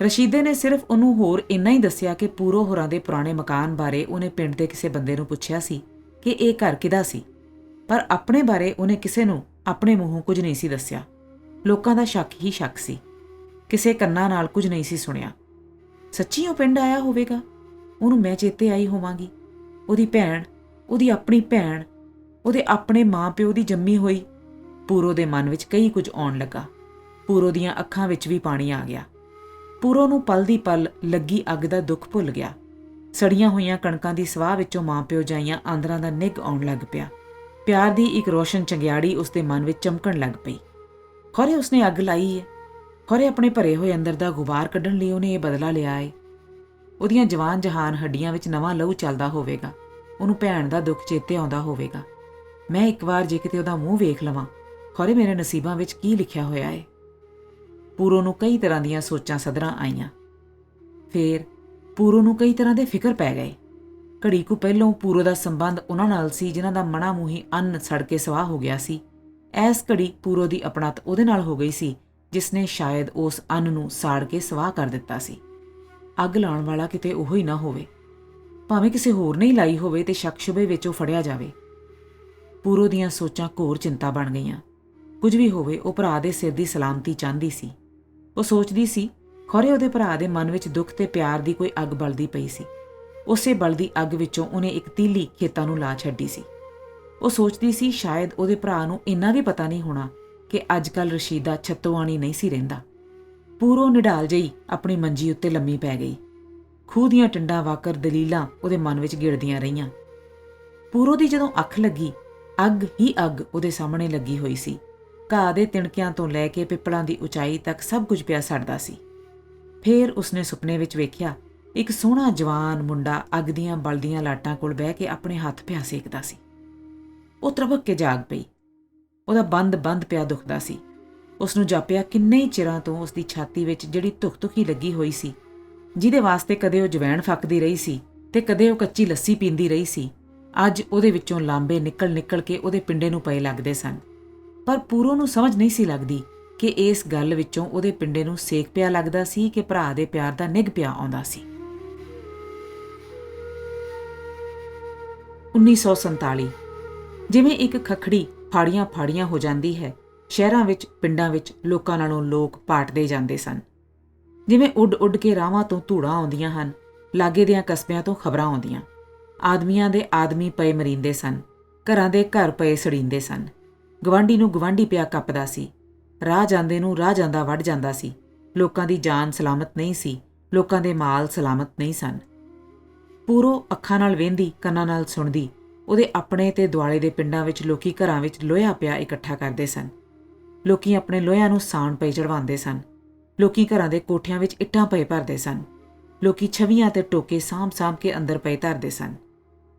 ਰਸ਼ੀਦੇ ਨੇ ਸਿਰਫ ਉਹਨੂੰ ਹੋਰ ਇੰਨਾ ਹੀ ਦੱਸਿਆ ਕਿ ਪੂਰੋ ਹੋਰਾਂ ਦੇ ਪੁਰਾਣੇ ਮਕਾਨ ਬਾਰੇ ਉਹਨੇ ਪਿੰਡ ਦੇ ਕਿਸੇ ਬੰਦੇ ਨੂੰ ਪੁੱਛਿਆ ਸੀ ਕਿ ਇਹ ਘਰ ਕਿਹਦਾ ਸੀ, ਪਰ ਆਪਣੇ ਬਾਰੇ ਉਹਨੇ ਕਿਸੇ ਨੂੰ ਆਪਣੇ ਮੂੰਹੋਂ ਕੁਝ ਨਹੀਂ ਸੀ ਦੱਸਿਆ। ਲੋਕਾਂ ਦਾ ਸ਼ੱਕ ਹੀ ਸ਼ੱਕ ਸੀ। ਕਿਸੇ ਕੰਨਾਂ ਨਾਲ ਕੁਝ ਨਹੀਂ ਸੀ ਸੁਣਿਆ। ਸੱਚੀ ਉਹ ਪਿੰਡ ਆਇਆ ਹੋਵੇਗਾ। ਉਹਨੂੰ ਮੈਂ ਚੇਤੇ ਆਈ ਹੋਵਾਂਗੀ। ਉਹਦੀ ਭੈਣ, ਉਹਦੀ ਆਪਣੀ ਭੈਣ, ਉਹਦੇ ਆਪਣੇ ਮਾਂ-ਪਿਓ ਦੀ ਜੰਮੀ ਹੋਈ। ਪੂਰੋ ਦੇ ਮਨ ਵਿੱਚ ਕਈ ਕੁਝ ਆਉਣ ਲੱਗਾ। ਪੂਰੋ ਦੀਆਂ ਅੱਖਾਂ ਵਿੱਚ ਵੀ ਪਾਣੀ ਆ ਗਿਆ। ਪੂਰੋ ਨੂੰ ਪਲ ਦੀ ਪਲ ਲੱਗੀ ਅੱਗ ਦਾ ਦੁੱਖ ਭੁੱਲ ਗਿਆ। ਸੜੀਆਂ ਹੋਈਆਂ ਕਣਕਾਂ ਦੀ ਸਵਾਹ ਵਿੱਚੋਂ ਮਾਂ-ਪਿਓ ਜਾਈਆਂ ਆਂਦਰਾਂ ਦਾ ਨਿੱਘ ਆਉਣ ਲੱਗ ਪਿਆ। ਪਿਆਰ ਦੀ ਇੱਕ ਰੋਸ਼ਨ ਚੰਗਿਆੜੀ ਉਸਦੇ ਮਨ ਵਿੱਚ ਚਮਕਣ ਲੱਗ ਪਈ। ਖੌਰੇ ਉਸਨੇ ਅੱਗ ਲਾਈ ਏ। ਖੌਰੇ ਆਪਣੇ ਭਰੇ ਹੋਏ ਅੰਦਰ ਦਾ ਗੁਬਾਰ ਕੱਢਣ ਲਈ ਉਹਨੇ ਇਹ ਬਦਲਾ ਲਿਆ ਏ। ਉਹਦੀਆਂ ਜਵਾਨ ਜਹਾਨ ਹੱਡੀਆਂ ਵਿੱਚ ਨਵਾਂ ਲਹੂ ਚੱਲਦਾ ਹੋਵੇਗਾ। ਉਹਨੂੰ ਭੈਣ ਦਾ ਦੁੱਖ ਚੇਤੇ ਆਉਂਦਾ ਹੋਵੇਗਾ। ਮੈਂ ਇੱਕ ਵਾਰ ਜੇ ਕਿਤੇ ਉਹਦਾ ਮੂੰਹ ਵੇਖ ਲਵਾਂ, ਖੌਰੇ ਮੇਰੇ ਨਸੀਬਾਂ ਵਿੱਚ ਕੀ ਲਿਖਿਆ ਹੋਇਆ ਏ। ਪੂਰੋ ਨੂੰ ਕਈ ਤਰ੍ਹਾਂ ਦੀਆਂ ਸੋਚਾਂ ਸਦਰਾਂ ਆਈਆਂ। ਫੇਰ ਪੂਰੋ ਨੂੰ ਕਈ ਤਰ੍ਹਾਂ ਦੇ ਫਿਕਰ ਪੈ ਗਏ। ਘੜੀ ਕੁ ਪਹਿਲੋਂ ਪੂਰੋ ਦਾ ਸੰਬੰਧ ਉਹਨਾਂ ਨਾਲ ਸੀ ਜਿਨ੍ਹਾਂ ਦਾ ਮਣਾ ਮੂੰਹੀ ਅੰਨ ਸੜ ਕੇ ਸਵਾਹ ਹੋ ਗਿਆ ਸੀ। ਐਸ ਘੜੀ ਪੂਰੋ ਦੀ ਅਪਣਤ ਉਹਦੇ ਨਾਲ ਹੋ ਗਈ ਸੀ ਜਿਸ ਨੇ ਸ਼ਾਇਦ ਉਸ ਅੰਨ ਨੂੰ ਸਾੜ ਕੇ ਸਵਾਹ ਕਰ ਦਿੱਤਾ ਸੀ। ਅੱਗ ਲਾਉਣ ਵਾਲਾ ਕਿਤੇ ਉਹ ਹੀ ਨਾ ਹੋਵੇ। ਭਾਵੇਂ ਕਿਸੇ ਹੋਰ ਨੇ ਹੀ ਲਾਈ ਹੋਵੇ ਤੇ ਸ਼ੱਕ ਸ਼ੁਬੇ ਵਿੱਚ ਉਹ ਫੜਿਆ ਜਾਵੇ। ਪੂਰੋ ਦੀਆਂ ਸੋਚਾਂ ਘੋਰ ਚਿੰਤਾ ਬਣ ਗਈਆਂ। ਕੁਝ ਵੀ ਹੋਵੇ, ਉਹ ਭਰਾ ਦੇ ਸਿਰ ਦੀ ਸਲਾਮਤੀ ਚਾਹੁੰਦੀ ਸੀ। ਉਹ ਸੋਚਦੀ ਸੀ ਖੌਰੇ ਉਹਦੇ ਭਰਾ ਦੇ ਮਨ ਵਿੱਚ ਦੁੱਖ ਤੇ ਪਿਆਰ ਦੀ ਕੋਈ ਅੱਗ ਬਲਦੀ ਪਈ ਸੀ। ਉਸੇ ਬਲਦੀ ਅੱਗ ਵਿੱਚੋਂ ਉਹਨੇ ਇੱਕ ਤੀਲੀ ਖੇਤਾਂ ਨੂੰ ਲਾ ਛੱਡੀ ਸੀ। ਉਹ ਸੋਚਦੀ ਸੀ ਸ਼ਾਇਦ ਉਹਦੇ ਭਰਾ ਨੂੰ ਇੰਨਾ ਵੀ ਪਤਾ ਨਹੀਂ ਹੋਣਾ ਕਿ ਅੱਜ ਕੱਲ੍ਹ ਰਸ਼ੀਦਾ ਛੱਤੋਆਣੀ ਨਹੀਂ ਸੀ ਰਹਿੰਦਾ। ਪੂਰੋ ਨਿਢਾਲ ਜਿਹੀ ਆਪਣੀ ਮੰਜੀ ਉੱਤੇ ਲੰਮੀ ਪੈ ਗਈ। ਖੂਹ ਦੀਆਂ ਟਿੰਡਾਂ ਵਾਕਰ ਦਲੀਲਾਂ ਉਹਦੇ ਮਨ ਵਿੱਚ ਗਿੜਦੀਆਂ ਰਹੀਆਂ। ਪੂਰੋ ਦੀ ਜਦੋਂ ਅੱਖ ਲੱਗੀ, ਅੱਗ ਹੀ ਅੱਗ ਉਹਦੇ ਸਾਹਮਣੇ ਲੱਗੀ ਹੋਈ ਸੀ। ਘਾਹ ਦੇ ਤਿਣਕਿਆਂ ਤੋਂ ਲੈ ਕੇ ਪਿੱਪਲਾਂ ਦੀ ਉਚਾਈ ਤੱਕ ਸਭ ਕੁਝ ਪਿਆ ਸੜਦਾ ਸੀ। ਫੇਰ ਉਸਨੇ ਸੁਪਨੇ ਵਿੱਚ ਵੇਖਿਆ ਇੱਕ ਸੋਹਣਾ ਜਵਾਨ ਮੁੰਡਾ ਅੱਗ ਦੀਆਂ ਬਲਦੀਆਂ ਲਾਟਾਂ ਕੋਲ ਬਹਿ ਕੇ ਆਪਣੇ ਹੱਥ ਪਿਆ ਸੇਕਦਾ ਸੀ। ਉਹ ਤ੍ਰਭਕ ਕੇ ਜਾਗ ਪਈ। ਉਹਦਾ ਬੰਦ ਪਿਆ ਦੁਖਦਾ ਸੀ। ਉਸਨੂੰ ਜਾਪਿਆ ਕਿੰਨੇ ਹੀ ਚਿਰਾਂ ਤੋਂ ਉਸਦੀ ਛਾਤੀ ਵਿੱਚ ਜਿਹੜੀ ਧੁਖੀ ਲੱਗੀ ਹੋਈ ਸੀ, ਜਿਹਦੇ ਵਾਸਤੇ ਕਦੇ ਉਹ ਜਵੈਣ ਫੱਕਦੀ ਰਹੀ ਸੀ ਤੇ ਕਦੇ ਉਹ ਕੱਚੀ ਲੱਸੀ ਪੀਂਦੀ ਰਹੀ ਸੀ, ਅੱਜ ਉਹਦੇ ਵਿੱਚੋਂ ਲਾਂਬੇ ਨਿਕਲ ਕੇ ਉਹਦੇ ਪਿੰਡੇ ਨੂੰ ਪਏ ਲੱਗਦੇ ਸਨ। ਪਰ ਪੂਰੋ ਨੂੰ ਸਮਝ ਨਹੀਂ ਸੀ ਲੱਗਦੀ ਕਿ ਇਸ ਗੱਲ ਵਿੱਚੋਂ ਉਹਦੇ ਪਿੰਡੇ ਨੂੰ ਸੇਕ ਪਿਆ ਲੱਗਦਾ ਸੀ ਕਿ ਭਰਾ ਦੇ ਪਿਆਰ ਦਾ ਨਿੱਘ ਪਿਆ ਆਉਂਦਾ ਸੀ। 1947 ਜਿਵੇਂ ਇੱਕ ਖੱਖੜੀ ਫਾੜੀਆਂ ਹੋ ਜਾਂਦੀ ਹੈ, ਸ਼ਹਿਰਾਂ ਵਿੱਚ ਪਿੰਡਾਂ ਵਿੱਚ ਲੋਕਾਂ ਨਾਲੋਂ ਲੋਕ ਪਾਟਦੇ ਜਾਂਦੇ ਸਨ। ਜਿਵੇਂ ਉੱਡ ਕੇ ਰਾਵਾਂ ਤੋਂ ਧੂੜਾਂ ਆਉਂਦੀਆਂ ਹਨ, ਲਾਗੇ ਦਿਆਂ ਕਸਬਿਆਂ ਤੋਂ ਖਬਰਾਂ ਆਉਂਦੀਆਂ। ਆਦਮੀਆਂ ਦੇ ਆਦਮੀ ਪਏ ਮਰੀਂਦੇ ਸਨ, ਘਰਾਂ ਦੇ ਘਰ ਪਏ ਸੜੀਂਦੇ ਸਨ। ਗਵਾਂਢੀ ਨੂੰ ਗਵਾਂਢੀ ਪਿਆ ਕੱਪਦਾ ਸੀ, ਰਾਹ ਜਾਂਦੇ ਨੂੰ ਰਾਹ ਜਾਂਦਾ ਵੱਢ ਜਾਂਦਾ ਸੀ। ਲੋਕਾਂ ਦੀ ਜਾਨ ਸਲਾਮਤ ਨਹੀਂ ਸੀ, ਲੋਕਾਂ ਦੇ ਮਾਲ ਸਲਾਮਤ ਨਹੀਂ ਸਨ। ਪੂਰੋ ਅੱਖਾਂ ਨਾਲ ਵੇਂਦੀ, ਕੰਨਾਂ ਨਾਲ ਸੁਣਦੀ। ਉਹਦੇ ਆਪਣੇ ਤੇ ਦੁਆਲੇ ਦੇ ਪਿੰਡਾਂ ਵਿੱਚ ਲੋਕੀ ਘਰਾਂ ਵਿੱਚ ਲੋਹਾ ਪਿਆ ਇਕੱਠਾ ਕਰਦੇ ਸਨ। ਲੋਕੀ ਆਪਣੇ ਲੋਹਿਆਂ ਨੂੰ ਸਾਣ ਪਏ ਚੜਵਾਉਂਦੇ ਸਨ। ਲੋਕੀ ਘਰਾਂ ਦੇ ਕੋਠਿਆਂ ਵਿੱਚ ਇੱਟਾਂ ਪਏ ਭਰਦੇ ਸਨ। ਲੋਕੀ ਛਵੀਆਂ ਤੇ ਟੋਕੇ ਸਾਂਭ ਕੇ ਅੰਦਰ ਪਏ ਧਰਦੇ ਸਨ।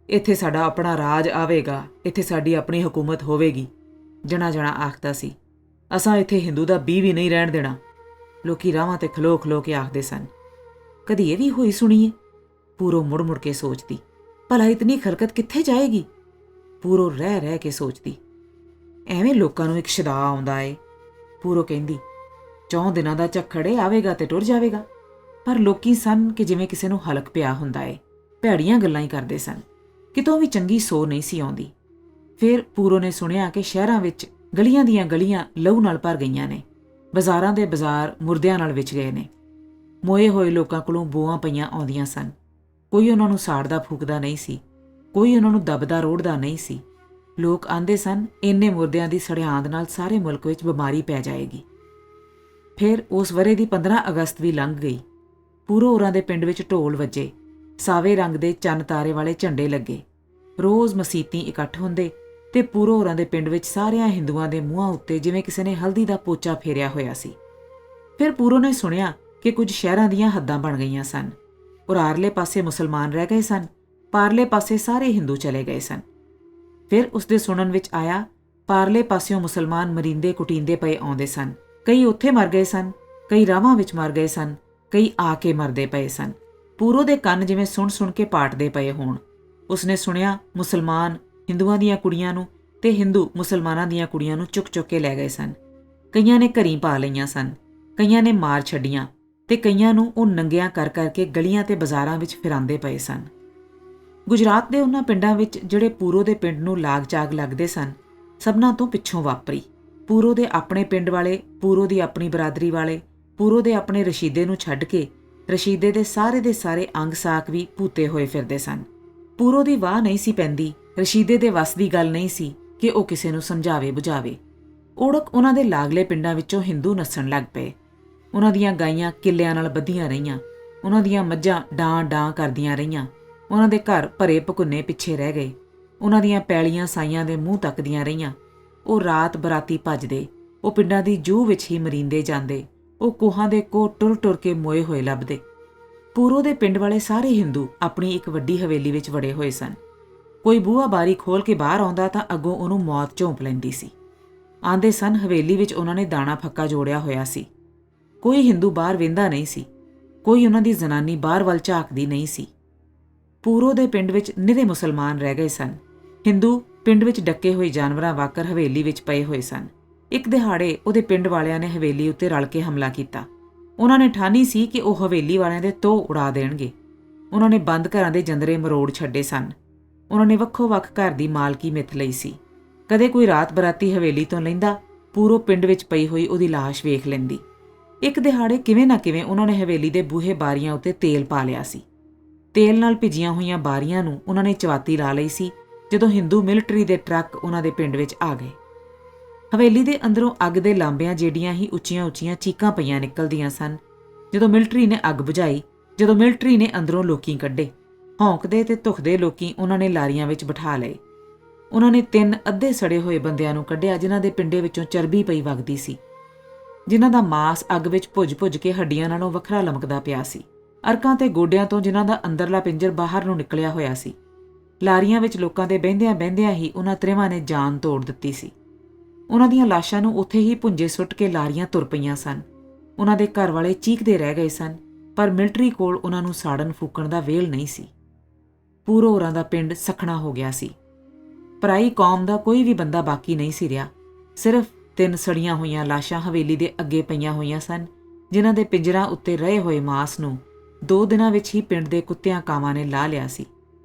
ਇੱਥੇ ਸਾਡਾ ਆਪਣਾ ਰਾਜ ਆਵੇਗਾ, ਇੱਥੇ ਸਾਡੀ ਆਪਣੀ ਹਕੂਮਤ ਹੋਵੇਗੀ, ਜਣਾ ਆਖਦਾ ਸੀ। ਅਸਾਂ ਇੱਥੇ ਹਿੰਦੂ ਦਾ ਬੀ ਵੀ ਨਹੀਂ ਰਹਿਣ ਦੇਣਾ, ਲੋਕੀ ਰਾਹਾਂ ਤੇ ਖਲੋ ਕੇ ਆਖਦੇ ਸਨ। ਕਦੀ ਇਹ ਵੀ ਹੋਈ ਸੁਣੀਏ? ਪੂਰੋ ਮੁੜ ਕੇ ਸੋਚਦੀ, ਭਲਾ ਇਤਨੀ ਖਰਕਤ ਕਿੱਥੇ ਜਾਏਗੀ? ਪੂਰੋ ਰਹਿ ਕੇ ਸੋਚਦੀ, ਐਵੇਂ ਲੋਕਾਂ ਨੂੰ ਇੱਕ ਸ਼ਦਾ ਆਉਂਦਾ ਏ। ਪੂਰੋ ਕਹਿੰਦੀ, 4 ਦਿਨਾਂ ਦਾ ਝੱਖੜ ਏ, ਆਵੇਗਾ ਤੇ ਟੁਰ ਜਾਵੇਗਾ। ਪਰ ਲੋਕੀ ਸਨ ਕਿ ਜਿਵੇਂ ਕਿਸੇ ਨੂੰ ਹਲਕ ਪਿਆ ਹੁੰਦਾ ਏ, ਭੈੜੀਆਂ ਗੱਲਾਂ ਹੀ ਕਰਦੇ ਸਨ। ਕਿਤੋਂ ਵੀ ਚੰਗੀ ਸੋ ਨਹੀਂ ਸੀ ਆਉਂਦੀ। ਫਿਰ ਪੂਰੋ ਨੇ ਸੁਣਿਆ ਕਿ ਸ਼ਹਿਰਾਂ ਵਿੱਚ ਗਲੀਆਂ ਦੀਆਂ ਗਲੀਆਂ ਲਹੂ ਨਾਲ ਭਰ ਗਈਆਂ ਨੇ, ਬਾਜ਼ਾਰਾਂ ਦੇ ਬਾਜ਼ਾਰ ਮੁਰਦਿਆਂ ਨਾਲ ਵਿਛ ਗਏ ਨੇ। ਮੋਏ ਹੋਏ ਲੋਕਾਂ ਕੋਲੋਂ ਬੋਆਂ ਪਈਆਂ ਆਉਂਦੀਆਂ ਸਨ। ਕੋਈ ਉਹਨਾਂ ਨੂੰ ਸਾੜਦਾ ਫੂਕਦਾ ਨਹੀਂ ਸੀ, ਕੋਈ ਉਹਨਾਂ ਨੂੰ ਦਬਦਾ ਰੋੜਦਾ ਨਹੀਂ ਸੀ। ਲੋਕ ਆਂਦੇ ਸਨ, ਇੰਨੇ ਮੁਰਦਿਆਂ ਦੀ ਸੜਿਆਂਦ ਨਾਲ ਸਾਰੇ ਮੁਲਕ ਵਿੱਚ ਬਿਮਾਰੀ ਪੈ ਜਾਏਗੀ। ਫਿਰ ਉਸ ਵਰੇ ਦੀ 15 ਅਗਸਤ ਵੀ ਲੰਘ ਗਈ। ਪੂਰੋ ਹੋਰਾਂ ਦੇ ਪਿੰਡ ਵਿੱਚ ਢੋਲ ਵੱਜੇ, ਸਾਵੇ ਰੰਗ ਦੇ ਚੰਨ ਤਾਰੇ ਵਾਲੇ ਝੰਡੇ ਲੱਗੇ। ਰੋਜ਼ ਮਸੀਤੀ ਇਕੱਠ ਹੁੰਦੇ ਤੇ ਪੂਰੋ ਹੋਰਾਂ ਦੇ ਪਿੰਡ ਵਿੱਚ ਸਾਰਿਆਂ ਹਿੰਦੂਆਂ ਦੇ ਮੂੰਹਾਂ ਉੱਤੇ ਜਿਵੇਂ ਕਿਸੇ ਨੇ ਹਲਦੀ ਦਾ ਪੋਚਾ ਫੇਰਿਆ ਹੋਇਆ ਸੀ। ਫਿਰ ਪੂਰੋ ਨੇ ਸੁਣਿਆ ਕਿ ਕੁਝ ਸ਼ਹਿਰਾਂ ਦੀਆਂ ਹੱਦਾਂ ਬਣ ਗਈਆਂ ਸਨ। ਉਰਾਰਲੇ ਪਾਸੇ ਮੁਸਲਮਾਨ ਰਹਿ ਗਏ ਸਨ, ਪਾਰਲੇ ਪਾਸੇ ਸਾਰੇ ਹਿੰਦੂ ਚਲੇ ਗਏ ਸਨ। ਫਿਰ ਉਸਦੇ ਸੁਣਨ ਵਿੱਚ ਆਇਆ, ਪਾਰਲੇ ਪਾਸਿਓਂ ਮੁਸਲਮਾਨ ਮਰੀਂਦੇ ਕੁਟੀਂਦੇ ਪਏ ਆਉਂਦੇ ਸਨ। ਕਈ ਉੱਥੇ ਮਰ ਗਏ ਸਨ, ਕਈ ਰਾਵਾਂ ਵਿੱਚ ਮਰ ਗਏ ਸਨ, ਕਈ ਆ ਕੇ ਮਰਦੇ ਪਏ ਸਨ। ਪੂਰੋ ਦੇ ਕੰਨ ਜਿਵੇਂ ਸੁਣ ਕੇ ਪਾਟਦੇ ਪਏ ਹੋਣ। ਉਸਨੇ ਸੁਣਿਆ, ਮੁਸਲਮਾਨ ਹਿੰਦੂਆਂ ਦੀਆਂ ਕੁੜੀਆਂ ਨੂੰ ਤੇ ਹਿੰਦੂ ਮੁਸਲਮਾਨਾਂ ਦੀਆਂ ਕੁੜੀਆਂ ਨੂੰ ਚੁੱਕ ਕੇ ਲੈ ਗਏ ਸਨ। ਕਈਆਂ ਨੇ ਘਰੀਂ ਪਾ ਲਈਆਂ ਸਨ, ਕਈਆਂ ਨੇ ਮਾਰ ਛੱਡੀਆਂ ਤੇ ਕਈਆਂ ਨੂੰ ਉਹ ਨੰਗਿਆਂ ਕਰਕੇ ਗਲੀਆਂ ਤੇ ਬਾਜ਼ਾਰਾਂ ਵਿੱਚ ਫਿਰਾਂਦੇ ਪਏ ਸਨ। ਗੁਜਰਾਤ ਦੇ ਉਹਨਾਂ ਪਿੰਡਾਂ ਵਿੱਚ ਜਿਹੜੇ ਪੂਰੋ ਦੇ ਪਿੰਡ ਨੂੰ ਲਾਗ-ਚਾਗ ਲੱਗਦੇ ਸਨ, ਸਭਨਾਂ ਤੋਂ ਪਿੱਛੋਂ ਵਾਪਰੀ। ਪੂਰੋ ਦੇ ਆਪਣੇ ਪਿੰਡ ਵਾਲੇ, ਪੂਰੋ ਦੀ ਆਪਣੀ ਬਰਾਦਰੀ ਵਾਲੇ, ਪੂਰੋ ਦੇ ਆਪਣੇ ਰਸ਼ੀਦੇ ਨੂੰ ਛੱਡ ਕੇ ਰਸ਼ੀਦੇ ਦੇ ਸਾਰੇ ਅੰਗ ਸਾਕ ਵੀ ਭੂਤੇ ਹੋਏ ਫਿਰਦੇ ਸਨ। ਪੂਰੋ ਦੀ ਵਾਹ ਨਹੀਂ ਸੀ ਪੈਂਦੀ, ਰਸ਼ੀਦੇ ਦੇ ਵੱਸ ਦੀ ਗੱਲ ਨਹੀਂ ਸੀ ਕਿ ਉਹ ਕਿਸੇ ਨੂੰ ਸਮਝਾਵੇ ਬੁਝਾਵੇ। ਓੜਕ ਉਹਨਾਂ ਦੇ ਲਾਗਲੇ ਪਿੰਡਾਂ ਵਿੱਚੋਂ ਹਿੰਦੂ ਨੱਸਣ ਲੱਗ ਪਏ। ਉਹਨਾਂ ਦੀਆਂ ਗਾਈਆਂ ਕਿੱਲਿਆਂ ਨਾਲ ਬੱਧੀਆਂ ਰਹੀਆਂ, ਉਹਨਾਂ ਦੀਆਂ ਮੱਝਾਂ ਡਾਂ ਕਰਦੀਆਂ ਰਹੀਆਂ। ਉਹਨਾਂ ਦੇ ਘਰ ਭਰੇ ਭਕੁੰਨੇ ਪਿੱਛੇ ਰਹਿ ਗਏ, ਉਹਨਾਂ ਦੀਆਂ ਪੈਲੀਆਂ ਸਾਈਆਂ ਦੇ ਮੂੰਹ ਤੱਕਦੀਆਂ ਰਹੀਆਂ। ਉਹ ਰਾਤ ਬਰਾਤੀ ਭੱਜਦੇ, ਉਹ ਪਿੰਡਾਂ ਦੀ ਜੂਹ ਵਿੱਚ ਹੀ ਮਰੀਂਦੇ ਜਾਂਦੇ, ਉਹ ਕੋਹਾਂ ਦੇ ਕੋਹ ਟੁਰ ਕੇ ਮੋਏ ਹੋਏ ਲੱਭਦੇ। ਪੂਰੋ ਦੇ ਪਿੰਡ ਵਾਲੇ ਸਾਰੇ ਹਿੰਦੂ ਆਪਣੀ ਇੱਕ ਵੱਡੀ ਹਵੇਲੀ ਵਿੱਚ ਵੜੇ ਹੋਏ ਸਨ। ਕੋਈ ਬੂਹਾ ਬਾਰੀ ਖੋਲ ਕੇ ਬਾਹਰ ਆਉਂਦਾ ਤਾਂ ਅੱਗੋਂ ਉਹਨੂੰ ਮੌਤ ਝੋਂਪ ਲੈਂਦੀ ਸੀ। ਆਂਦੇ ਸਨ, ਹਵੇਲੀ ਵਿੱਚ ਉਹਨਾਂ ਨੇ ਦਾਣਾ ਫੱਕਾ ਜੋੜਿਆ ਹੋਇਆ ਸੀ। ਕੋਈ ਹਿੰਦੂ ਬਾਹਰ ਵੇਂਦਾ ਨਹੀਂ ਸੀ, ਕੋਈ ਉਹਨਾਂ ਦੀ ਜ਼ਨਾਨੀ ਬਾਹਰ ਵੱਲ ਝਾਕਦੀ ਨਹੀਂ ਸੀ। ਪੂਰੋ ਦੇ ਪਿੰਡ ਵਿੱਚ ਨਿਰੇ ਮੁਸਲਮਾਨ ਰਹਿ ਗਏ ਸਨ। ਹਿੰਦੂ ਪਿੰਡ ਵਿੱਚ ਡੱਕੇ ਹੋਏ ਜਾਨਵਰਾਂ ਵਾਂਗ ਹਵੇਲੀ ਵਿੱਚ ਪਏ ਹੋਏ ਸਨ। ਇੱਕ ਦਿਹਾੜੇ ਉਹਦੇ ਪਿੰਡ ਵਾਲਿਆਂ ਨੇ ਹਵੇਲੀ ਉੱਤੇ ਰਲ ਕੇ ਹਮਲਾ ਕੀਤਾ। ਉਹਨਾਂ ਨੇ ਠਾਨੀ ਸੀ ਕਿ ਉਹ ਹਵੇਲੀ ਵਾਲਿਆਂ ਦੇ ਤੋਹ ਉਡਾ ਦੇਣਗੇ। ਉਹਨਾਂ ਨੇ ਬੰਦ ਘਰਾਂ ਦੇ ਜੰਦਰੇ ਮਰੋੜ ਛੱਡੇ ਸਨ। ਉਹਨਾਂ ਨੇ ਵੱਖੋ-ਵੱਖ ਘਰ ਦੀ ਮਾਲਕੀ ਮਿੱਥ ਲਈ ਸੀ। ਕਦੇ ਕੋਈ ਰਾਤ ਬਰਾਤੀ ਹਵੇਲੀ ਤੋਂ ਲੰਘਦਾ, ਪੂਰੋ ਪਿੰਡ ਵਿੱਚ ਪਈ ਹੋਈ ਉਹਦੀ ਲਾਸ਼ ਵੇਖ ਲੈਂਦੀ। ਇੱਕ ਦਿਹਾੜੇ ਕਿਵੇਂ ਨਾ ਕਿਵੇਂ ਉਹਨਾਂ ਨੇ ਹਵੇਲੀ ਦੇ ਬੂਹੇ ਬਾਰੀਆਂ ਉੱਤੇ ਤੇਲ ਪਾ ਲਿਆ ਸੀ। ਤੇਲ ਨਾਲ ਭਿੱਜੀਆਂ ਹੋਈਆਂ ਬਾਰੀਆਂ ਨੂੰ ਉਹਨਾਂ ਨੇ ਚਵਾਤੀ ਲਾ ਲਈ ਸੀ ਜਦੋਂ ਹਿੰਦੂ ਮਿਲਟਰੀ ਦੇ ਟਰੱਕ ਉਹਨਾਂ ਦੇ ਪਿੰਡ ਵਿੱਚ ਆ ਗਏ। ਹਵੇਲੀ ਦੇ ਅੰਦਰੋਂ ਅੱਗ ਦੇ ਲਾਂਬਿਆਂ ਜਿਹੜੀਆਂ ਹੀ ਉੱਚੀਆਂ ਚੀਕਾਂ ਪਈਆਂ ਨਿਕਲਦੀਆਂ ਸਨ ਜਦੋਂ ਮਿਲਟਰੀ ਨੇ ਅੱਗ ਬੁਝਾਈ, ਜਦੋਂ ਮਿਲਟਰੀ ਨੇ ਅੰਦਰੋਂ ਲੋਕੀ ਕੱਢੇ। ਹੌਂਕਦੇ ਤੇ ਧੁਖਦੇ ਲੋਕੀ ਉਹਨਾਂ ਨੇ ਲਾਰੀਆਂ ਵਿੱਚ ਬਿਠਾ ਲਏ। ਉਹਨਾਂ ਨੇ 3 ਅੱਧੇ ਸੜੇ ਹੋਏ ਬੰਦਿਆਂ ਨੂੰ ਕੱਢਿਆ ਜਿਨ੍ਹਾਂ ਦੇ ਪਿੰਡੇ ਵਿੱਚੋਂ ਚਰਬੀ ਪਈ ਵਗਦੀ ਸੀ, ਜਿਨ੍ਹਾਂ ਦਾ ਮਾਸ ਅੱਗ ਵਿੱਚ ਭੁੱਜ ਕੇ ਹੱਡੀਆਂ ਨਾਲੋਂ ਵੱਖਰਾ ਲਮਕਦਾ ਪਿਆ ਸੀ। ਅਰਕਾਂ ਤੇ ਗੋਡਿਆਂ ਤੋਂ ਜਿਨ੍ਹਾਂ ਦਾ ਅੰਦਰਲਾ ਪਿੰਜਰ ਬਾਹਰ ਨੂੰ ਨਿਕਲਿਆ ਹੋਇਆ ਸੀ। ਲਾਰੀਆਂ ਵਿੱਚ ਲੋਕਾਂ ਦੇ ਬਹਿੰਦਿਆਂ ਬਹਿੰਦਿਆਂ ਹੀ ਉਹਨਾਂ ਤ੍ਰਿਵਾਂ ਨੇ ਜਾਨ ਤੋੜ ਦਿੱਤੀ ਸੀ। ਉਹਨਾਂ ਦੀਆਂ ਲਾਸ਼ਾਂ ਨੂੰ ਉੱਥੇ ਹੀ ਭੁੰਜੇ ਸੁੱਟ ਕੇ ਲਾਰੀਆਂ ਤੁਰ ਪਈਆਂ ਸਨ। ਉਹਨਾਂ ਦੇ ਘਰ ਵਾਲੇ ਚੀਕਦੇ ਰਹਿ ਗਏ ਸਨ, ਪਰ ਮਿਲਟਰੀ ਕੋਲ ਉਹਨਾਂ ਨੂੰ ਸਾੜਨ ਫੂਕਣ ਦਾ ਵੇਲ ਨਹੀਂ ਸੀ। ਪੂਰੋ ਹੋਰਾਂ ਦਾ ਪਿੰਡ ਸਖਣਾ ਹੋ ਗਿਆ ਸੀ। ਪਰਾਈ ਕੌਮ ਦਾ ਕੋਈ ਵੀ ਬੰਦਾ ਬਾਕੀ ਨਹੀਂ ਸੀ ਰਿਹਾ। ਸਿਰਫ 3 ਸੜੀਆਂ ਹੋਈਆਂ ਲਾਸ਼ਾਂ ਹਵੇਲੀ ਦੇ ਅੱਗੇ ਪਈਆਂ ਹੋਈਆਂ ਸਨ, ਜਿਨ੍ਹਾਂ ਦੇ ਪਿੰਜਰਾਂ ਉੱਤੇ ਰਹੇ ਹੋਏ ਮਾਸ ਨੂੰ 2 ਦਿਨਾਂ ਵਿੱਚ ਹੀ ਪਿੰਡ ਦੇ ਕੁੱਤਿਆਂ ਕਾਵਾਂ ਨੇ ਲਾ ਲਿਆ ਸੀ।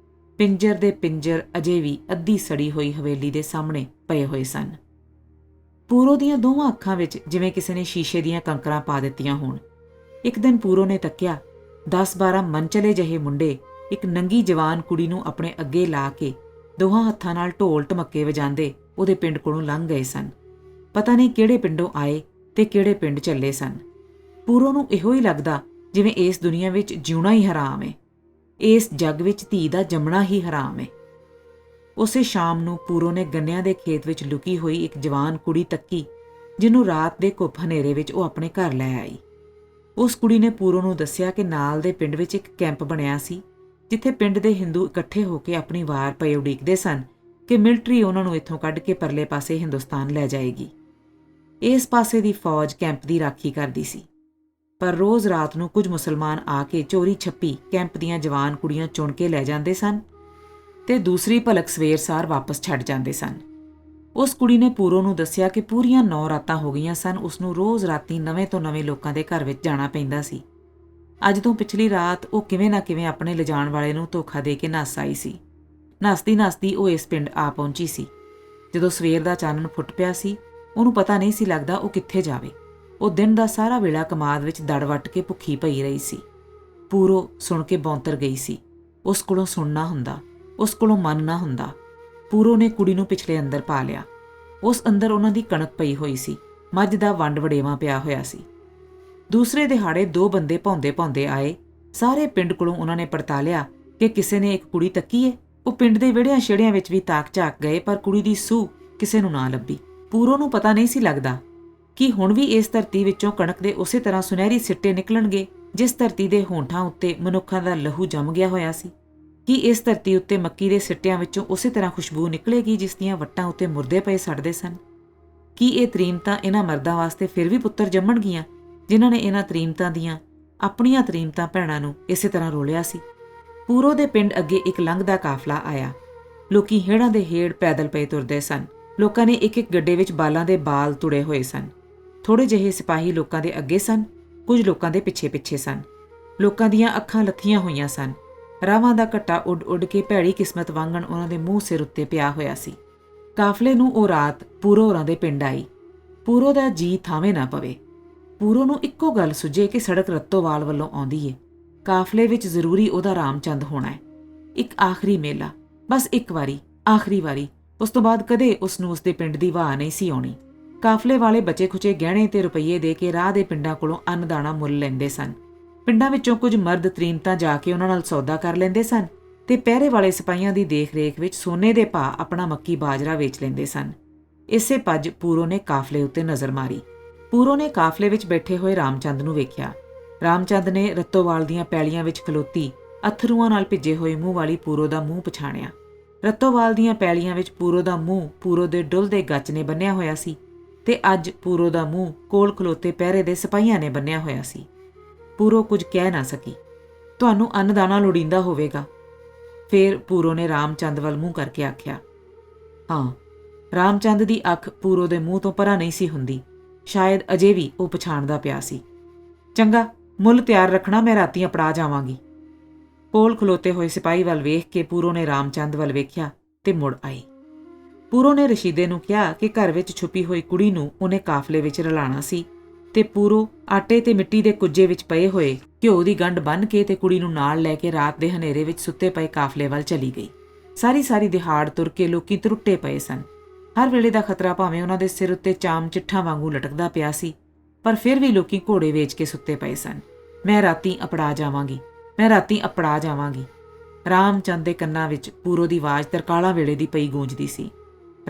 ਪਿੰਜਰ ਦੇ ਪਿੰਜਰ ਅਜੇ ਵੀ ਅੱਧੀ ਸੜੀ ਹੋਈ ਹਵੇਲੀ ਦੇ ਸਾਹਮਣੇ ਪਏ ਹੋਏ ਸਨ। ਪੂਰੋ ਦੀਆਂ ਦੋਵਾਂ ਅੱਖਾਂ ਵਿੱਚ ਜਿਵੇਂ ਕਿਸੇ ਨੇ ਸ਼ੀਸ਼ੇ ਦੀਆਂ ਕੰਕਰਾਂ ਪਾ ਦਿੱਤੀਆਂ ਹੋਣ। ਇੱਕ ਦਿਨ ਪੂਰੋ ਨੇ ਤੱਕਿਆ, 10-12 ਮਨਚਲੇ ਜਿਹੇ ਮੁੰਡੇ ਇੱਕ ਨੰਗੀ ਜਵਾਨ ਕੁੜੀ ਨੂੰ ਆਪਣੇ ਅੱਗੇ ਲਾ ਕੇ ਦੋਹਾਂ ਹੱਥਾਂ ਨਾਲ ਢੋਲ ਢਮੱਕੇ ਵਜਾਉਂਦੇ ਉਹਦੇ ਪਿੰਡ ਕੋਲੋਂ ਲੰਘ ਗਏ ਸਨ। ਪਤਾ ਨਹੀਂ ਕਿਹੜੇ ਪਿੰਡੋਂ ਆਏ ਤੇ ਕਿਹੜੇ ਪਿੰਡ ਚੱਲੇ ਸਨ। ਪੂਰੋ ਨੂੰ ਇਹੋ ਹੀ ਲੱਗਦਾ ਜਿਵੇਂ ਇਸ ਦੁਨੀਆ ਵਿੱਚ ਜਿਉਣਾ ਹੀ ਹਰਾਮ ਏ, ਇਸ ਜੱਗ ਵਿੱਚ ਧੀ ਦਾ ਜੰਮਣਾ ਹੀ ਹਰਾਮ ਏ। ਉਸੇ ਸ਼ਾਮ ਨੂੰ ਪੂਰੋ ਨੇ ਗੰਨਿਆਂ ਦੇ ਖੇਤ ਵਿੱਚ ਲੁਕੀ ਹੋਈ ਇੱਕ ਜਵਾਨ ਕੁੜੀ ਤੱਕੀ, ਜਿਹਨੂੰ ਰਾਤ ਦੇ ਘੁੱਪ ਹਨੇਰੇ ਵਿੱਚ ਉਹ ਆਪਣੇ ਘਰ ਲੈ ਆਈ। ਉਸ ਕੁੜੀ ਨੇ ਪੂਰੋ ਨੂੰ ਦੱਸਿਆ ਕਿ ਨਾਲ ਦੇ ਪਿੰਡ ਵਿੱਚ ਇੱਕ ਕੈਂਪ ਬਣਿਆ ਸੀ, ਜਿੱਥੇ ਪਿੰਡ ਦੇ ਹਿੰਦੂ ਇਕੱਠੇ ਹੋ ਕੇ ਆਪਣੀ ਵਾਰ ਪਏ ਉਡੀਕਦੇ ਸਨ ਕਿ ਮਿਲਟਰੀ ਉਹਨਾਂ ਨੂੰ ਇੱਥੋਂ ਕੱਢ ਕੇ ਪਰਲੇ ਪਾਸੇ ਹਿੰਦੁਸਤਾਨ ਲੈ ਜਾਏਗੀ। ਇਸ ਪਾਸੇ ਦੀ ਫੌਜ ਕੈਂਪ ਦੀ ਰਾਖੀ ਕਰਦੀ ਸੀ, ਪਰ ਰੋਜ਼ ਰਾਤ ਨੂੰ ਕੁਝ ਮੁਸਲਮਾਨ ਆ ਕੇ ਚੋਰੀ ਛੱਪੀ ਕੈਂਪ ਦੀਆਂ ਜਵਾਨ ਕੁੜੀਆਂ ਚੁਣ ਕੇ ਲੈ ਜਾਂਦੇ ਸਨ ਤੇ ਦੂਸਰੀ ਭਲਕ ਸਵੇਰ ਸਾਰ ਵਾਪਸ ਛੱਡ ਜਾਂਦੇ ਸਨ। ਉਸ ਕੁੜੀ ਨੇ ਪੂਰੋ ਨੂੰ ਦੱਸਿਆ ਕਿ ਪੂਰੀਆਂ 9 ਰਾਤਾਂ ਹੋ ਗਈਆਂ ਸਨ ਉਸ ਨੂੰ ਰੋਜ਼ ਰਾਤੀ ਨਵੇਂ ਤੋਂ ਨਵੇਂ ਲੋਕਾਂ ਦੇ ਘਰ ਵਿੱਚ ਜਾਣਾ ਪੈਂਦਾ ਸੀ। ਅੱਜ ਤੋਂ ਪਿਛਲੀ ਰਾਤ ਉਹ ਕਿਵੇਂ ਨਾ ਕਿਵੇਂ ਆਪਣੇ ਲਿਜਾਣ ਵਾਲੇ ਨੂੰ ਧੋਖਾ ਦੇ ਕੇ ਨੱਸ ਆਈ ਸੀ। ਨੱਸਦੀ ਉਹ ਇਸ ਪਿੰਡ ਆ ਪਹੁੰਚੀ ਸੀ। ਜਦੋਂ ਸਵੇਰ ਦਾ ਚਾਨਣ ਫੁੱਟ ਪਿਆ ਸੀ, ਉਹਨੂੰ ਪਤਾ ਨਹੀਂ ਸੀ ਲੱਗਦਾ ਉਹ ਕਿੱਥੇ ਜਾਵੇ। ਉਹ ਦਿਨ ਦਾ ਸਾਰਾ ਵੇਲਾ ਕਮਾਦ ਵਿੱਚ ਦੜ ਵੱਟ ਕੇ ਭੁੱਖੀ ਪਈ ਰਹੀ ਸੀ। ਪੂਰੋ ਸੁਣ ਕੇ ਬੌਂਤਰ ਗਈ ਸੀ। ਉਸ ਕੋਲੋਂ ਸੁਣਨਾ ਹੁੰਦਾ, ਉਸ ਕੋਲੋਂ ਮੰਨਣਾ ਹੁੰਦਾ। ਪੂਰੋ ਨੇ ਕੁੜੀ ਨੂੰ ਪਿਛਲੇ ਅੰਦਰ ਪਾ ਲਿਆ। ਉਸ ਅੰਦਰ ਉਹਨਾਂ ਦੀ ਕਣਕ ਪਈ ਹੋਈ ਸੀ, ਮੱਝ ਦਾ ਵੰਡ ਵੜੇਵਾ ਪਿਆ ਹੋਇਆ ਸੀ। ਦੂਸਰੇ ਦਿਹਾੜੇ 2 ਬੰਦੇ ਭੌਂਦੇ ਆਏ। ਸਾਰੇ ਪਿੰਡ ਕੋਲੋਂ ਉਹਨਾਂ ਨੇ ਪੜਤਾਲਿਆ ਕਿ ਕਿਸੇ ਨੇ ਇੱਕ ਕੁੜੀ ਤੱਕੀ ਏ। ਉਹ ਪਿੰਡ ਦੇ ਵਿਹੜਿਆਂ ਛੇੜਿਆਂ ਵਿੱਚ ਵੀ ਤਾਕ ਝਾਕ ਗਏ, ਪਰ ਕੁੜੀ ਦੀ ਸੂਹ ਕਿਸੇ ਨੂੰ ਨਾ ਲੱਭੀ। ਪੂਰੋ ਨੂੰ ਪਤਾ ਨਹੀਂ ਸੀ ਲੱਗਦਾ ਕਿ ਹੁਣ ਵੀ ਇਸ ਧਰਤੀ ਵਿੱਚੋਂ ਕਣਕ ਦੇ ਉਸੇ ਤਰ੍ਹਾਂ ਸੁਨਹਿਰੀ ਸਿੱਟੇ ਨਿਕਲਣਗੇ ਜਿਸ ਧਰਤੀ ਦੇ ਹੋਂਠਾਂ ਉੱਤੇ ਮਨੁੱਖਾਂ ਦਾ ਲਹੂ ਜੰਮ ਗਿਆ ਹੋਇਆ ਸੀ। ਕੀ ਇਸ ਧਰਤੀ ਉੱਤੇ ਮੱਕੀ ਦੇ ਸਿੱਟਿਆਂ ਵਿੱਚੋਂ ਉਸੇ ਤਰ੍ਹਾਂ ਖੁਸ਼ਬੂ ਨਿਕਲੇਗੀ ਜਿਸ ਦੀਆਂ ਵੱਟਾਂ ਉੱਤੇ ਮੁਰਦੇ ਪਏ ਸੜਦੇ ਸਨ? ਕੀ ਇਹ ਤਰੀਮਤਾਂ ਇਹਨਾਂ ਮਰਦਾਂ ਵਾਸਤੇ ਫਿਰ ਵੀ ਪੁੱਤਰ ਜੰਮਣਗੀਆਂ ਜਿਨ੍ਹਾਂ ਨੇ ਇਹਨਾਂ ਤਰੀਮਤਾਂ ਦੀਆਂ ਆਪਣੀਆਂ ਤਰੀਮਤਾਂ ਭੈਣਾਂ ਨੂੰ ਇਸੇ ਤਰ੍ਹਾਂ ਰੋਲਿਆ ਸੀ? ਪੂਰੋ ਦੇ ਪਿੰਡ ਅੱਗੇ ਇੱਕ ਲੰਘਦਾ ਕਾਫਲਾ ਆਇਆ। ਲੋਕੀ ਹੇੜਾਂ ਦੇ ਹੇੜ ਪੈਦਲ ਪਏ ਤੁਰਦੇ ਸਨ। ਲੋਕਾਂ ਨੇ ਇੱਕ ਗੱਡੇ ਵਿੱਚ ਬਾਲਾਂ ਦੇ ਬਾਲ ਤੁੜੇ ਹੋਏ ਸਨ। ਥੋੜੇ ਜਿਹੇ ਸਿਪਾਹੀ ਲੋਕਾਂ ਦੇ ਅੱਗੇ ਸਨ, ਕੁਝ ਲੋਕਾਂ ਦੇ ਪਿੱਛੇ ਸਨ। ਲੋਕਾਂ ਦੀਆਂ ਅੱਖਾਂ ਲੱਥੀਆਂ ਹੋਈਆਂ ਸਨ। ਰਾਵਾਂ ਦਾ ਘੱਟਾ ਉੱਡ ਕੇ ਭੈੜੀ ਕਿਸਮਤ ਵਾਂਗਣ ਉਹਨਾਂ ਦੇ ਮੂੰਹ ਸਿਰ ਉੱਤੇ ਪਿਆ ਹੋਇਆ ਸੀ। ਕਾਫਲੇ ਨੂੰ ਉਹ ਰਾਤ ਪੂਰੋ ਹੋਰਾਂ ਦੇ ਪਿੰਡ ਆਈ। ਪੂਰੋ ਦਾ ਜੀ ਥਾਵੇਂ ਨਾ ਪਵੇ। ਪੂਰੋ ਨੂੰ ਇੱਕੋ ਗੱਲ ਸੁਝੇ ਕਿ ਸੜਕ ਰੱਤੋਵਾਲ ਵੱਲੋਂ ਆਉਂਦੀ ਏ। ਕਾਫਲੇ ਵਿੱਚ ਜ਼ਰੂਰੀ ਉਹਦਾ ਰਾਮਚੰਦ ਹੋਣਾ ਹੈ। ਇੱਕ ਆਖਰੀ ਮੇਲਾ, ਬਸ ਇੱਕ ਵਾਰੀ, ਆਖਰੀ ਵਾਰੀ। ਉਸ ਤੋਂ ਬਾਅਦ ਕਦੇ ਉਸ ਨੂੰ ਉਸਦੇ ਪਿੰਡ ਦੀ ਵਾਹ ਨਹੀਂ ਸੀ ਆਉਣੀ। ਕਾਫਲੇ ਵਾਲੇ ਬਚੇ ਖੁਚੇ ਗਹਿਣੇ ਤੇ ਰੁਪਈਏ ਦੇ ਕੇ ਰਾਹ ਦੇ ਪਿੰਡਾਂ ਕੋਲੋਂ ਅੰਨਦਾਣਾ ਮੁੱਲ ਲੈਂਦੇ ਸਨ। ਪਿੰਡਾਂ ਵਿੱਚੋਂ ਕੁਝ ਮਰਦ ਤਰੀਮਤਾਂ ਜਾ ਕੇ ਉਹਨਾਂ ਨਾਲ ਸੌਦਾ ਕਰ ਲੈਂਦੇ ਸਨ ਤੇ ਪਹਿਰੇ ਵਾਲੇ ਸਿਪਾਹੀਆਂ ਦੀ ਦੇਖ-ਰੇਖ ਵਿੱਚ ਸੋਨੇ ਦੇ ਭਾਅ ਆਪਣਾ ਮੱਕੀ ਬਾਜਰਾ ਵੇਚ ਲੈਂਦੇ ਸਨ। ਇਸੇ ਭੱਜ ਪੂਰੋ ਨੇ ਕਾਫਲੇ ਉੱਤੇ ਨਜ਼ਰ ਮਾਰੀ। ਪੂਰੋ ਨੇ ਕਾਫਲੇ ਵਿੱਚ ਬੈਠੇ ਹੋਏ ਰਾਮਚੰਦ ਨੂੰ ਵੇਖਿਆ। ਰਾਮਚੰਦ ਨੇ ਰੱਤੋਵਾਲ ਦੀਆਂ ਪੈਲੀਆਂ ਵਿੱਚ ਖਲੋਤੀ ਅਥਰੂਆਂ ਨਾਲ ਭਿੱਜੇ ਹੋਏ ਮੂੰਹ ਵਾਲੀ ਪੂਰੋ ਦਾ ਮੂੰਹ ਪਛਾਣਿਆ। ਰੱਤੋਵਾਲ ਦੀਆਂ ਪੈਲੀਆਂ ਵਿੱਚ ਪੂਰੋ ਦਾ ਮੂੰਹ ਪੂਰੋ ਦੇ ਡੁੱਲਦੇ ਗੱਚ ਨੇ ਬੰਨਿਆ ਹੋਇਆ ਸੀ ਤੇ ਅੱਜ ਪੂਰੋ ਦਾ ਮੂੰਹ ਕੋਲ ਖਲੋਤੇ ਪਹਿਰੇ ਦੇ ਸਿਪਾਹੀਆਂ ਨੇ ਬੰਨਿਆ ਹੋਇਆ ਸੀ। ਪੂਰੋ ਕੁਝ ਕਹਿ ਨਾ ਸਕੀ। ਤੁਹਾਨੂੰ ਅੰਨਦਾਣਾ ਲੋੜੀਂਦਾ ਹੋਵੇਗਾ। ਫੇਰ ਪੂਰੋ ਨੇ ਰਾਮਚੰਦ ਵੱਲ ਮੂੰਹ ਕਰਕੇ ਆਖਿਆ। ਹਾਂ, ਰਾਮਚੰਦ ਦੀ ਅੱਖ ਪੂਰੋ ਦੇ ਮੂੰਹ ਤੋਂ ਪਰਾਂ ਨਹੀਂ ਸੀ ਹੁੰਦੀ। ਸ਼ਾਇਦ ਅਜੇ ਵੀ ਉਹ ਪਛਾਣਦਾ ਪਿਆ ਸੀ। ਚੰਗਾ, ਮੁੱਲ ਤਿਆਰ ਰੱਖਣਾ, ਮੈਂ ਰਾਤੀ ਅਪੜਾ ਜਾਵਾਂਗੀ। ਕੋਲ ਖਲੋਤੇ ਹੋਏ ਸਿਪਾਹੀ ਵੱਲ ਵੇਖ ਕੇ ਪੂਰੋ ਨੇ ਰਾਮਚੰਦ ਵੱਲ ਵੇਖਿਆ ਤੇ ਮੁੜ ਆਈ। ਪੂਰੋ ਨੇ ਰਸ਼ੀਦੇ ਨੂੰ ਕਿਹਾ ਕਿ ਘਰ ਵਿੱਚ ਛੁਪੀ ਹੋਈ ਕੁੜੀ ਨੂੰ ਉਹਨੇ ਕਾਫਲੇ ਵਿੱਚ ਰਲਾਣਾ ਸੀ ਤੇ ਪੂਰੋ ਆਟੇ ਤੇ ਮਿੱਟੀ ਦੇ ਕੁੱਜੇ ਵਿੱਚ ਪਏ ਹੋਏ ਘਿਓ ਦੀ ਗੰਢ ਬੰਨ੍ਹ ਕੇ ਤੇ ਕੁੜੀ ਨੂੰ ਨਾਲ ਲੈ ਕੇ ਰਾਤ ਦੇ ਹਨੇਰੇ ਵਿੱਚ ਸੁੱਤੇ ਪਏ ਕਾਫਲੇ ਵੱਲ ਚਲੀ ਗਈ। ਸਾਰੀ ਦਿਹਾੜ ਤੁਰ ਕੇ ਲੋਕੀ ਤਰੁੱਟੇ ਪਏ ਸਨ। ਹਰ ਵੇਲੇ ਦਾ ਖਤਰਾ ਭਾਵੇਂ ਉਹਨਾਂ ਦੇ ਸਿਰ ਉੱਤੇ ਚਾਮ ਚਿੱਠਾਂ ਵਾਂਗੂ ਲਟਕਦਾ ਪਿਆ ਸੀ, ਪਰ ਫਿਰ ਵੀ ਲੋਕੀ ਘੋੜੇ ਵੇਚ ਕੇ ਸੁੱਤੇ ਪਏ ਸਨ। ਮੈਂ ਰਾਤੀ ਅਪੜਾ ਜਾਵਾਂਗੀ, ਮੈਂ ਰਾਤੀ ਅਪੜਾ ਜਾਵਾਂਗੀ। ਰਾਮਚੰਦ ਦੇ ਕੰਨਾਂ ਵਿੱਚ ਪੂਰੋ ਦੀ ਆਵਾਜ਼ ਤਰਕਾਲਾਂ ਵੇਲੇ ਦੀ ਪਈ ਗੂੰਜਦੀ ਸੀ।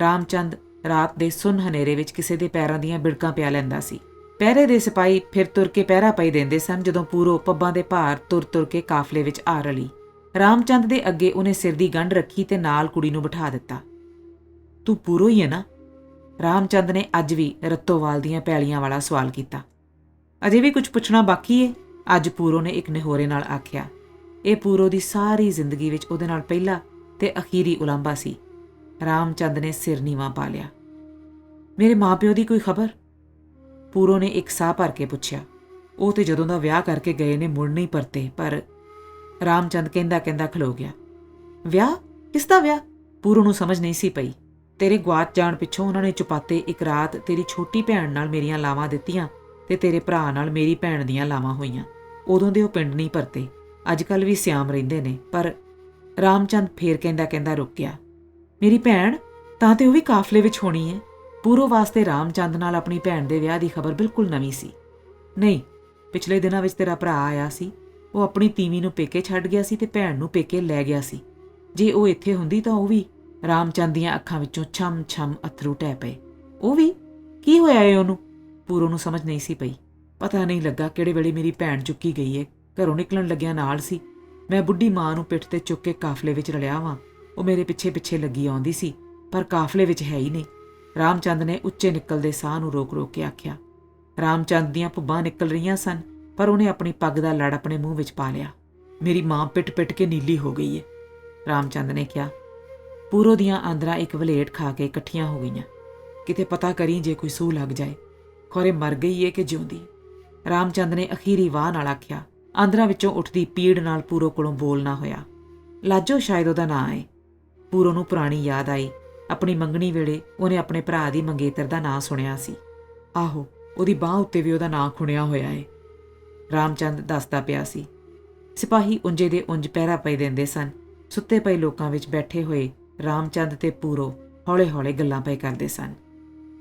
ਰਾਮਚੰਦ ਰਾਤ ਦੇ ਸੁੰਨ ਹਨੇਰੇ ਵਿੱਚ ਕਿਸੇ ਦੇ ਪੈਰਾਂ ਦੀਆਂ ਬਿੜਕਾਂ ਪਿਆ ਲੈਂਦਾ ਸੀ। ਪਹਿਰੇ ਦੇ ਸਿਪਾਹੀ ਫਿਰ ਤੁਰ ਕੇ ਪਹਿਰਾ ਪਈ ਦਿੰਦੇ ਸਨ ਜਦੋਂ ਪੂਰੋ ਪੱਬਾਂ ਦੇ ਭਾਰ ਤੁਰ ਕੇ ਕਾਫਲੇ ਵਿੱਚ ਆ ਰਲੀ। ਰਾਮਚੰਦ ਦੇ ਅੱਗੇ ਉਹਨੇ ਸਿਰ ਦੀ ਗੰਢ ਰੱਖੀ ਤੇ ਨਾਲ ਕੁੜੀ ਨੂੰ ਬਿਠਾ ਦਿੱਤਾ। ਤੂੰ ਪੂਰੋ ਹੀ ਹੈ ਨਾ? ਰਾਮਚੰਦ ਨੇ ਅੱਜ ਵੀ ਰੱਤੋਵਾਲ ਦੀਆਂ ਪੈਲੀਆਂ ਵਾਲਾ ਸਵਾਲ ਕੀਤਾ। ਅਜੇ ਵੀ ਕੁਝ ਪੁੱਛਣਾ ਬਾਕੀ ਏ? ਅੱਜ ਪੂਰੋ ਨੇ ਇੱਕ ਨਿਹੋਰੇ ਨਾਲ ਆਖਿਆ। ਇਹ ਪੂਰੋ ਦੀ ਸਾਰੀ ਜ਼ਿੰਦਗੀ ਵਿੱਚ ਉਹਦੇ ਨਾਲ ਪਹਿਲਾ ਤੇ ਅਖੀਰੀ ਉਲਾਂਭਾ ਸੀ। ਰਾਮਚੰਦ ਨੇ ਸਿਰ ਨੀਵਾਂ ਪਾ ਲਿਆ। ਮੇਰੇ ਮਾਂ-ਪਿਓ ਦੀ ਕੋਈ ਖਬਰ? ਪੂਰੋ ਨੇ ਇੱਕ ਸਾਹ ਭਰ ਕੇ ਪੁੱਛਿਆ। ਉਹ ਤੇ ਜਦੋਂ ਦਾ ਵਿਆਹ ਕਰਕੇ ਗਏ ਨੇ ਮੁੜ ਨਹੀਂ ਪਰਤੇ। ਪਰ ਰਾਮਚੰਦ ਕਹਿੰਦਾ ਖਲੋ ਗਿਆ। ਵਿਆਹ? ਕਿਸ ਦਾ ਵਿਆਹ? ਪੂਰੋ ਨੂੰ ਸਮਝ ਨਹੀਂ ਸੀ ਪਈ। ਤੇਰੇ ਗਵਾਚ ਜਾਣ ਪਿੱਛੋਂ ਉਹਨਾਂ ਨੇ ਚੁਪਾਤੇ ਇੱਕ ਰਾਤ ਤੇਰੀ ਛੋਟੀ ਭੈਣ ਨਾਲ ਮੇਰੀਆਂ ਲਾਵਾਂ ਦਿੱਤੀਆਂ ਤੇ ਤੇਰੇ ਭਰਾ ਨਾਲ ਮੇਰੀ ਭੈਣ ਦੀਆਂ ਲਾਵਾਂ ਹੋਈਆਂ। ਉਦੋਂ ਦੇ ਉਹ ਪਿੰਡ ਨਹੀਂ ਪਰਤੇ। ਅੱਜ ਕੱਲ੍ਹ ਵੀ ਸਿਆਮ ਰਹਿੰਦੇ ਨੇ। ਪਰ ਰਾਮਚੰਦ ਫੇਰ ਕਹਿੰਦਾ ਰੁਕ ਗਿਆ। ਮੇਰੀ ਭੈਣ ਤਾਂ ਤੇ ਉਹ ਵੀ ਕਾਫਲੇ ਵਿੱਚ ਹੋਣੀ ਹੈ। ਪੂਰੋ ਵਾਸਤੇ ਰਾਮਚੰਦ ਨਾਲ ਆਪਣੀ ਭੈਣ ਦੇ ਵਿਆਹ ਦੀ ਖਬਰ ਬਿਲਕੁਲ ਨਵੀਂ ਸੀ। ਨਹੀਂ, ਪਿਛਲੇ ਦਿਨਾਂ ਵਿੱਚ ਤੇਰਾ ਭਰਾ ਆਇਆ ਸੀ। ਉਹ ਆਪਣੀ ਤੀਵੀਂ ਨੂੰ ਪੇਕੇ ਛੱਡ ਗਿਆ ਸੀ ਤੇ ਭੈਣ ਨੂੰ ਪੇਕੇ ਲੈ ਗਿਆ ਸੀ। ਜੇ ਉਹ ਇੱਥੇ ਹੁੰਦੀ ਤਾਂ ਉਹ ਵੀ। ਰਾਮਚੰਦ ਦੀਆਂ ਅੱਖਾਂ ਵਿੱਚੋਂ ਛਮ-ਛਮ ਅਥਰੂ ਟਹਿ ਪਏ। ਉਹ ਵੀ? ਕੀ ਹੋਇਆ ਏ ਉਹਨੂੰ? ਪੂਰੋ ਨੂੰ ਸਮਝ ਨਹੀਂ ਸੀ ਪਈ। ਪਤਾ ਨਹੀਂ ਲੱਗਾ ਕਿਹੜੇ ਵੇਲੇ ਮੇਰੀ ਭੈਣ ਚੁੱਕੀ ਗਈ ਏ। ਘਰੋਂ ਨਿਕਲਣ ਲੱਗਿਆ ਨਾਲ ਸੀ। ਮੈਂ ਬੁੱਢੀ ਮਾਂ ਨੂੰ ਪਿੱਠ ਤੇ ਚੁੱਕ ਕੇ ਕਾਫਲੇ ਵਿੱਚ ਰਲਿਆ ਵਾਂ। ਉਹ ਮੇਰੇ ਪਿੱਛੇ ਲੱਗੀ ਆਉਂਦੀ ਸੀ ਪਰ ਕਾਫਲੇ ਵਿੱਚ ਹੈ ਹੀ ਨਹੀਂ। ਰਾਮਚੰਦ ਨੇ ਉੱਚੇ ਨਿਕਲਦੇ ਸਾਹ ਨੂੰ ਰੋਕ ਕੇ ਆਖਿਆ। ਰਾਮਚੰਦ ਦੀਆਂ ਭੁੱਬਾਂ ਨਿਕਲ ਰਹੀਆਂ ਸਨ ਪਰ ਉਹਨੇ ਆਪਣੀ ਪੱਗ ਦਾ ਲੜ ਆਪਣੇ ਮੂੰਹ ਵਿੱਚ ਪਾ ਲਿਆ। ਮੇਰੀ ਮਾਂ ਪਿੱਟ ਕੇ ਨੀਲੀ ਹੋ ਗਈ ਏ, ਰਾਮਚੰਦ ਨੇ ਕਿਹਾ। ਪੂਰੋ ਦੀਆਂ ਆਂਦਰਾਂ ਇੱਕ ਵਲੇਟ ਖਾ ਕੇ ਇਕੱਠੀਆਂ ਹੋ ਗਈਆਂ। ਕਿਤੇ ਪਤਾ ਕਰੀ ਜੇ ਕੋਈ ਸੂਹ ਲੱਗ ਜਾਏ। ਖੌਰੇ ਮਰ ਗਈ ਏ ਕਿ ਜਿਉਂਦੀ? ਰਾਮਚੰਦ ਨੇ ਅਖੀਰੀ ਵਾਹ ਨਾਲ ਆਖਿਆ। ਆਂਦਰਾਂ ਵਿੱਚੋਂ ਉੱਠਦੀ ਪੀੜ ਨਾਲ ਪੂਰੋ ਕੋਲੋਂ ਬੋਲ ਨਾ ਹੋਇਆ। ਲਾਜੋ ਸ਼ਾਇਦ ਉਹਦਾ ਨਾਂ ਏ। ਪੂਰੋ ਨੂੰ ਪੁਰਾਣੀ ਯਾਦ ਆਈ। ਆਪਣੀ ਮੰਗਣੀ ਵੇਲੇ ਉਹਨੇ ਆਪਣੇ ਭਰਾ ਦੀ ਮੰਗੇਤਰ ਦਾ ਨਾਂ ਸੁਣਿਆ ਸੀ। ਆਹੋ, ਉਹਦੀ ਬਾਂਹ ਉੱਤੇ ਵੀ ਉਹਦਾ ਨਾਂ ਖੁਣਿਆ ਹੋਇਆ ਏ। ਰਾਮਚੰਦ ਦੱਸਦਾ ਪਿਆ ਸੀ। ਸਿਪਾਹੀ ਉਂਝੇ ਦੇ ਉਂਝ ਪਹਿਰਾ ਪਏ ਦਿੰਦੇ ਸਨ। ਸੁੱਤੇ ਪਏ ਲੋਕਾਂ ਵਿੱਚ ਬੈਠੇ ਹੋਏ ਰਾਮਚੰਦ ਤੇ ਪੂਰੋ ਹੌਲੇ ਗੱਲਾਂ ਪਏ ਕਰਦੇ ਸਨ।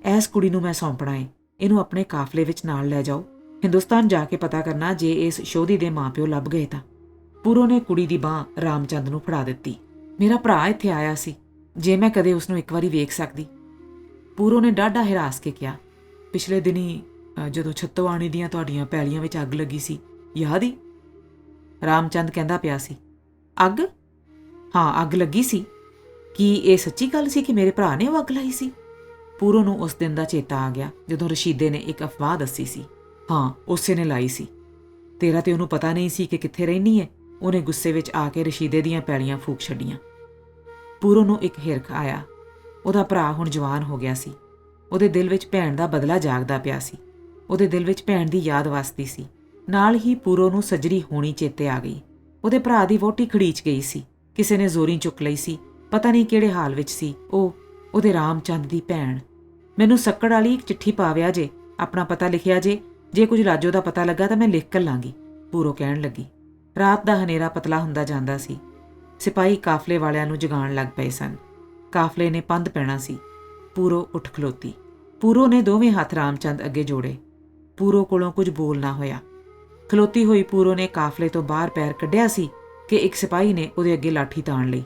ਐਸ ਕੁੜੀ ਨੂੰ ਮੈਂ ਸੌਂਪਣਾ ਏ। ਇਹਨੂੰ ਆਪਣੇ ਕਾਫਲੇ ਵਿੱਚ ਨਾਲ ਲੈ ਜਾਓ। ਹਿੰਦੁਸਤਾਨ ਜਾ ਕੇ ਪਤਾ ਕਰਨਾ ਜੇ ਇਸ ਸ਼ੋਧੀ ਦੇ ਮਾਂ-ਪਿਓ ਲੱਭ ਗਏ ਤਾਂ। ਪੂਰੋ ਨੇ ਕੁੜੀ ਦੀ ਬਾਂਹ ਰਾਮਚੰਦ ਨੂੰ ਫੜਾ ਦਿੱਤੀ। ਮੇਰਾ ਭਰਾ ਇੱਥੇ ਆਇਆ ਸੀ। ਜੇ ਮੈਂ ਕਦੇ ਉਸਨੂੰ ਇੱਕ ਵਾਰੀ ਵੇਖ ਸਕਦੀ। ਪੂਰੋ ਨੇ ਡਾਢਾ ਹਿਰਾਸ ਕੇ ਕਿਹਾ। ਪਿਛਲੇ ਦਿਨੀ ਜਦੋਂ ਛੱਤੋਆਣੀ ਦੀਆਂ ਤੁਹਾਡੀਆਂ ਪੈਲੀਆਂ ਵਿੱਚ ਅੱਗ ਲੱਗੀ ਸੀ, ਯਾਦ ਈ? ਰਾਮਚੰਦ ਕਹਿੰਦਾ ਪਿਆ ਸੀ। ਅੱਗ? ਹਾਂ, ਅੱਗ ਲੱਗੀ ਸੀ। ਕੀ ਇਹ ਸੱਚੀ ਗੱਲ ਸੀ ਕਿ ਮੇਰੇ ਭਰਾ ਨੇ ਉਹ ਅੱਗ ਲਾਈ ਸੀ? ਪੂਰੋ ਨੂੰ ਉਸ ਦਿਨ ਦਾ ਚੇਤਾ ਆ ਗਿਆ ਜਦੋਂ ਰਸ਼ੀਦੇ ਨੇ ਇੱਕ ਅਫਵਾਹ ਦੱਸੀ ਸੀ। ਹਾਂ, ਉਸੇ ਨੇ ਲਾਈ ਸੀ। ਤੇਰਾ ਤੇ ਉਹਨੂੰ ਪਤਾ ਨਹੀਂ ਸੀ ਕਿ ਕਿੱਥੇ ਰਹਿਣੀ ਹੈ। ਉਹਨੇ ਗੁੱਸੇ ਵਿੱਚ ਆ ਕੇ ਰਸ਼ੀਦੇ ਦੀਆਂ ਪੈਲੀਆਂ ਫੂਕ ਛੱਡੀਆਂ। ਪੂਰੋ ਨੂੰ ਇੱਕ ਹਿਰਖ ਆਇਆ। ਉਹਦਾ ਭਰਾ ਹੁਣ ਜਵਾਨ ਹੋ ਗਿਆ ਸੀ। ਉਹਦੇ ਦਿਲ ਵਿੱਚ ਭੈਣ ਦਾ ਬਦਲਾ ਜਾਗਦਾ ਪਿਆ ਸੀ। ਉਹਦੇ ਦਿਲ ਵਿੱਚ ਭੈਣ ਦੀ ਯਾਦ ਵਸਦੀ ਸੀ। ਨਾਲ ਹੀ ਪੂਰੋ ਨੂੰ ਸੱਜਰੀ ਹੋਣੀ ਚੇਤੇ ਆ ਗਈ। ਉਹਦੇ ਭਰਾ ਦੀ ਵਹੁਟੀ ਖੜੀਚ ਗਈ ਸੀ। ਕਿਸੇ ਨੇ ਜ਼ੋਰੀ ਚੁੱਕ ਲਈ ਸੀ। ਪਤਾ ਨਹੀਂ ਕਿਹੜੇ ਹਾਲ ਵਿੱਚ ਸੀ। ਉਹਦੇ ਰਾਮਚੰਦ ਦੀ ਭੈਣ। ਮੈਨੂੰ ਸੱਕੜ ਵਾਲੀ ਇੱਕ ਚਿੱਠੀ ਪਾਵਿਆ ਜੇ। ਆਪਣਾ ਪਤਾ ਲਿਖਿਆ ਜੇ ਕੁਝ ਲਾਜੋ ਦਾ ਪਤਾ ਲੱਗਾ ਤਾਂ ਮੈਂ ਲਿਖ ਘੱਲਾਂਗੀ, ਪੂਰੋ ਕਹਿਣ ਲੱਗੀ। ਰਾਤ ਦਾ ਹਨੇਰਾ ਪਤਲਾ ਹੁੰਦਾ ਜਾਂਦਾ ਸੀ। ਸਿਪਾਹੀ ਕਾਫਲੇ ਵਾਲਿਆਂ ਨੂੰ ਜਗਾਉਣ ਲੱਗ ਪਏ ਸਨ। ਕਾਫਲੇ ਨੇ ਪੰਧ ਪੈਣਾ ਸੀ। ਪੂਰੋ ਉੱਠ ਖਲੋਤੀ। ਪੂਰੋ ਨੇ ਦੋਵੇਂ ਹੱਥ ਰਾਮਚੰਦ ਅੱਗੇ ਜੋੜੇ। ਪੂਰੋ ਕੋਲੋਂ ਕੁਝ ਬੋਲ ਨਾ ਹੋਇਆ। ਖਲੋਤੀ ਹੋਈ ਪੂਰੋ ਨੇ ਕਾਫਲੇ ਤੋਂ ਬਾਹਰ ਪੈਰ ਕੱਢਿਆ ਸੀ ਕਿ ਇੱਕ ਸਿਪਾਹੀ ਨੇ ਉਹਦੇ ਅੱਗੇ ਲਾਠੀ ਤਾਣ ਲਈ।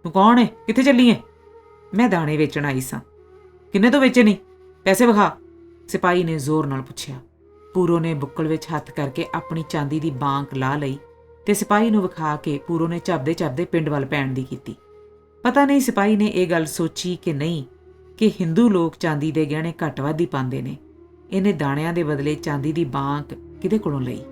ਤੂੰ ਕੌਣ ਏ? ਕਿੱਥੇ ਚੱਲੀ ਏ? ਮੈਂ ਦਾਣੇ ਵੇਚਣ ਆਈ ਸਾਂ। ਕਿੰਨੇ ਤੋਂ ਵੇਚੇ ਨਹੀਂ? ਪੈਸੇ ਵਿਖਾ, ਸਿਪਾਹੀ ਨੇ ਜ਼ੋਰ ਨਾਲ ਪੁੱਛਿਆ। ਪੂਰੋ ਨੇ ਬੁੱਕਲ ਵਿੱਚ ਹੱਥ ਕਰਕੇ ਆਪਣੀ ਚਾਂਦੀ ਦੀ ਬਾਂਕ ਲਾ ਲਈ ਤੇ ਸਿਪਾਹੀ ਨੂੰ ਵਿਖਾ ਕੇ ਪੂਰੋ ਨੇ ਝੱਬਦੇ ਪਿੰਡ ਵੱਲ ਪੈਣ ਦੀ ਕੀਤੀ। ਪਤਾ ਨਹੀਂ ਸਿਪਾਹੀ ਨੇ ਇਹ ਗੱਲ ਸੋਚੀ ਕਿ ਨਹੀਂ ਕਿ ਹਿੰਦੂ ਲੋਕ ਚਾਂਦੀ ਦੇ ਗਹਿਣੇ ਘੱਟ ਵੱਧ ਹੀ ਪਾਉਂਦੇ ਨੇ। ਇਹਨੇ ਦਾਣਿਆਂ ਦੇ ਬਦਲੇ ਚਾਂਦੀ ਦੀ ਬਾਂਕ ਕਿਹਦੇ ਕੋਲੋਂ ਲਈ?